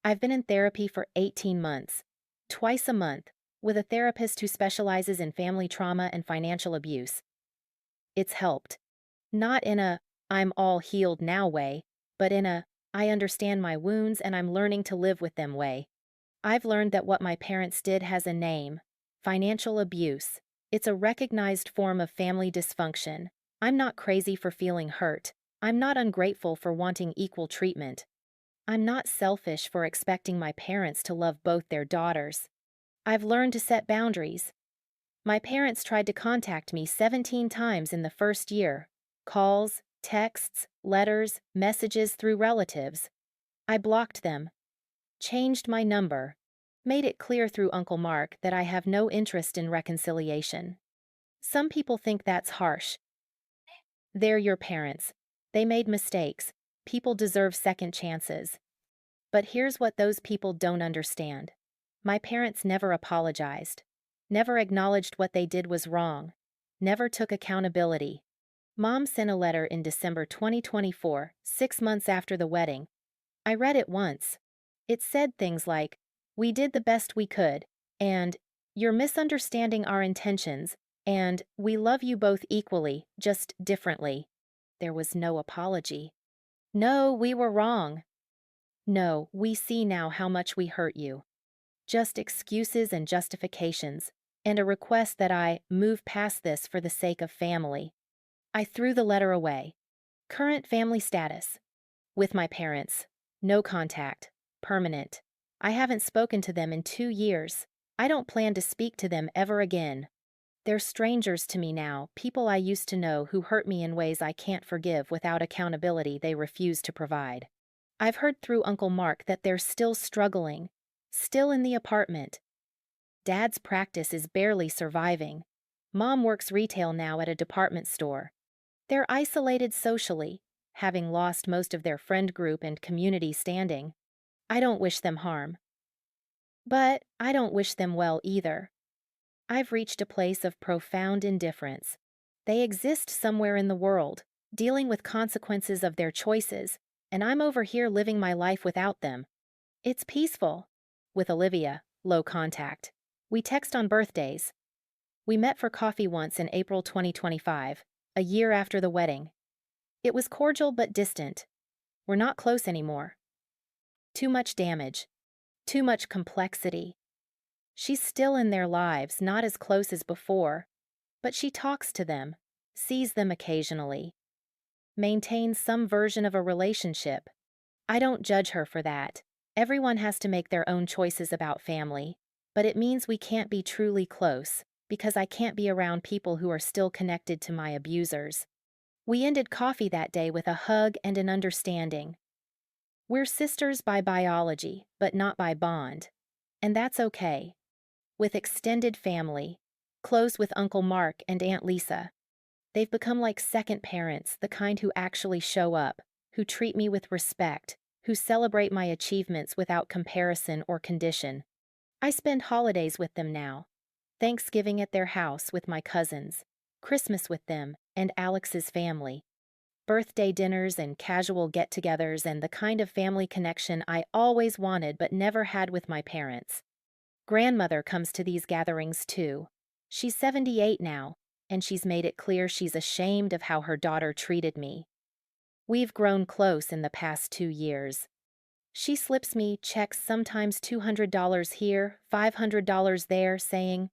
I've been in therapy for 18 months, twice a month, with a therapist who specializes in family trauma and financial abuse. It's helped. Not in a I'm all healed now way, but in a I understand my wounds and I'm learning to live with them way. I've learned that what my parents did has a name: financial abuse. It's a recognized form of family dysfunction. I'm not crazy for feeling hurt. I'm not ungrateful for wanting equal treatment. I'm not selfish for expecting my parents to love both their daughters. I've learned to set boundaries. My parents tried to contact me 17 times in the first year: calls, texts, letters, messages through relatives. I blocked them, changed my number, made it clear through Uncle Mark that I have no interest in reconciliation. Some people think that's harsh. They're your parents. They made mistakes. People deserve second chances. But here's what those people don't understand. My parents never apologized, never acknowledged what they did was wrong, never took accountability. Mom sent a letter in December 2024, 6 months after the wedding. I read it once. It said things like, "We did the best we could," and "You're misunderstanding our intentions," and "We love you both equally, just differently." There was no apology. No, we were wrong. No, we see now how much we hurt you. Just excuses and justifications, and a request that I move past this for the sake of family. I threw the letter away. Current family status: with my parents. No contact. Permanent. I haven't spoken to them in 2 years. I don't plan to speak to them ever again. They're strangers to me now, people I used to know who hurt me in ways I can't forgive without accountability they refuse to provide. I've heard through Uncle Mark that they're still struggling, still in the apartment. Dad's practice is barely surviving. Mom works retail now at a department store. They're isolated socially, having lost most of their friend group and community standing. I don't wish them harm. But I don't wish them well either. I've reached a place of profound indifference. They exist somewhere in the world, dealing with consequences of their choices, and I'm over here living my life without them. It's peaceful. With Olivia, low contact. We text on birthdays. We met for coffee once in April 2025, a year after the wedding. It was cordial but distant. We're not close anymore. Too much damage. Too much complexity. She's still in their lives, not as close as before, but she talks to them, sees them occasionally, maintains some version of a relationship. I don't judge her for that. Everyone has to make their own choices about family, but it means we can't be truly close, because I can't be around people who are still connected to my abusers. We ended coffee that day with a hug and an understanding. We're sisters by biology, but not by bond. And that's okay. With extended family, close with Uncle Mark and Aunt Lisa. They've become like second parents, the kind who actually show up, who treat me with respect, who celebrate my achievements without comparison or condition. I spend holidays with them now. Thanksgiving at their house with my cousins, Christmas with them and Alex's family. Birthday dinners and casual get-togethers, and the kind of family connection I always wanted but never had with my parents. Grandmother comes to these gatherings too. She's 78 now, and she's made it clear she's ashamed of how her daughter treated me. We've grown close in the past 2 years. She slips me checks, sometimes $200 here, $500 there, saying,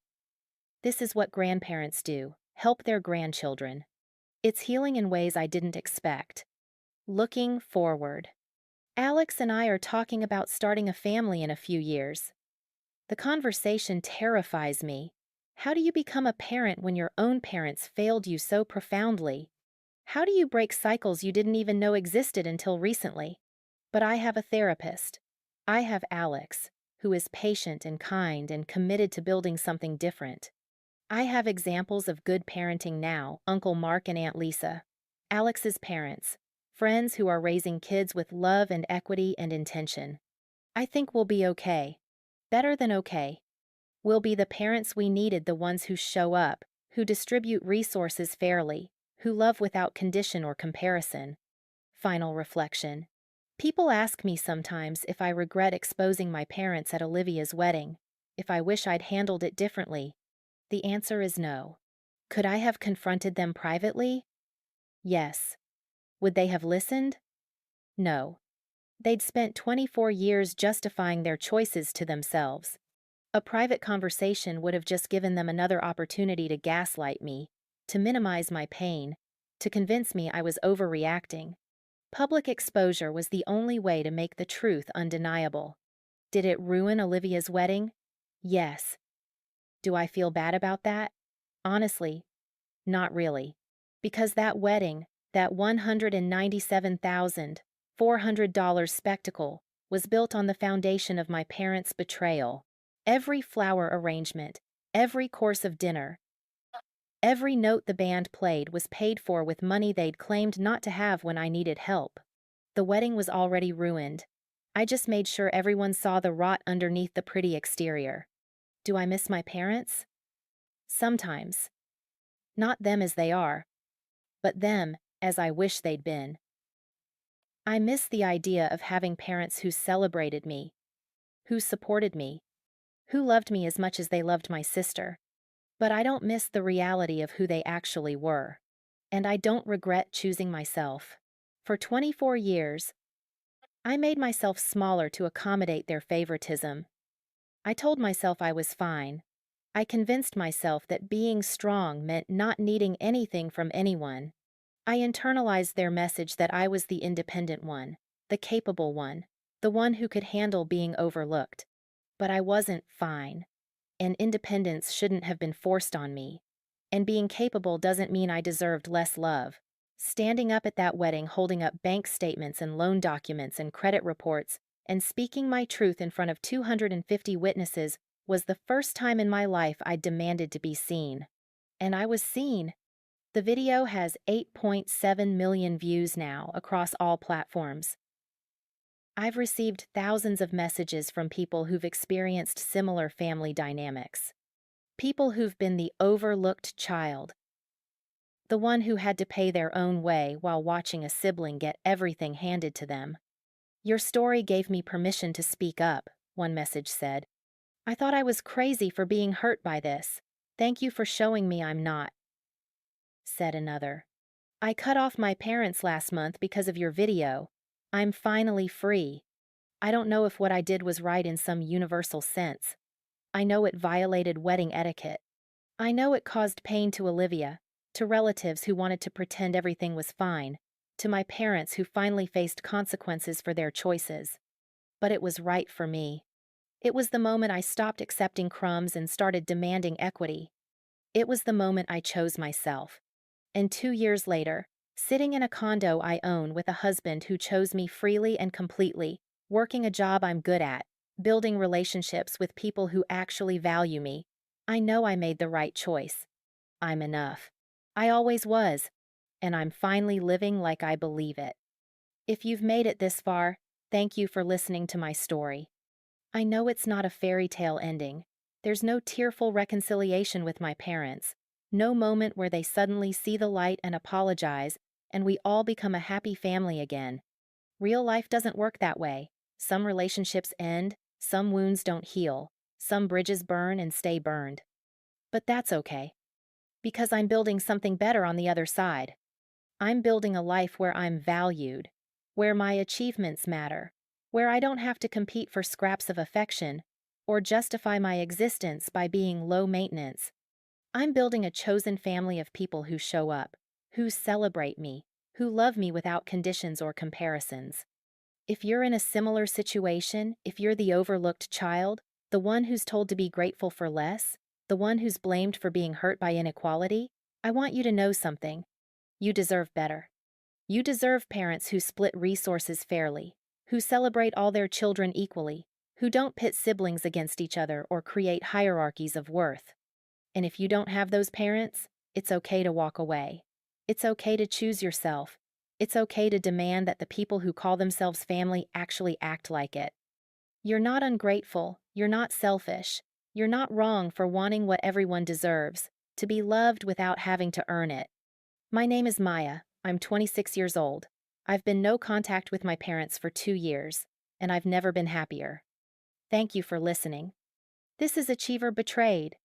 "This is what grandparents do, help their grandchildren." It's healing in ways I didn't expect. Looking forward. Alex and I are talking about starting a family in a few years. The conversation terrifies me. How do you become a parent when your own parents failed you so profoundly? How do you break cycles you didn't even know existed until recently? But I have a therapist. I have Alex, who is patient and kind and committed to building something different. I have examples of good parenting now: Uncle Mark and Aunt Lisa, Alex's parents, friends who are raising kids with love and equity and intention. I think we'll be okay. Better than okay. Will be the parents we needed, the ones who show up, who distribute resources fairly, who love without condition or comparison. Final reflection. People ask me sometimes if I regret exposing my parents at Olivia's wedding, if I wish I'd handled it differently. The answer is no. Could I have confronted them privately? Yes. Would they have listened? No. They'd spent 24 years justifying their choices to themselves. A private conversation would have just given them another opportunity to gaslight me, to minimize my pain, to convince me I was overreacting. Public exposure was the only way to make the truth undeniable. Did it ruin Olivia's wedding? Yes. Do I feel bad about that? Honestly, not really. Because that wedding, that $197,400 spectacle, was built on the foundation of my parents' betrayal. Every flower arrangement, every course of dinner, every note the band played was paid for with money they'd claimed not to have when I needed help. The wedding was already ruined. I just made sure everyone saw the rot underneath the pretty exterior. Do I miss my parents? Sometimes. Not them as they are, but them as I wish they'd been. I miss the idea of having parents who celebrated me, who supported me, who loved me as much as they loved my sister. But I don't miss the reality of who they actually were. And I don't regret choosing myself. For 24 years, I made myself smaller to accommodate their favoritism. I told myself I was fine. I convinced myself that being strong meant not needing anything from anyone. I internalized their message that I was the independent one, the capable one, the one who could handle being overlooked. But I wasn't fine. And independence shouldn't have been forced on me. And being capable doesn't mean I deserved less love. Standing up at that wedding holding up bank statements and loan documents and credit reports and speaking my truth in front of 250 witnesses was the first time in my life I demanded to be seen. And I was seen. The video has 8.7 million views now across all platforms. I've received thousands of messages from people who've experienced similar family dynamics. People who've been the overlooked child, the one who had to pay their own way while watching a sibling get everything handed to them. Your story gave me permission to speak up, one message said. I thought I was crazy for being hurt by this. Thank you for showing me I'm not, said another. I cut off my parents last month because of your video. I'm finally free. I don't know if what I did was right in some universal sense. I know it violated wedding etiquette. I know it caused pain to Olivia, to relatives who wanted to pretend everything was fine, to my parents who finally faced consequences for their choices. But it was right for me. It was the moment I stopped accepting crumbs and started demanding equity. It was the moment I chose myself. And 2 years later, sitting in a condo I own with a husband who chose me freely and completely, working a job I'm good at, building relationships with people who actually value me, I know I made the right choice. I'm enough. I always was, and I'm finally living like I believe it. If you've made it this far, thank you for listening to my story. I know it's not a fairy tale ending. There's no tearful reconciliation with my parents, no moment where they suddenly see the light and apologize, and we all become a happy family again. Real life doesn't work that way. Some relationships end, some wounds don't heal, some bridges burn and stay burned. But that's okay. Because I'm building something better on the other side. I'm building a life where I'm valued, where my achievements matter, where I don't have to compete for scraps of affection or justify my existence by being low maintenance. I'm building a chosen family of people who show up, who celebrate me, who love me without conditions or comparisons. If you're in a similar situation, if you're the overlooked child, the one who's told to be grateful for less, the one who's blamed for being hurt by inequality, I want you to know something. You deserve better. You deserve parents who split resources fairly, who celebrate all their children equally, who don't pit siblings against each other or create hierarchies of worth. And if you don't have those parents, it's okay to walk away. It's okay to choose yourself. It's okay to demand that the people who call themselves family actually act like it. You're not ungrateful. You're not selfish. You're not wrong for wanting what everyone deserves, to be loved without having to earn it. My name is Maya. I'm 26 years old. I've been no contact with my parents for 2 years, and I've never been happier. Thank you for listening. This is Achiever Betrayed.